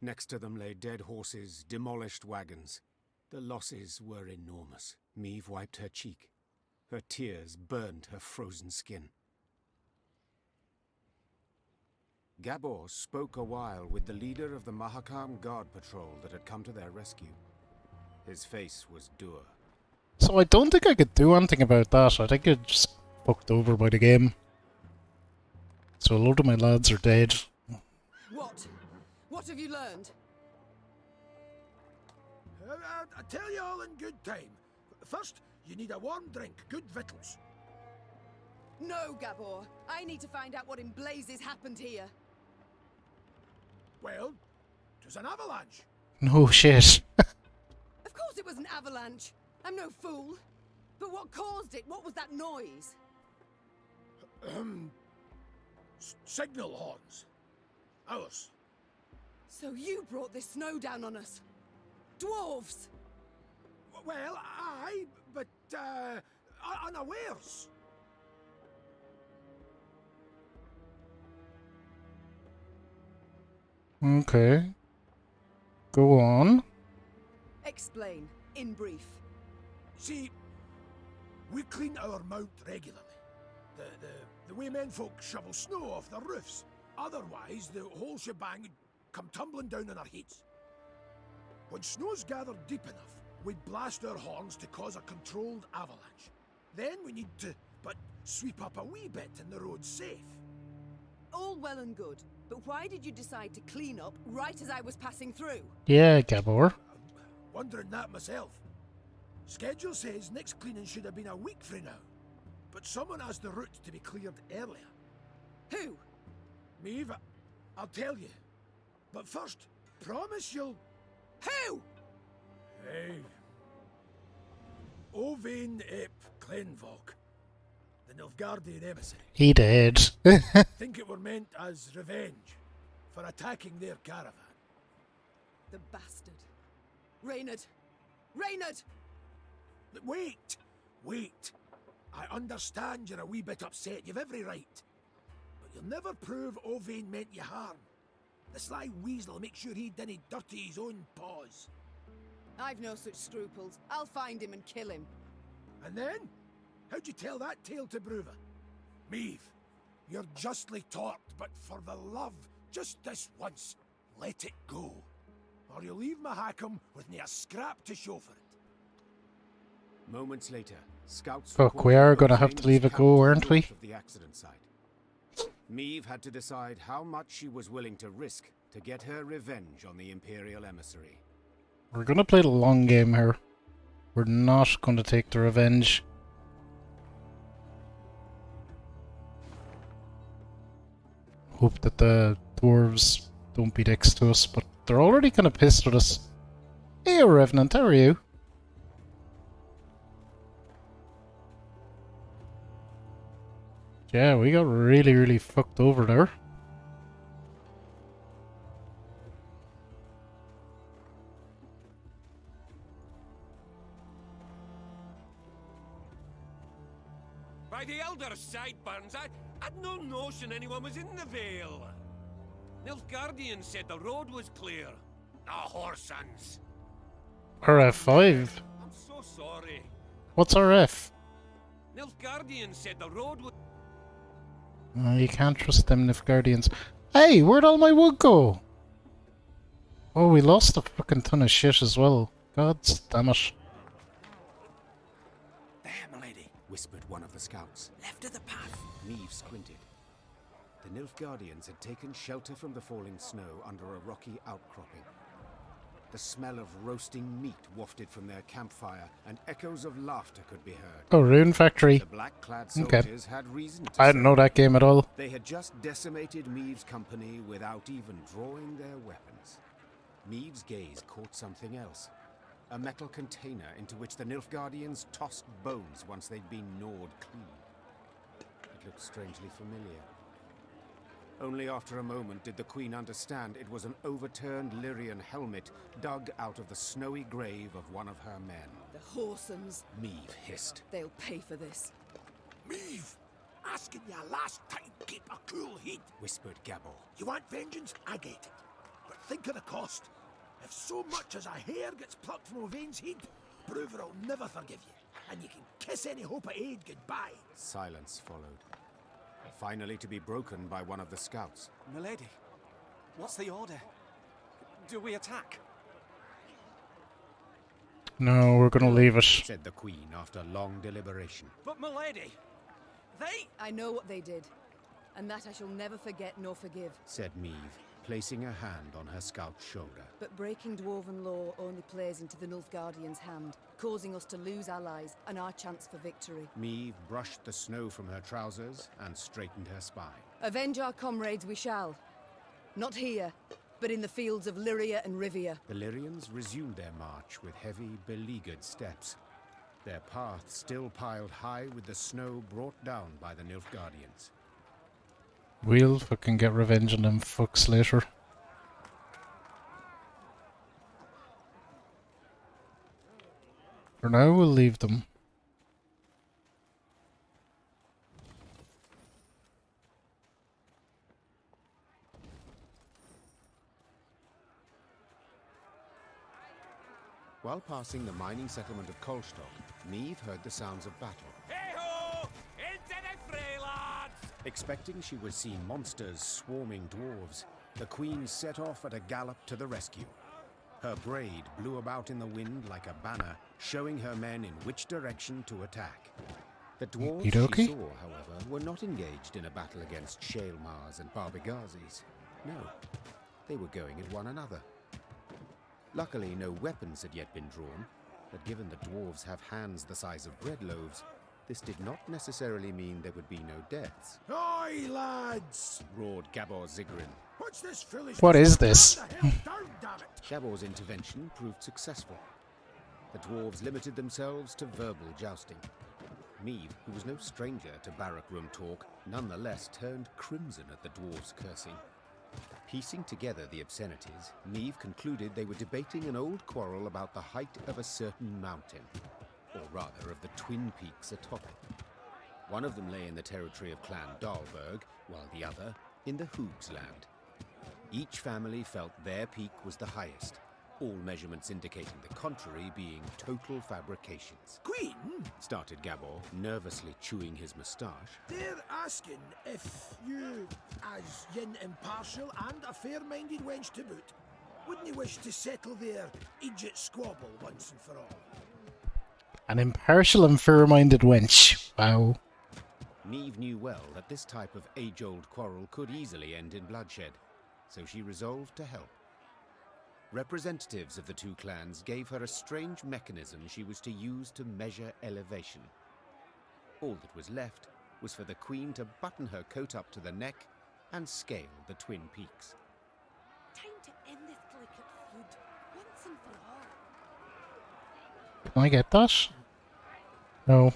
Next to them lay dead horses, demolished wagons. The losses were enormous. Meve wiped her cheek. Her tears burned her frozen skin. Gabor spoke a while with the leader of the Mahakam Guard Patrol that had come to their rescue. His face was dour. So I don't think I could do anything about that. I think I just fucked over by the game. So a load of my lads are dead. What? What have you learned? I tell you all in good time. First, you need a warm drink, good victuals. No, Gabor. I need to find out what in blazes happened here. Well, 'twas an avalanche. No shit. Of course it was an avalanche. I'm no fool. But what caused it? What was that noise? Signal horns. Ours. So you brought this snow down on us. Dwarves! Well, aye, but, unawares. Okay. Go on. Explain, in brief. See, we clean our mount regularly. The way menfolk shovel snow off their roofs. Otherwise, the whole shebang would come tumbling down on our heads. When snow's gathered deep enough, we'd blast our horns to cause a controlled avalanche. Then we need to, sweep up a wee bit and the road's safe. All well and good, but why did you decide to clean up right as I was passing through? Yeah, Gabor. Wondering that myself. Schedule says next cleaning should have been a week from now, but someone asked the route to be cleared earlier. Who? Maeve, I'll tell you. But first, promise you'll... Who? Hey. Ovain ep Clenvok, the Nilfgaardian emissary. He did. Think it were meant as revenge for attacking their caravan. The bastard. Reynard! Reynard! Wait! I understand you're a wee bit upset, you've every right. But you'll never prove Ovain meant you harm. The sly weasel make sure he didn't dirty his own paws. I've no such scruples. I'll find him and kill him. And then? How'd you tell that tale to Bruva? Maeve, you're justly taught, but for the love, just this once, let it go. Or you'll leave Mahakam with me a scrap to show for it. Moments later, scouts Fuck, we are gonna have to leave it go, aren't we? Of the accident site. Maeve had to decide how much she was willing to risk to get her revenge on the Imperial emissary. We're gonna play the long game here. We're not gonna take the revenge. Hope that the dwarves don't be dicks to us, but they're already kind of pissed with us. Hey, Revenant, how are you? Yeah, we got really, really fucked over there. By the Elder's sideburns, I'd no notion anyone was in the Vale. Nilfgaardian said the road was clear. Ah, horsons. RF5? I'm so sorry. What's RF? Nilfgaardian said the road was... You can't trust them Nilfgaardians. Hey, where'd all my wood go? Oh, we lost a fucking ton of shit as well. God damn it. There, milady, whispered one of the scouts. Left of the path. Maeve squinted. The Nilfgaardians had taken shelter from the falling snow under a rocky outcropping. The smell of roasting meat wafted from their campfire, and echoes of laughter could be heard. Oh, Rune Factory. The black-clad soldiers had reason to I didn't know that game at all. They had just decimated Maeve's company without even drawing their weapons. Maeve's gaze caught something else. A metal container into which the Nilfgaardians tossed bones once they'd been gnawed clean. It looked strangely familiar. Only after a moment did the Queen understand it was an overturned Lyrian helmet dug out of the snowy grave of one of her men. The Horsons. Maeve hissed. They'll pay for this. Maeve! Asking you last time, keep a cool head, whispered Gabor. You want vengeance? I get it. But think of the cost. If so much as a hair gets plucked from Ovain's head, Bruver will never forgive you, and you can kiss any hope of aid goodbye. Silence followed, finally to be broken by one of the scouts. Milady, what's the order? Do we attack? No, we're gonna leave it, said the Queen after long deliberation. But milady, I know what they did, and that I shall never forget nor forgive, said Maeve, placing a hand on her scout's shoulder. But breaking Dwarven law only plays into the Nilfgaardian's hand, causing us to lose allies and our chance for victory. Maeve brushed the snow from her trousers and straightened her spine. Avenge our comrades we shall. Not here, but in the fields of Lyria and Rivia. The Lyrians resumed their march with heavy, beleaguered steps. Their path still piled high with the snow brought down by the Nilfgaardians. We'll fucking get revenge on them fucks later. For now, we'll leave them. While passing the mining settlement of Kolstock, Maeve heard the sounds of battle. Hey-ho! Into the fray, lads! Expecting she would see monsters swarming dwarves, the Queen set off at a gallop to the rescue. Her braid blew about in the wind like a banner, showing her men in which direction to attack. The dwarves she saw, however, were not engaged in a battle against Shaelmars and Barbigazes. No, they were going at one another. Luckily, no weapons had yet been drawn, but given the dwarves have hands the size of bread loaves, this did not necessarily mean there would be no deaths. Aye, lads! Roared Gabor Zigrin. What's this foolishness? What is this? Calm the hell down, damn it! Gabor's intervention proved successful. The dwarves limited themselves to verbal jousting. Meave, who was no stranger to barrack room talk, nonetheless turned crimson at the dwarves' cursing. Piecing together the obscenities, Meave concluded they were debating an old quarrel about the height of a certain mountain, or rather of the twin peaks atop it. One of them lay in the territory of Clan Dahlberg, while the other in the Hoogs land. Each family felt their peak was the highest, all measurements indicating the contrary being total fabrications. Queen? Started Gabor, nervously chewing his moustache. They're asking if you, as yin impartial and a fair-minded wench to boot, wouldn't you wish to settle their idiot squabble once and for all? An impartial and fair-minded wench. Wow. Meave knew well that this type of age-old quarrel could easily end in bloodshed, so she resolved to help. Representatives of the two clans gave her a strange mechanism she was to use to measure elevation. All that was left was for the Queen to button her coat up to the neck and scale the twin peaks. Time to end this delicate feud once and for all. Can I get that? No.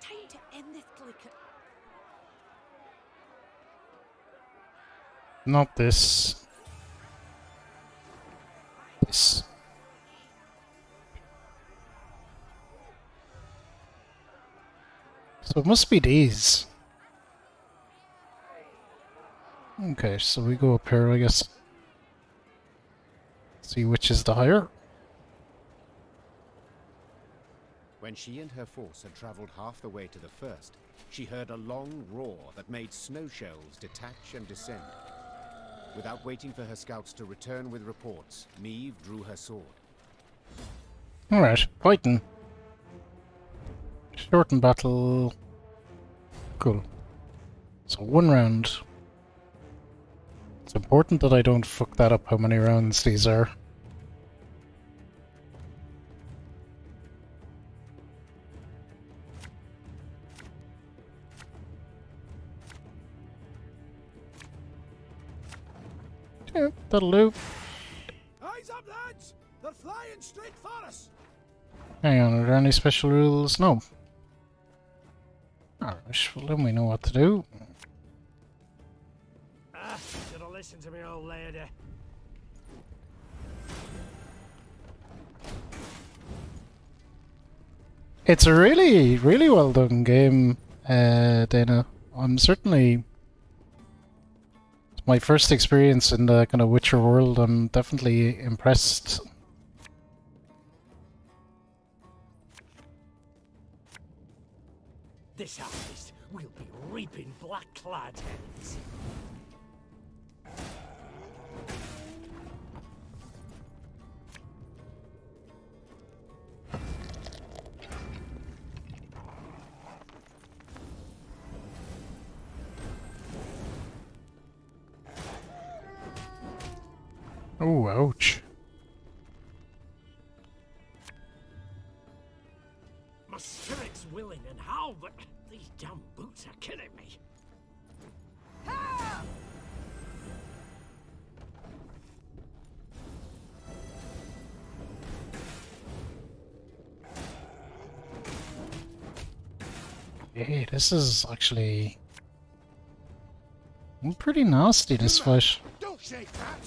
Time to end this delicate. Not this. This. So it must be these. Okay, so we go up here, I guess. See which is the higher. When she and her force had travelled half the way to the first, she heard a long roar that made snow shells detach and descend. Without waiting for her scouts to return with reports, Meave drew her sword. Alright, fighting. Shorten battle. Cool. So 1 round. It's important that I don't fuck that up how many rounds these are. Yeah, that'll do. Eyes up, lads! They're flying straight for us! Hang on, are there any special rules? No. Alright, well then we know what to do. Ah, should have listened to me, old lady. It's a really, really well done game, Dana. I'm certainly... It's my first experience in the kind of Witcher world. I'm definitely impressed. This harvest will be reaping black-clad heads. Oh, ouch. My spirit's willing and how, but these damn boots are killing me. Hey, this is actually pretty nasty, this fight. Don't shake that!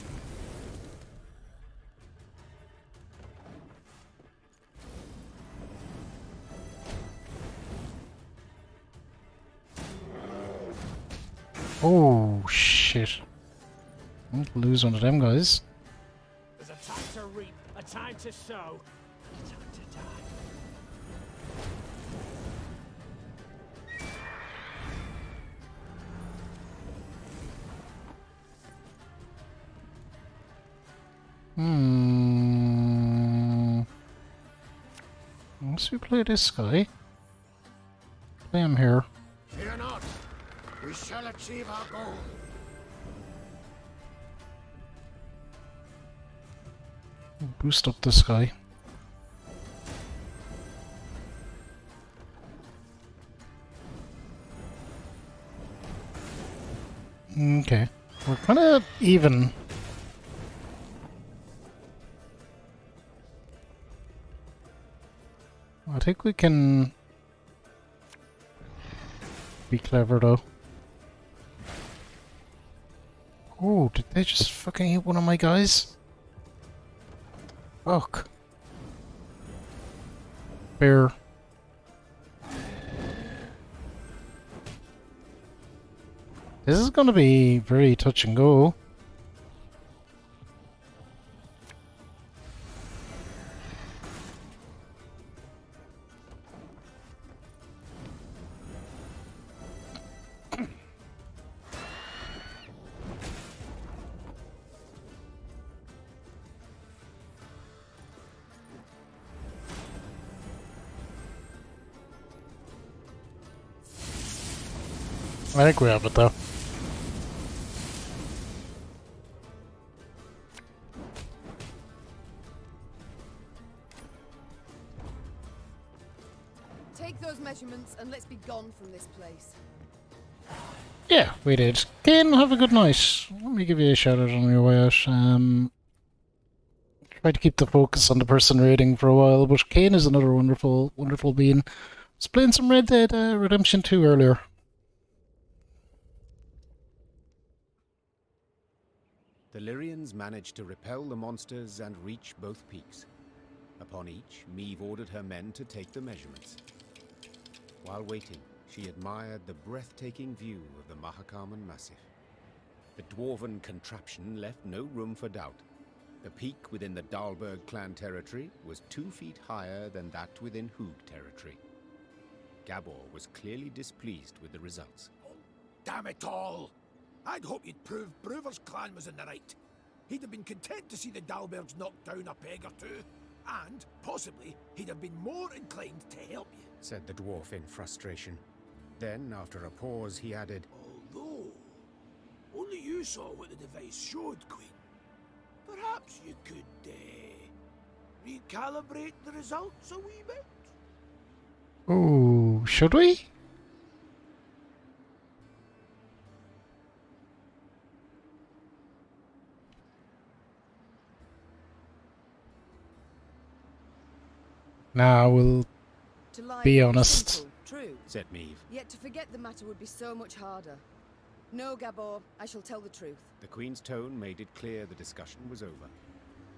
Oh, shit. I'll lose one of them guys. There's a time to reap, a time to sow, a time to die. Once we play this guy, play him here. Fear not. We shall achieve our goal. Boost up this guy. Okay, we're kind of even. I think we can be clever though. Oh, did they just fucking hit one of my guys? Fuck. Bear. This is gonna be very touch and go. I think we have it though. Take those measurements and let's be gone from this place. Yeah, we did. Kane, have a good night. Let me give you a shout out on your way out. Try to keep the focus on the person raiding for a while, but Kane is another wonderful, wonderful being. I was playing some Red Dead Redemption 2 earlier. The Lyrians managed to repel the monsters and reach both peaks. Upon each, Meve ordered her men to take the measurements. While waiting, she admired the breathtaking view of the Mahakaman Massif. The dwarven contraption left no room for doubt. The peak within the Dahlberg clan territory was 2 feet higher than that within Hoog territory. Gabor was clearly displeased with the results. Damn it all! I'd hoped you'd prove Brewer's clan was in the right. He'd have been content to see the Dahlbergs knocked down a peg or two, and, possibly, he'd have been more inclined to help you. Said the dwarf in frustration. Then, after a pause, he added, Although, only you saw what the device showed, Queen. Perhaps you could, recalibrate the results a wee bit? Oh, should we? Nah, we'll be honest. Simple, true. Said Meve. Yet to forget the matter would be so much harder. No, Gabor, I shall tell the truth. The Queen's tone made it clear the discussion was over.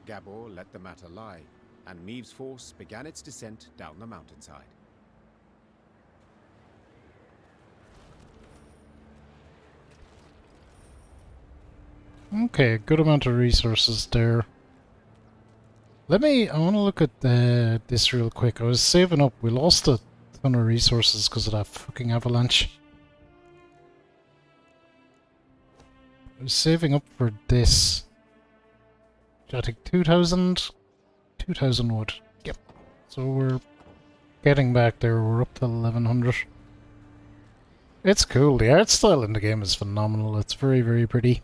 Gabor let the matter lie, and Meve's force began its descent down the mountainside. Okay, good amount of resources there. I want to look at this real quick. I was saving up. We lost a ton of resources because of that fucking avalanche. I was saving up for this. I think 2,000 wood. Yep. So we're getting back there. We're up to 1,100. It's cool. The art style in the game is phenomenal. It's very, very pretty.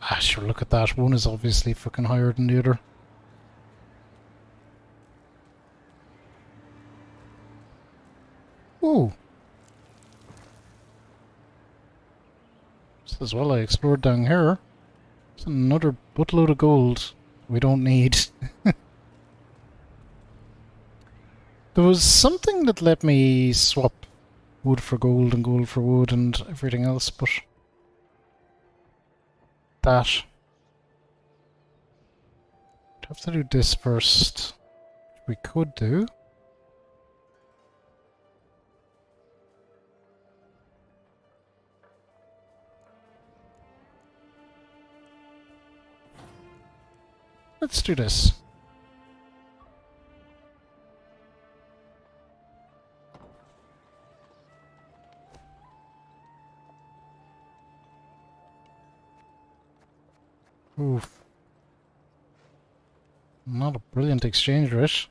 Ah, sure, look at that. One is obviously fucking higher than the other. Ooh. Just as well I explored down here. There's another buttload of gold we don't need. There was something that let me swap wood for gold and gold for wood and everything else, but... that. I'd have to do this first. Which we could do. Let's do this. Oof. Not a brilliant exchange rate.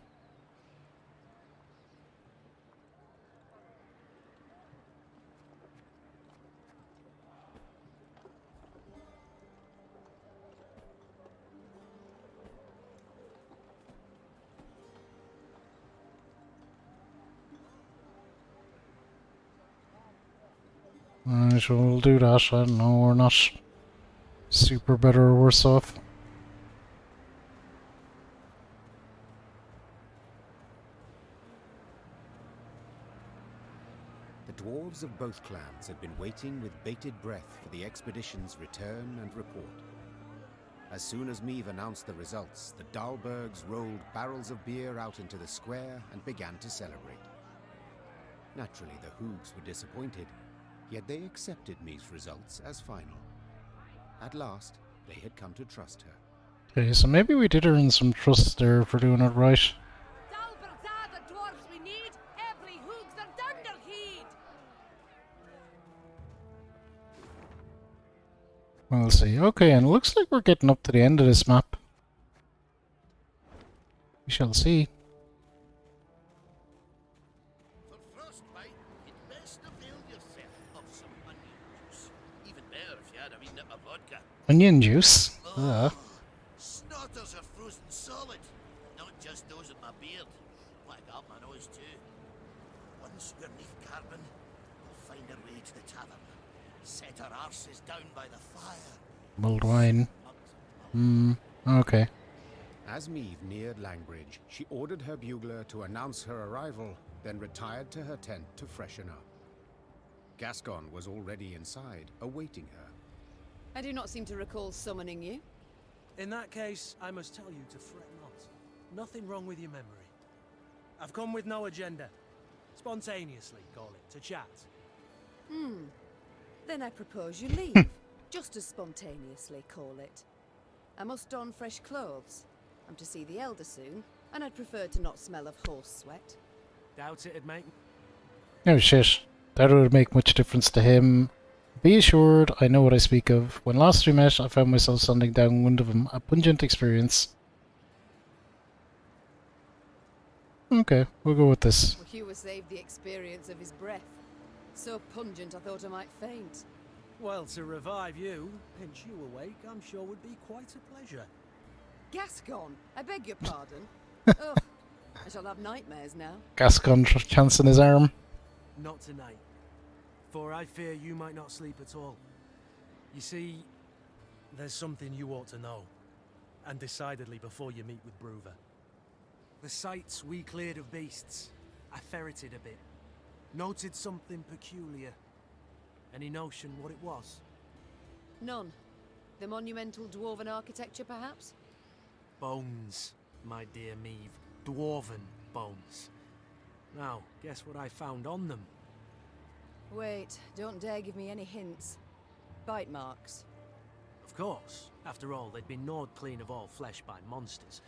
Sure, we'll do that. I don't know, we're not super better or worse off. The dwarves of both clans had been waiting with bated breath for the expedition's return and report. As soon as Meve announced the results, the Dahlbergs rolled barrels of beer out into the square and began to celebrate. Naturally, the Hoogs were disappointed, yet they accepted Meve's results as final. At last, they had come to trust her. Okay, so maybe we did earn some trust there for doing it right. Dahlbergs are the dwarves we need. Every hoogs are dunderheed. We'll see. Okay, and it looks like we're getting up to the end of this map. We shall see. For frostbite, you'd best avail yourself of some onion juice. Even better if you had a wee nip of vodka. Onion juice? Snorters are frozen solid, not just those in my beard. Like up my nose too. Once we're neath carbon, we'll find our way to the tavern. Set our arses down by the fire. Mulled wine. Okay. As Meve neared Langbridge, she ordered her bugler to announce her arrival, then retired to her tent to freshen up. Gascon was already inside, awaiting her. I do not seem to recall summoning you. In that case, I must tell you to fret not. Nothing wrong with your memory. I've come with no agenda. Spontaneously, call it, to chat. Then I propose you leave. Just as spontaneously, call it. I must don fresh clothes. I'm to see the Elder soon, and I'd prefer to not smell of horse sweat. Doubt it'd make... Oh shit. That would make much difference to him. Be assured, I know what I speak of. When last we met, I found myself standing downwind of him. A pungent experience. Okay, we'll go with this. Well, Hugh was saved the experience of his breath. So pungent I thought I might faint. Well, to revive you, pinch you awake, I'm sure would be quite a pleasure. Gascon, I beg your pardon. Oh, I shall have nightmares now. Gascon chancing his arm. Not tonight, for I fear you might not sleep at all. You see, there's something you ought to know, and decidedly before you meet with Bruver. The sites we cleared of beasts, I ferreted a bit. Noted something peculiar. Any notion what it was? None. The monumental dwarven architecture, perhaps? Bones, my dear Meve. Dwarven bones. Now, guess what I found on them? Wait, don't dare give me any hints. Bite marks. Of course. After all, they'd been gnawed clean of all flesh by monsters,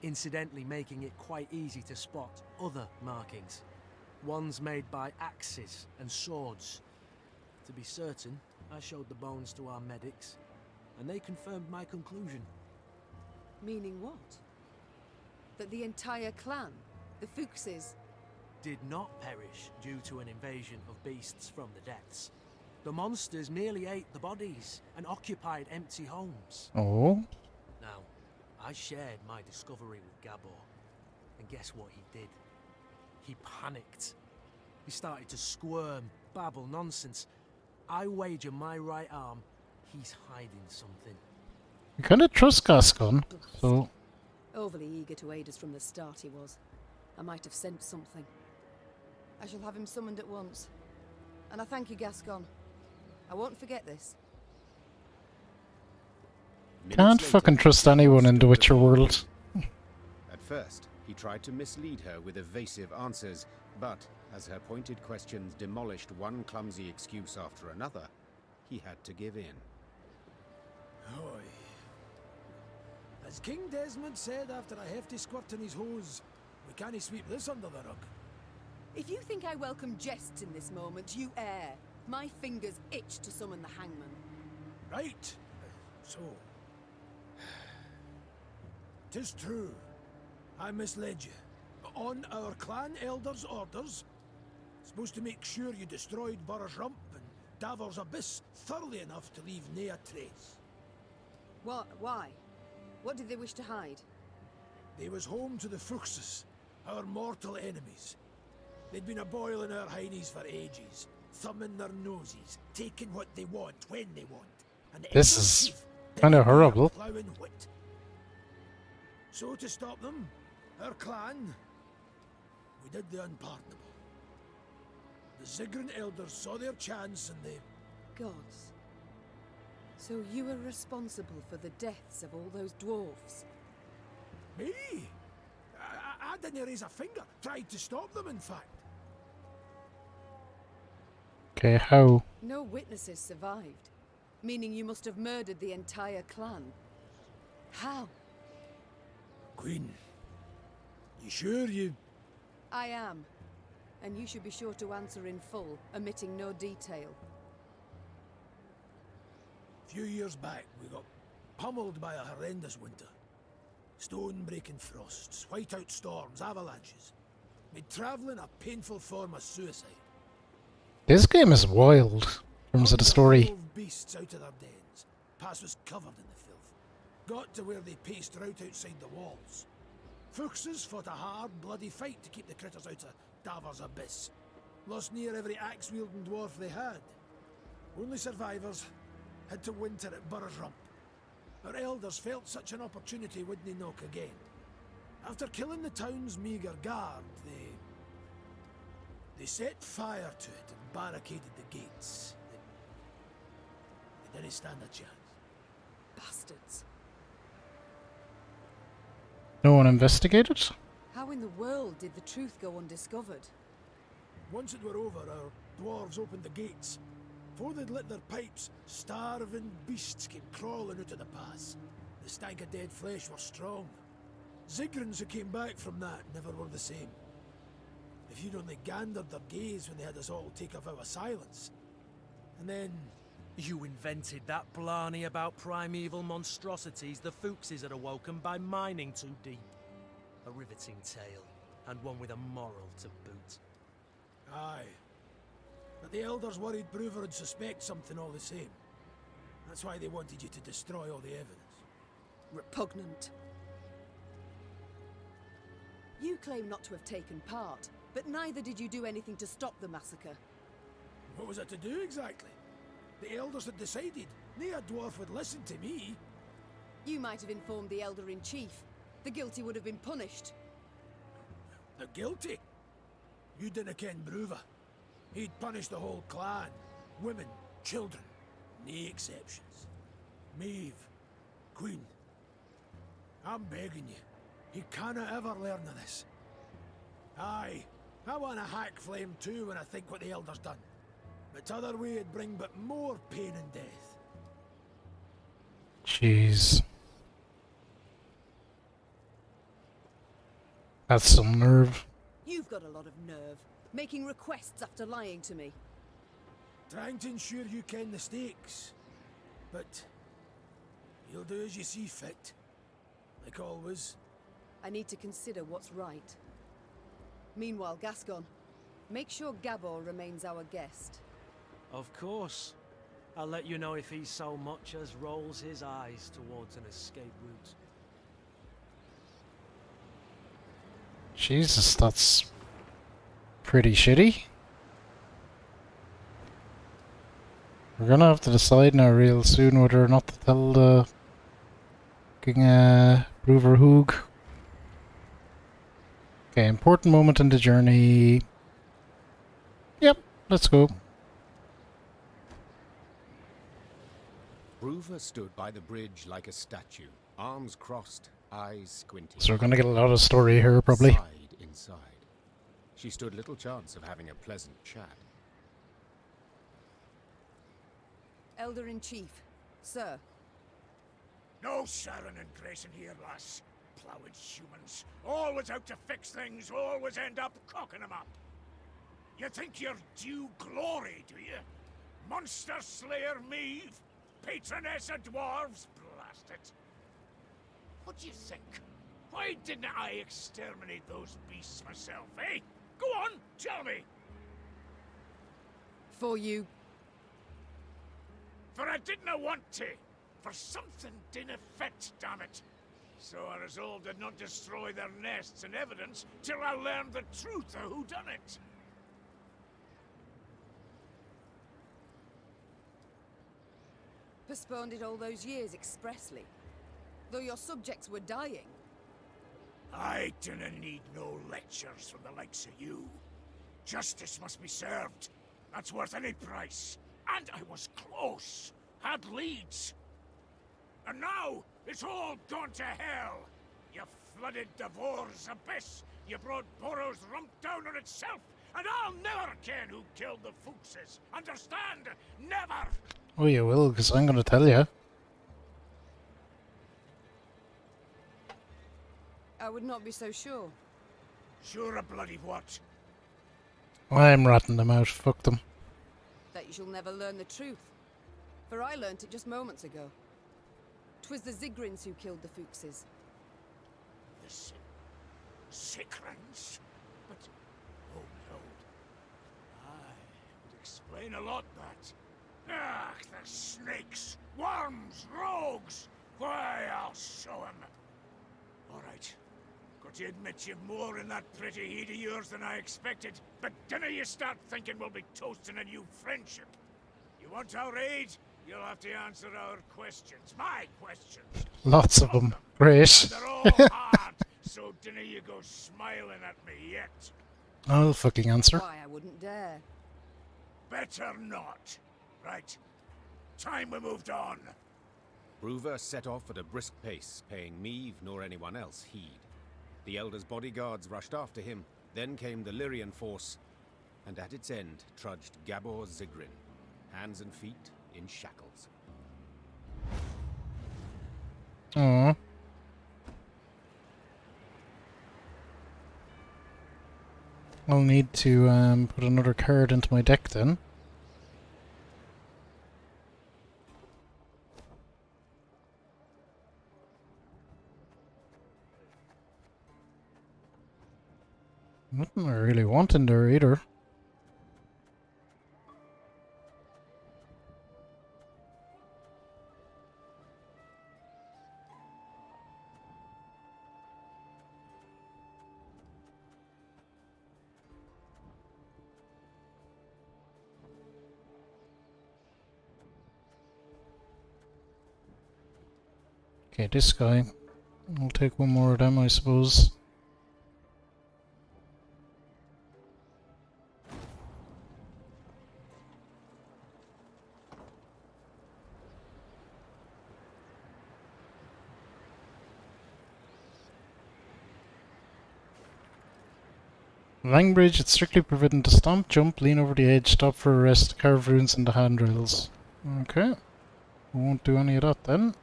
incidentally making it quite easy to spot other markings. Ones made by axes and swords. To be certain, I showed the bones to our medics, and they confirmed my conclusion. Meaning what? That the entire clan, the Fuchses, did not perish due to an invasion of beasts from the depths. The monsters merely ate the bodies and occupied empty homes. Oh? Now, I shared my discovery with Gabor, and guess what he did? He panicked. He started to squirm, babble nonsense. I wager my right arm, he's hiding something. You kind of trust Gascon, so... Overly eager to aid us from the start he was. I might have sent something. I shall have him summoned at once. And I thank you, Gascon. I won't forget this. Can't fucking trust anyone in the Witcher world. At first, he tried to mislead her with evasive answers, but as her pointed questions demolished one clumsy excuse after another, he had to give in. Oi. As King Desmond said after a hefty squirt in his hose, we can't sweep this under the rug. If you think I welcome jests in this moment, you err. My fingers itch to summon the hangman. Right. So. 'Tis true. I misled you. On our clan elder's orders, supposed to make sure you destroyed Burr's Rump and Davor's Abyss thoroughly enough to leave nae a trace. What? Why? What did they wish to hide? They was home to the Fuchses, our mortal enemies. They'd been a-boiling our heinies for ages, thumbing their noses, taking what they want when they want. And the This Elder is Chief kind of didn't dare horrible. ploughing wit. So to stop them, our clan, we did the unpardonable. The Ziggurat elders saw their chance and they... Gods. So you were responsible for the deaths of all those dwarves? Me? I didn't raise a finger. Tried to stop them, in fact. Okay, how? No witnesses survived, meaning you must have murdered the entire clan. How? Queen, you sure you... I am. And you should be sure to answer in full, omitting no detail. A few years back, we got pummeled by a horrendous winter. Stone-breaking frosts, whiteout storms, avalanches. Made travelling a painful form of suicide. This game is wild in terms of the story. Drove beasts out of their dens. Pass was covered in the filth. Got to where they paced right outside the walls. Fuchses fought a hard, bloody fight to keep the critters out of Davor's Abyss. Lost near every axe-wielding dwarf they had. Only survivors had to winter at Burr's Rump. Our elders felt such an opportunity wouldn't knock again. After killing the town's meagre guard, they set fire to it and barricaded the gates. They didn't stand a chance. Bastards. No one investigated? How in the world did the truth go undiscovered? Once it were over, our dwarves opened the gates. Before they'd lit their pipes, starving beasts came crawling out of the pass. The stank of dead flesh were strong. Zigrans who came back from that never were the same. If you'd only gandered their gaze when they had us all take a vow of silence. And then... You invented that blarney about primeval monstrosities the Fuchses had awoken by mining too deep. A riveting tale, and one with a moral to boot. Aye. But the elders worried Broover would suspect something all the same. That's why they wanted you to destroy all the evidence. Repugnant. You claim not to have taken part, but neither did you do anything to stop the massacre. What was that to do exactly? The elders had decided. Nae a dwarf would listen to me. You might have informed the Elder-in-Chief. The guilty would have been punished. The guilty? You didn't ken Broover. He'd punish the whole clan. Women, children, nae exceptions. Maeve, Queen, I'm begging you. He canna ever learn of this. Aye, I want a hack flame too when I think what the Elder's done. But t'other way it'd bring but more pain and death. Jeez. That's some nerve. You've got a lot of nerve, making requests after lying to me. Trying to ensure you ken the stakes. But you'll do as you see fit. Like always. I need to consider what's right. Meanwhile, Gascon, make sure Gabor remains our guest. Of course. I'll let you know if he so much as rolls his eyes towards an escape route. Jesus, that's pretty shitty. We're gonna have to decide now real soon whether or not to tell the fucking Broover Hoog. Okay, important moment in the journey. Yep, let's go. Broover stood by the bridge like a statue, arms crossed, eyes squinting. So we're gonna get a lot of story here, probably. Sighed inside. She stood little chance of having a pleasant chat. Elder-in-Chief, sir. No sirring and gracing here, lass. Ploughed humans. Always out to fix things, always end up cocking them up. You think you're due glory, do you? Monster Slayer Maeve? Patroness of dwarves? Blast it. What do you think? Why didn't I exterminate those beasts myself, eh? Go on, tell me! For you. For I didn't want to. For something didn't fit, damn it. So I resolved to not destroy their nests and evidence till I learned the truth of who done it. Postponed it all those years expressly, though your subjects were dying. I didn't need no lectures from the likes of you. Justice must be served. That's worth any price. And I was close. Had leads. And now, it's all gone to hell. You flooded Devor's abyss. You brought Boros rump down on itself. And I'll never ken who killed the Fuchses. Understand? Never! Oh, you will, because I'm going to tell you. I would not be so sure. Sure a bloody what? I'm ratting them out. Fuck them. That you shall never learn the truth. For I learnt it just moments ago. 'Twas the Zigrins who killed the Fuchses. The Sigrins? But... oh no. Would explain a lot, that. Ah, the snakes, worms, rogues! Why, I'll show 'em. All right. Got to admit you've more in that pretty heat of yours than I expected, but dinna you start thinking we'll be toasting a new friendship. You want our aid? You'll have to answer our questions. My questions. Lots of them. Great. They're all hard, so dinna you go smiling at me yet. I'll fucking answer. Why, I wouldn't dare. Better not. Right. Time we moved on. Broover set off at a brisk pace, paying Meave nor anyone else heed. The Elder's bodyguards rushed after him, then came the Lyrian force, and at its end trudged Gabor Zigrin, hands and feet in shackles. Aww. I'll need to put another card into my deck then. Nothing I really want in there either. Okay, this guy. I'll take one more of them, I suppose. Langbridge, it's strictly forbidden to stomp, jump, lean over the edge, stop for a rest, carve runes into handrails. Okay. We won't do any of that then.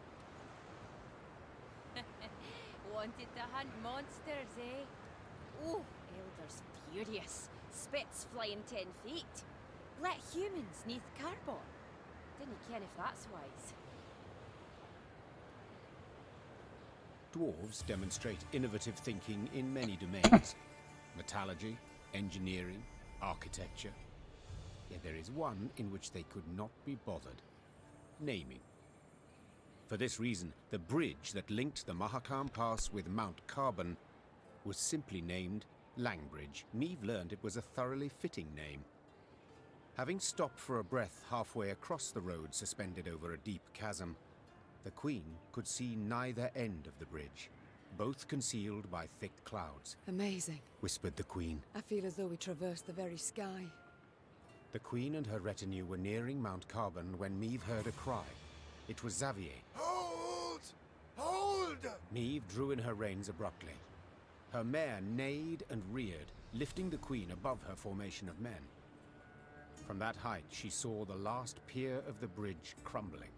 Wanted to hunt monsters, eh? Oh, Elder's furious. Spits flying 10 feet. Let humans neath carbon. Didn't ken if that's wise. Dwarves demonstrate innovative thinking in many domains. Metallurgy, engineering, architecture. Yet there is one in which they could not be bothered. Naming. For this reason, the bridge that linked the Mahakam Pass with Mount Carbon was simply named Langbridge. Meave learned it was a thoroughly fitting name. Having stopped for a breath halfway across the road suspended over a deep chasm, the Queen could see neither end of the bridge, both concealed by thick clouds. Amazing, whispered the Queen. I feel as though we traversed the very sky. The Queen and her retinue were nearing Mount Carbon when Meave heard a cry. It was Xavier. Hold! Hold! Meave drew in her reins abruptly. Her mare neighed and reared, lifting the Queen above her formation of men. From that height she saw the last pier of the bridge crumbling.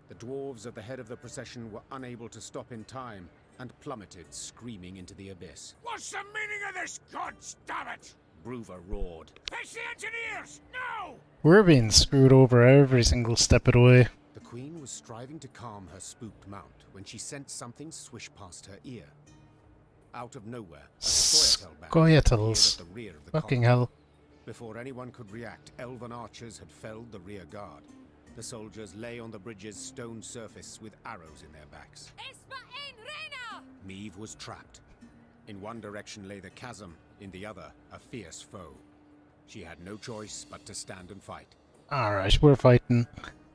The dwarves at the head of the procession were unable to stop in time and plummeted, screaming into the abyss. What's the meaning of this, gods damn it? Broover roared. Fetch the engineers, now! We're being screwed over every single step of the way. The Queen was striving to calm her spooked mount when she sensed something swish past her ear. Out of nowhere, a Scoia'tael band appeared Scoia'taels. at the rear of the Fucking column. hell. Before anyone could react, elven archers had felled the rear guard. The soldiers lay on the bridge's stone surface with arrows in their backs. Meve was trapped. In one direction lay the chasm, in the other, a fierce foe. She had no choice but to stand and fight. Alright, we're fighting.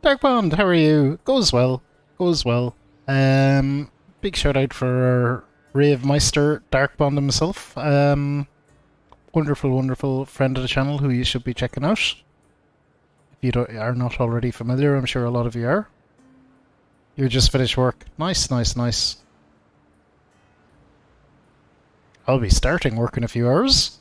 Darkbond, how are you? Goes well. Goes well. Big shout out for our Rave Meister, Darkbond himself. Wonderful, wonderful friend of the channel who you should be checking out. If you are not already familiar, I'm sure a lot of you are. You just finished work. Nice, nice, nice. I'll be starting work in a few hours.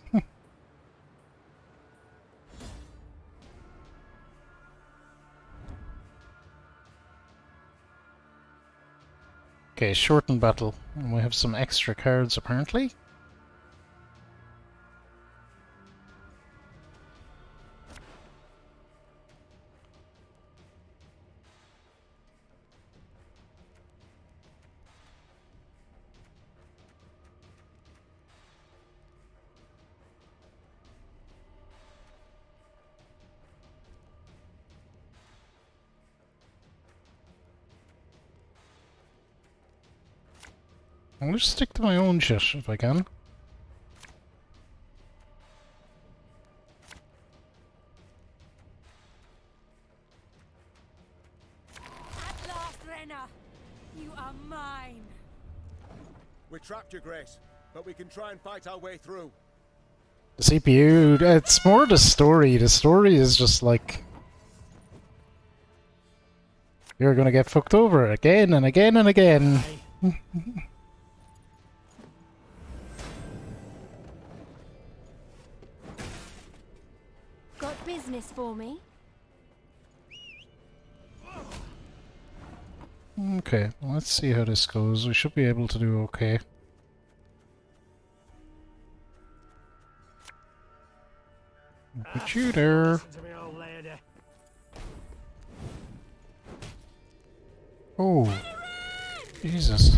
Okay, shortened battle. And we have some extra cards apparently. I'm gonna stick to my own shit if I can. At last, Renna! You are mine! We're trapped, Your Grace, but we can try and fight our way through. The CPU, it's more the story. The story is just like... You're gonna get fucked over again and again and again. Got business for me? Okay, let's see how this goes. We should be able to do okay. Put you there. Listen to me, old lady. Oh, Jesus.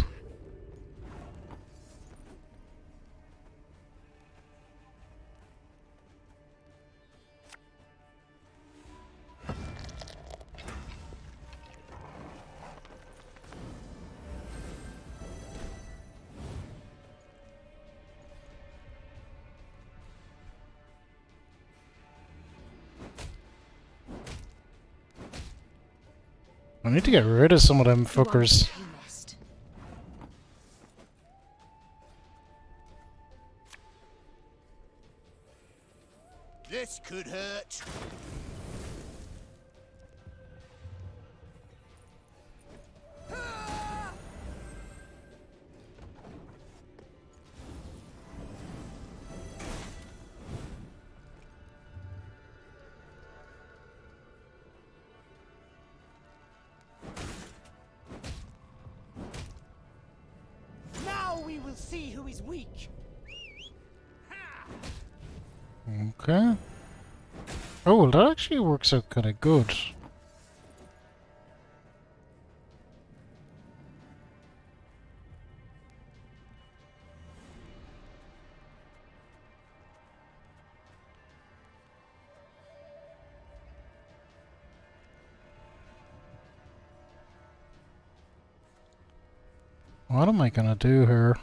I need to get rid of some of them fuckers. This could hurt. Now we will see who is weak. Okay. Oh, well, that actually works out kind of good. What am I gonna do here?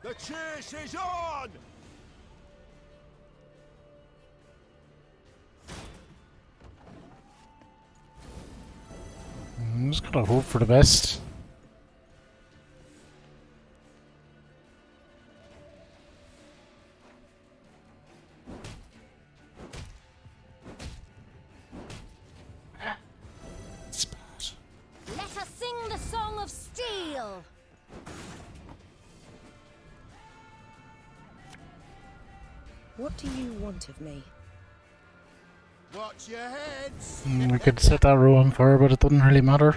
The chase is on! I'm just gonna hope for the best. Let us sing the song of steel! What do you want of me? Watch your heads! We could set that row on fire, but it doesn't really matter.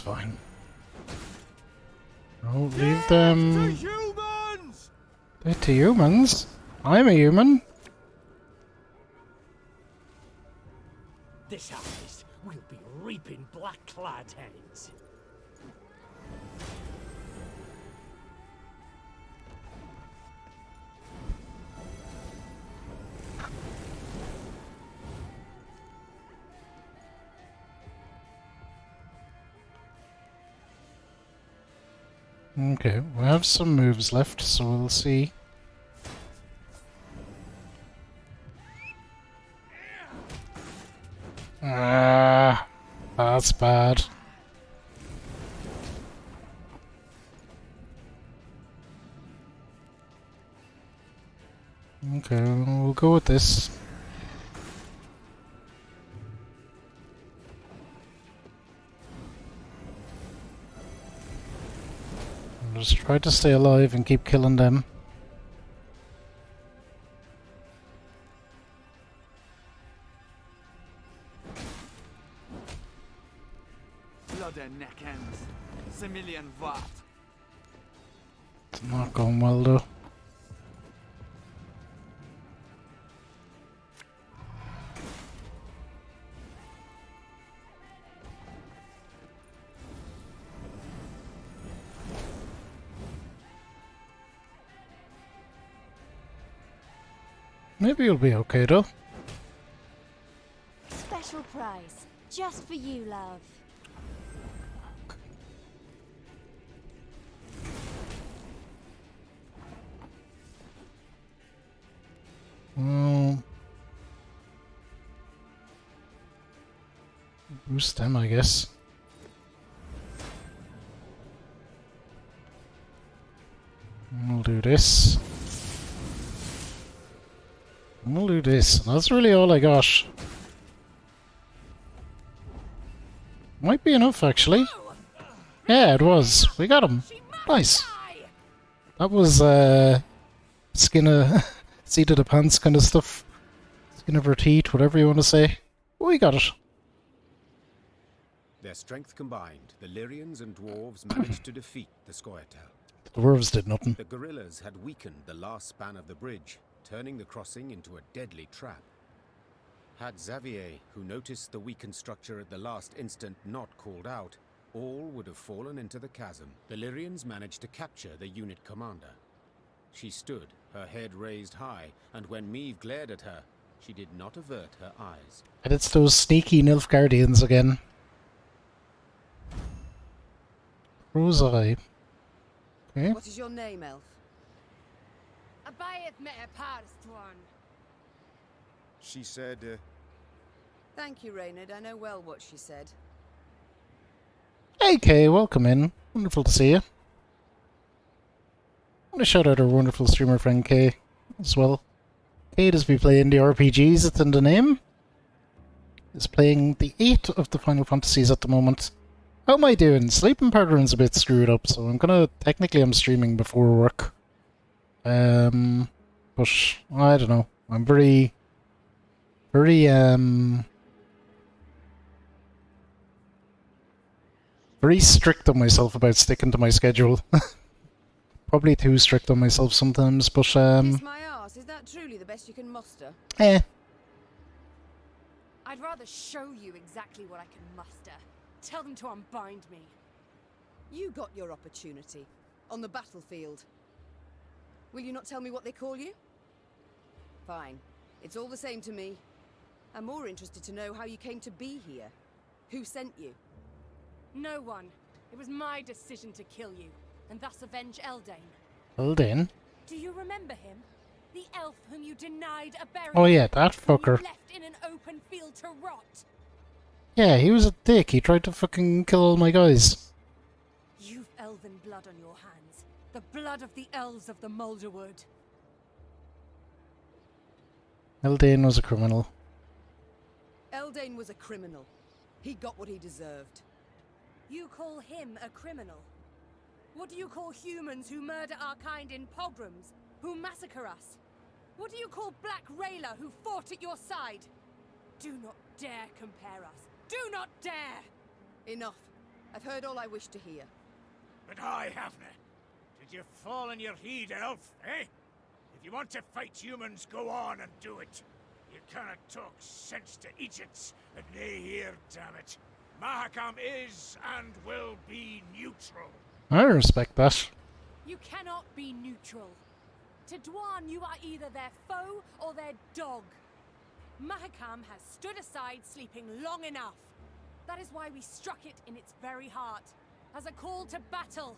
fine. Don't leave them. Humans! They're to humans? I'm a human. This harvest, we'll be reaping black-clad heads. Okay, we have some moves left, so we'll see. Ah, that's bad. Okay, we'll go with this. I'll just try to stay alive and keep killing them. Blood and neck ends. Similian Vart. It's not going well though. Maybe you'll be okay though. Special prize. Just for you, love. Boost them, I guess. We'll do this. We'll do this. That's really all I got. Might be enough, actually. Yeah, it was. We got him. Nice. That was, skin of... seat of the pants kind of stuff. Skin of her teeth, whatever you want to say. We got it. Their strength combined, the Lyrians and dwarves managed to defeat the Scoia'tael. The dwarves did nothing. The guerrillas had weakened the last span of the bridge, turning the crossing into a deadly trap. Had Xavier, who noticed the weakened structure at the last instant, not called out, all would have fallen into the chasm. The Lyrians managed to capture the unit commander. She stood, her head raised high, and when Meve glared at her, she did not avert her eyes. And it's those sneaky Nilfgaardians again. Rose eye. Okay. What is your name, elf? Abayeth me Parstwan. She said, Thank you, Reynard. I know well what she said. Hey Kay, welcome in. Wonderful to see you. I want to shout out our wonderful streamer friend Kay as well. Kay does be playing the RPGs, it's in the name. Is playing the 8 of the Final Fantasies at the moment. How am I doing? Sleeping pattern's a bit screwed up, so technically I'm streaming before work. But I don't know. I'm very strict on myself about sticking to my schedule. Probably too strict on myself sometimes, but Kiss my arse, is that truly the best you can muster? Eh. I'd rather show you exactly what I can muster. Tell them to unbind me. You got your opportunity. On the battlefield. Will you not tell me what they call you? Fine. It's all the same to me. I'm more interested to know how you came to be here. Who sent you? No one. It was my decision to kill you, and thus avenge Eldain. Eldain? Do you remember him? The elf whom you denied a burial. Oh yeah, that fucker. Left in an open field to rot. Yeah, he was a dick. He tried to fucking kill all my guys. You've elven blood on your hands. The blood of the elves of the Moulderwood. Eldain was a criminal. Eldain was a criminal. He got what he deserved. You call him a criminal? What do you call humans who murder our kind in pogroms? Who massacre us? What do you call Black Rayla who fought at your side? Do not dare compare us. Do not dare! Enough. I've heard all I wish to hear. But I haven't. Did you fall on your heed, elf, eh? If you want to fight humans, go on and do it. You cannot talk sense to idiots and they hear, damn it. Mahakam is and will be neutral. I respect that. You cannot be neutral. To Dwan, you are either their foe or their dog. Mahakam has stood aside, sleeping long enough. That is why we struck it in its very heart, as a call to battle.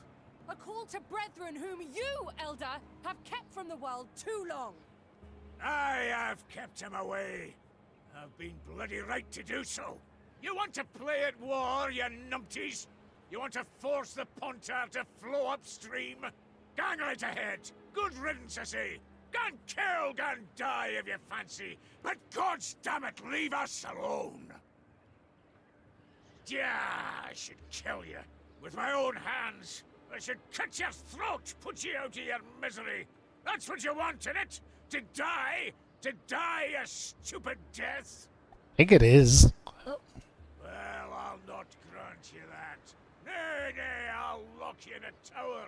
A call to brethren whom you, Elder, have kept from the world too long. I have kept him away. I've been bloody right to do so. You want to play at war, you numpties? You want to force the Pontar to flow upstream? Gang right ahead. Good riddance, I say. Gan kill, gan die if you fancy. But gods damn it, leave us alone. Yeah, I should kill you. With my own hands. I should cut your throat, put you out of your misery. That's what you want, innit? To die? To die a stupid death? I think it is. Well, I'll not grant you that. Nay, nay, I'll lock you in a tower.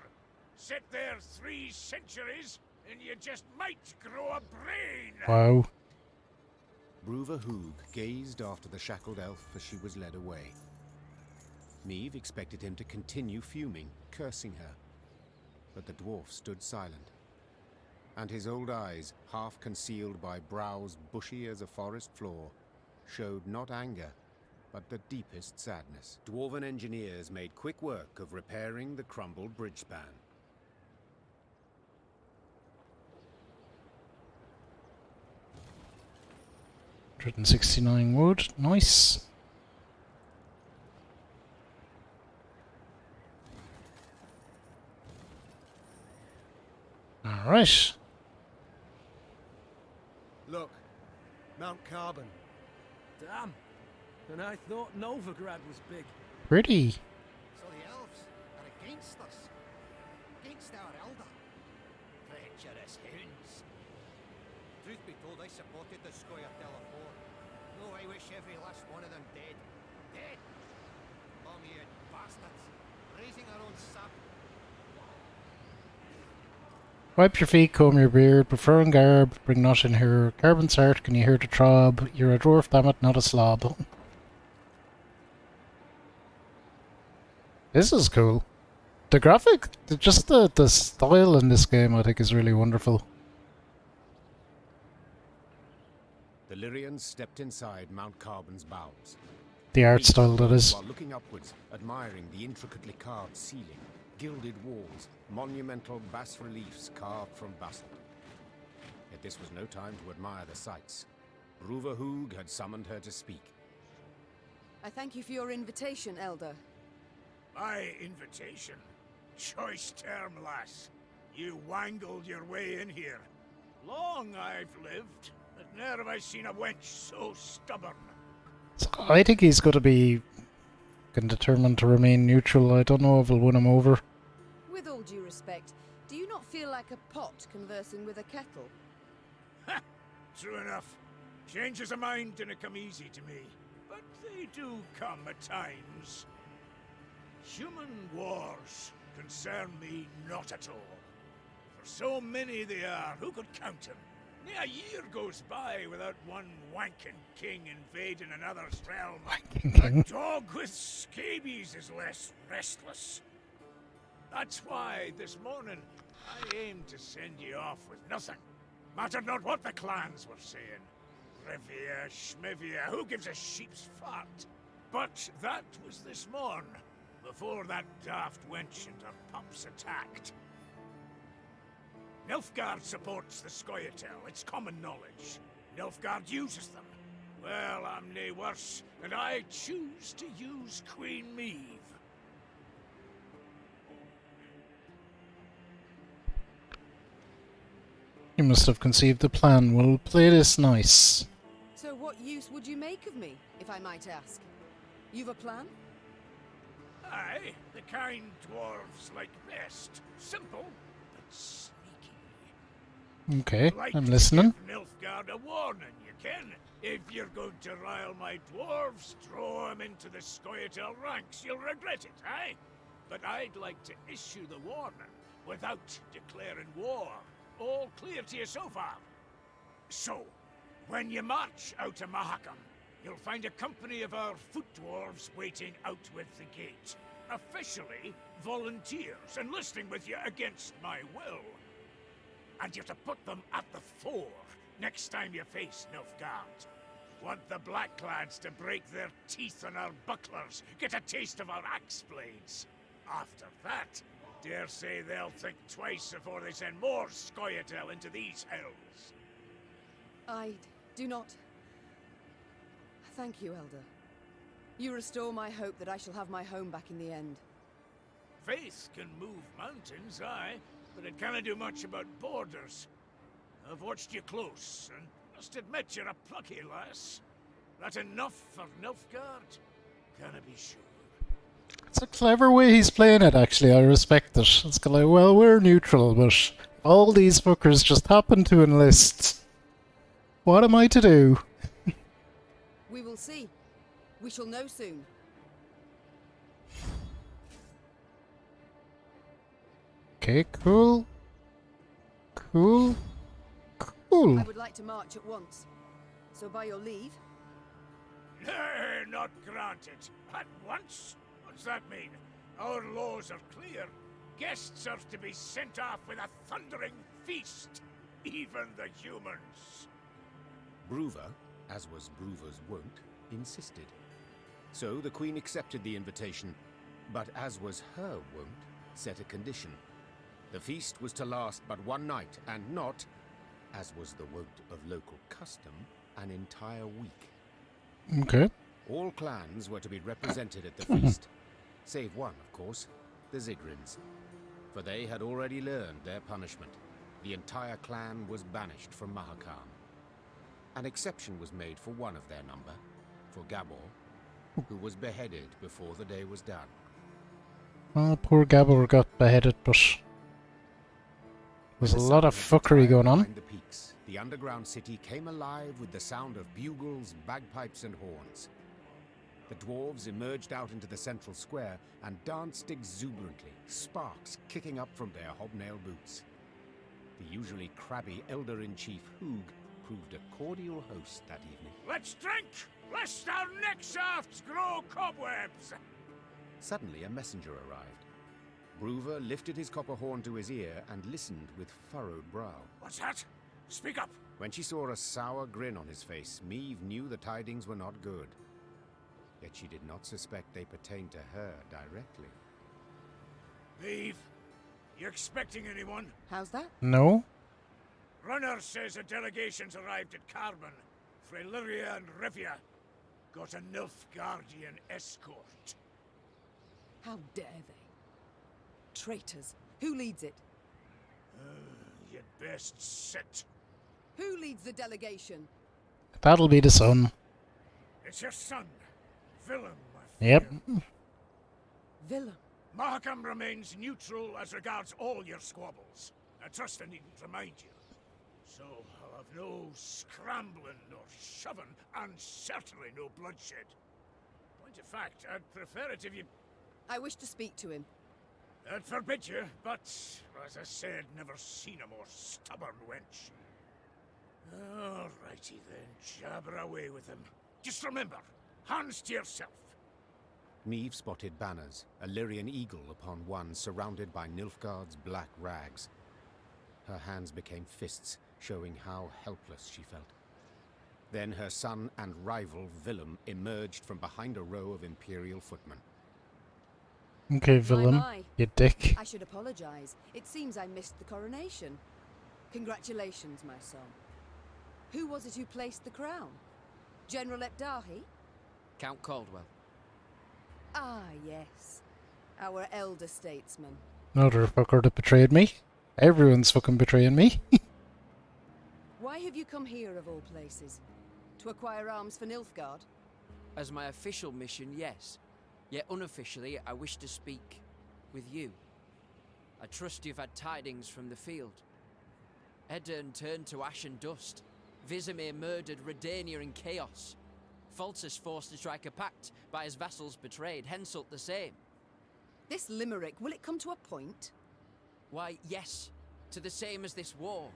Sit there 3 centuries, and you just might grow a brain. Wow. Bruva Hoog gazed after the shackled elf as she was led away. Neve expected him to continue fuming, cursing her. But the dwarf stood silent, and his old eyes, half concealed by brows bushy as a forest floor, showed not anger, but the deepest sadness. Dwarven engineers made quick work of repairing the crumbled bridge span. $169 wood, nice. Alright. Look, Mount Carbon. Damn. And I thought Novigrad was big. Pretty. So the elves are against us. Against our elder. Treacherous hounds. Truth be told, I supported the Scoia Telefort. Oh, I wish every last one of them dead. Dead! Long-eared bastards. Raising our own sap. Wipe your feet, comb your beard, preferring garb, bring not in here. Carbon's heart, can you hear the throb? You're a dwarf, damn it, not a slob. This is cool. The graphic, just the style in this game I think is really wonderful. The Lyrians stepped inside Mount Carbon's bowels. The art style, that is. While looking upwards, admiring the intricately carved ceiling, gilded walls, monumental bas-reliefs carved from basalt. Yet this was no time to admire the sights. Bruva Hoog had summoned her to speak. I thank you for your invitation, Elder. My invitation? Choice term, lass. You wangled your way in here. Long I've lived, but ne'er have I seen a wench so stubborn. So I think he's going to be determined to remain neutral. I don't know if he'll win him over. With all due respect, do you not feel like a pot conversing with a kettle? Ha! True enough. Changes of mind didn't come easy to me, but they do come at times. Human wars concern me not at all. For so many they are, who could count them? Near a year goes by without one wanking king invading another's realm. A dog with scabies is less restless. That's why this morning I aimed to send you off with nothing. Mattered not what the clans were saying. Rivia, Schmivia, who gives a sheep's fart? But that was this morn, before that daft wench and her pups attacked. Nilfgaard supports the Scoia'tael, it's common knowledge. Nilfgaard uses them. Well, I'm nae worse, and I choose to use Queen Meve. You must have conceived a plan. We'll play this nice. So what use would you make of me, if I might ask? You've a plan? Aye, the kind dwarves like best. Simple, but sneaky. Okay, Like I'm to listening. give Nilfgaard a warning, you can. If you're going to rile my dwarves, throw 'em into the Scoia'tael ranks. You'll regret it, eh? But I'd like to issue the warning without declaring war. All clear to you so far? So, when you march out of Mahakam, you'll find a company of our foot dwarves waiting out with the gate. Officially, volunteers enlisting with you against my will. And you're to put them at the fore next time you face Nilfgaard. Want the Blackclads to break their teeth on our bucklers, get a taste of our axe blades. After that, dare say they'll think twice before they send more Scoia'tael into these hells. I do not... Thank you, Elder. You restore my hope that I shall have my home back in the end. Faith can move mountains, aye, but it can't do much about borders. I've watched you close, and must admit you're a plucky lass. That enough for Nilfgaard? Can I be sure? It's a clever way he's playing it, actually. I respect it. It's kind of like, well, we're neutral, but all these fuckers just happen to enlist. What am I to do? We will see. We shall know soon. Okay, cool. Cool. Cool. I would like to march at once. So by your leave... Nay, not granted. At once? What's that mean? Our laws are clear. Guests are to be sent off with a thundering feast. Even the humans. Bruver, as was Bruver's wont, insisted. So the Queen accepted the invitation, but as was her wont, set a condition. The feast was to last but one night, and not, as was the wont of local custom, an entire week. Okay. All clans were to be represented at the feast, save one, of course, the Zigrins. For they had already learned their punishment. The entire clan was banished from Mahakam. An exception was made for one of their number, for Gabor, who was beheaded before the day was done. Well, poor Gabor got beheaded, but there's a lot of fuckery going on. Behind the peaks, the underground city came alive with the sound of bugles, bagpipes, and horns. The dwarves emerged out into the central square and danced exuberantly, sparks kicking up from their hobnail boots. The usually crabby Elder-in-Chief Hoog proved a cordial host that evening. Let's drink, lest our neck shafts grow cobwebs! Suddenly a messenger arrived. Bruver lifted his copper horn to his ear and listened with furrowed brow. What's that? Speak up! When she saw a sour grin on his face, Meve knew the tidings were not good. Yet she did not suspect they pertained to her directly. Meve, you expecting anyone? How's that? No? Runner says a delegation's arrived at Carbon. Freyliria and Rivia got a Nilfgaardian escort. How dare they? Traitors. Who leads it? You'd best sit. Who leads the delegation? That'll be the son. It's your son, Willem. Yep. Willem. Mahakam remains neutral as regards all your squabbles. I trust I needn't remind you. So I'll have no scrambling or shoving, and certainly no bloodshed. Point of fact, I'd prefer it if you... I wish to speak to him. I'd forbid you, but, as I said, never seen a more stubborn wench. Alrighty then, jabber away with him. Just remember, hands to yourself. Meve spotted banners, a Lyrian eagle upon one surrounded by Nilfgaard's black rags. Her hands became fists, showing how helpless she felt. Then her son and rival, Willem, emerged from behind a row of Imperial footmen. Okay, Willem, you dick. I should apologize. It seems I missed the coronation. Congratulations, my son. Who was it who placed the crown? General Ebdahi? Count Caldwell. Ah, yes. Our elder statesman. Another fucker that betrayed me. Everyone's fucking betraying me. Why have you come here, of all places? To acquire arms for Nilfgaard? As my official mission, yes. Yet unofficially, I wish to speak with you. I trust you've had tidings from the field. Edirn turned to ash and dust. Vizimir murdered Redania in chaos. Foltest forced to strike a pact, by his vassals betrayed, Henselt the same. This limerick, will it come to a point? Why, yes, to the same as this war.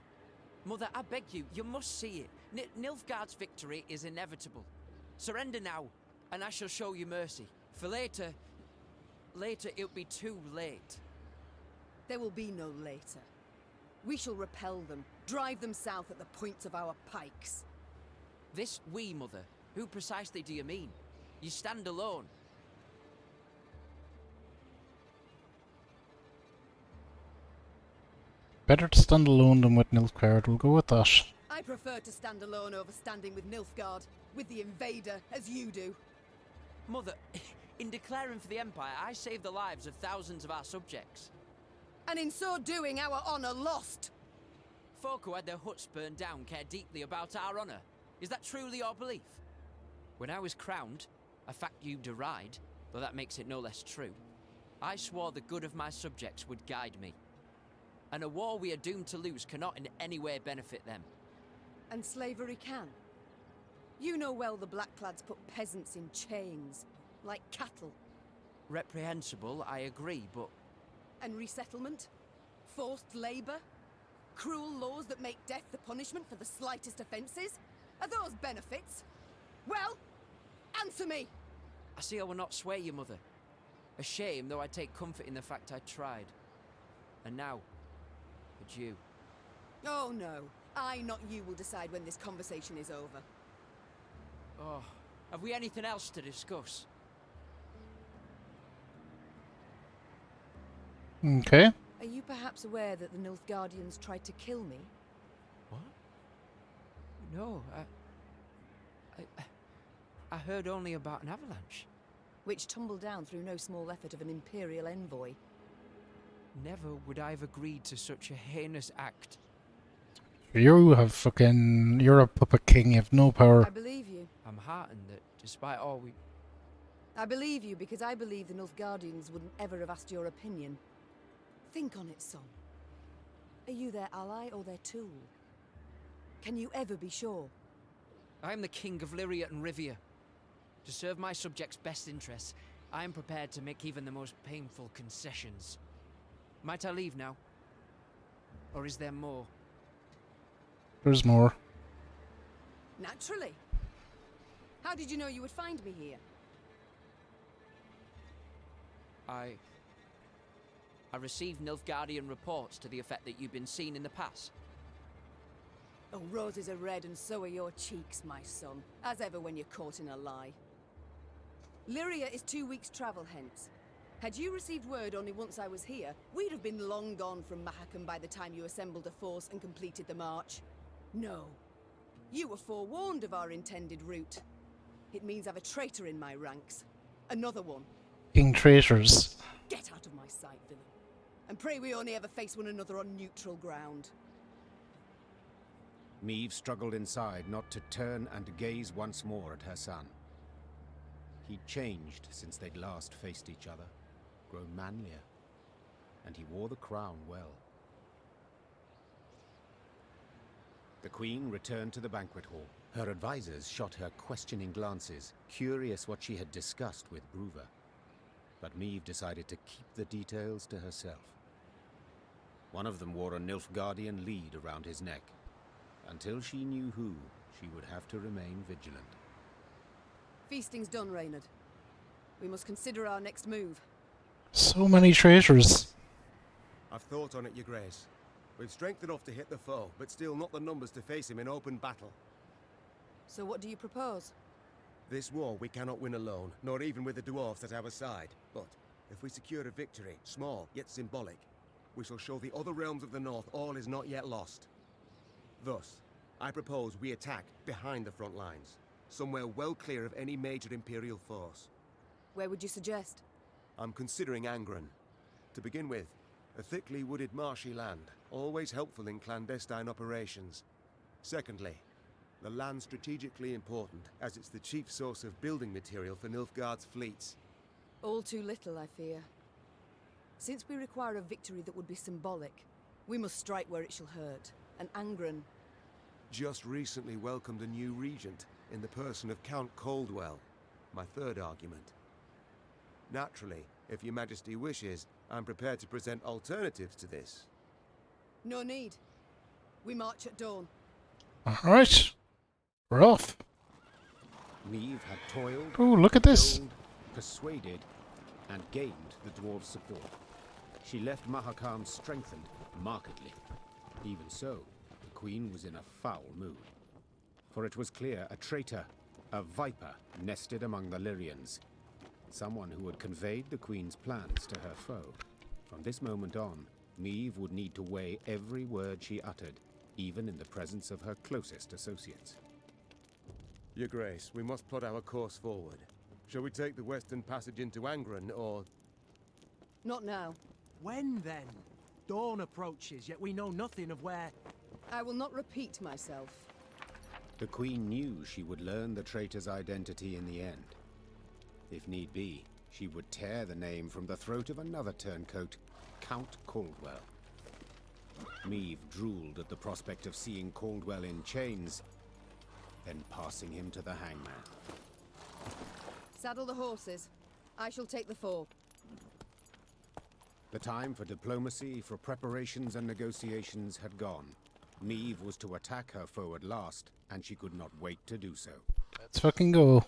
Mother, I beg you, you must see it. Nilfgaard's victory is inevitable. Surrender now, and I shall show you mercy. For later it'll be too late. There will be no later. We shall repel them, drive them south at the points of our pikes. This we, Mother? Who precisely do you mean? You stand alone. Better to stand alone than with Nilfgaard. We'll go with that. I prefer to stand alone over standing with Nilfgaard, with the invader, as you do. Mother, in declaring for the Empire, I saved the lives of thousands of our subjects. And in so doing, our honor lost. Folk who had their huts burned down care deeply about our honor. Is that truly your belief? When I was crowned, a fact you deride, though that makes it no less true, I swore the good of my subjects would guide me. And a war we are doomed to lose cannot in any way benefit them. And slavery can. You know well the Blackclads put peasants in chains, like cattle. Reprehensible, I agree, but... And resettlement? Forced labor? Cruel laws that make death the punishment for the slightest offences? Are those benefits? Well, answer me! I see I will not sway you, Mother. A shame, though I take comfort in the fact I tried. And now, it's you. Oh no, I, not you, will decide when this conversation is over. Oh, have we anything else to discuss? Okay. Are you perhaps aware that the Nilfgaardians tried to kill me? What? No, I heard only about an avalanche. Which tumbled down through no small effort of an Imperial envoy. Never would I have agreed to such a heinous act. You're a puppet king, you have no power. I believe you. I'm heartened that despite all we... I believe you because I believe the Nilfgaardians wouldn't ever have asked your opinion. Think on it, son. Are you their ally or their tool? Can you ever be sure? I am the king of Lyria and Rivia. To serve my subjects' best interests, I am prepared to make even the most painful concessions. Might I leave now? Or is there more? There's more. Naturally. How did you know you would find me here? I received Nilfgaardian reports to the effect that you've been seen in the pass. Oh, roses are red and so are your cheeks, my son. As ever when you're caught in a lie. Lyria is 2 weeks' travel hence. Had you received word only once I was here, we'd have been long gone from Mahakam by the time you assembled a force and completed the march. No. You were forewarned of our intended route. It means I've a traitor in my ranks. Another one. King traitors. Get out of my sight, villain. And pray we only ever face one another on neutral ground. Meve struggled inside not to turn and gaze once more at her son. He'd changed since they'd last faced each other, grown manlier, and he wore the crown well. The Queen returned to the banquet hall. Her advisors shot her questioning glances, curious what she had discussed with Bruver. But Meve decided to keep the details to herself. One of them wore a Nilfgaardian lead around his neck. Until she knew who, she would have to remain vigilant. Feasting's done, Reynard. We must consider our next move. So many traitors. I've thought on it, Your Grace. We've strength enough to hit the foe, but still not the numbers to face him in open battle. So what do you propose? This war we cannot win alone, nor even with the dwarves at our side. But if we secure a victory, small yet symbolic, we shall show the other realms of the north all is not yet lost. Thus, I propose we attack behind the front lines, somewhere well clear of any major Imperial force. Where would you suggest? I'm considering Angren. To begin with, a thickly wooded marshy land, always helpful in clandestine operations. Secondly, the land's strategically important, as it's the chief source of building material for Nilfgaard's fleets. All too little, I fear. Since we require a victory that would be symbolic, we must strike where it shall hurt. and Angren. Just recently welcomed a new regent in the person of Count Caldwell. My third argument. Naturally, if your majesty wishes, I'm prepared to present alternatives to this. No need. We march at dawn. Alright. We're off. Neve had toiled, Oh, look at this. cajoled, persuaded, and gained the dwarves' support. She left Mahakam strengthened markedly. Even so, the queen was in a foul mood. For it was clear a traitor, a viper, nested among the Lyrians. Someone who had conveyed the queen's plans to her foe. From this moment on, Neve would need to weigh every word she uttered, even in the presence of her closest associates. Your Grace, we must plot our course forward. Shall we take the western passage into Angren, or... Not now. When then? Dawn approaches, yet we know nothing of where... I will not repeat myself. The queen knew she would learn the traitor's identity in the end. If need be, she would tear the name from the throat of another turncoat, Count Caldwell. Neve drooled at the prospect of seeing Caldwell in chains, then passing him to the hangman. Saddle the horses. I shall take the fore. The time for diplomacy, for preparations and negotiations had gone. Neve was to attack her foe at last, and she could not wait to do so. Let's fucking go.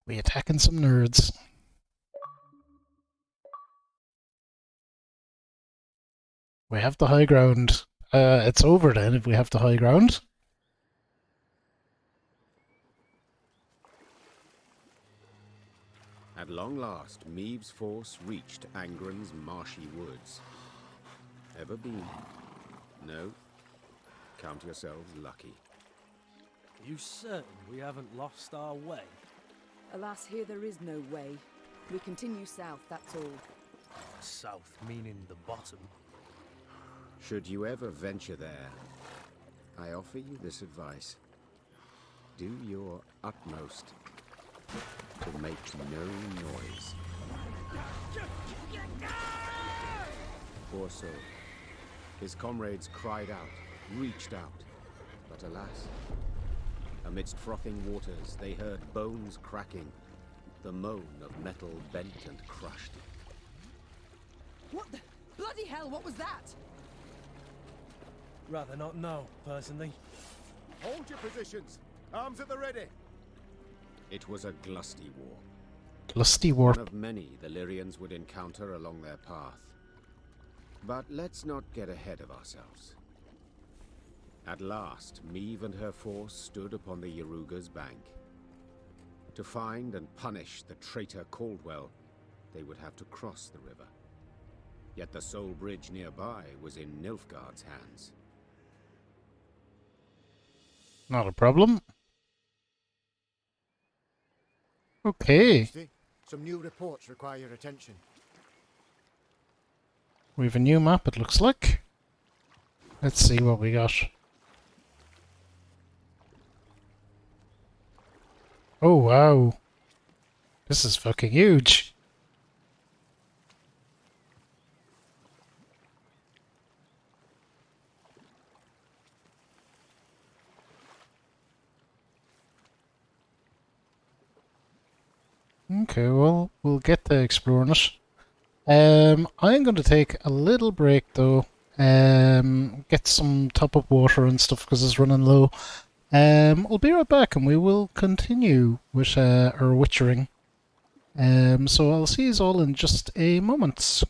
We attacking some nerds. We have the high ground. It's over then if we have the high ground. At long last, Meve's force reached Angren's marshy woods. Ever been? No? Count yourselves lucky. You certain we haven't lost our way? Alas, here there is no way. We continue south, that's all. South meaning the bottom. Should you ever venture there, I offer you this advice. Do your utmost to make no noise. Poor soul. His comrades cried out, reached out, but alas, amidst frothing waters they heard bones cracking, the moan of metal bent and crushed. What the bloody hell, what was that? Rather not know, personally. Hold your positions! Arms at the ready! It was a glusty war. Glusty war. One of many the Lyrians would encounter along their path. But let's not get ahead of ourselves. At last, Meve and her force stood upon the Yaruga's bank. To find and punish the traitor Caldwell, they would have to cross the river. Yet the sole bridge nearby was in Nilfgaard's hands. Not a problem. Okay. Some new reports require your attention. We have a new map, it looks like. Let's see what we got. Oh, wow. This is fucking huge. Okay, well, we'll get to exploring it. I'm going to take a little break though. Get some top-up water and stuff because it's running low. We'll be right back and we will continue with our witchering. So I'll see you all in just a moment.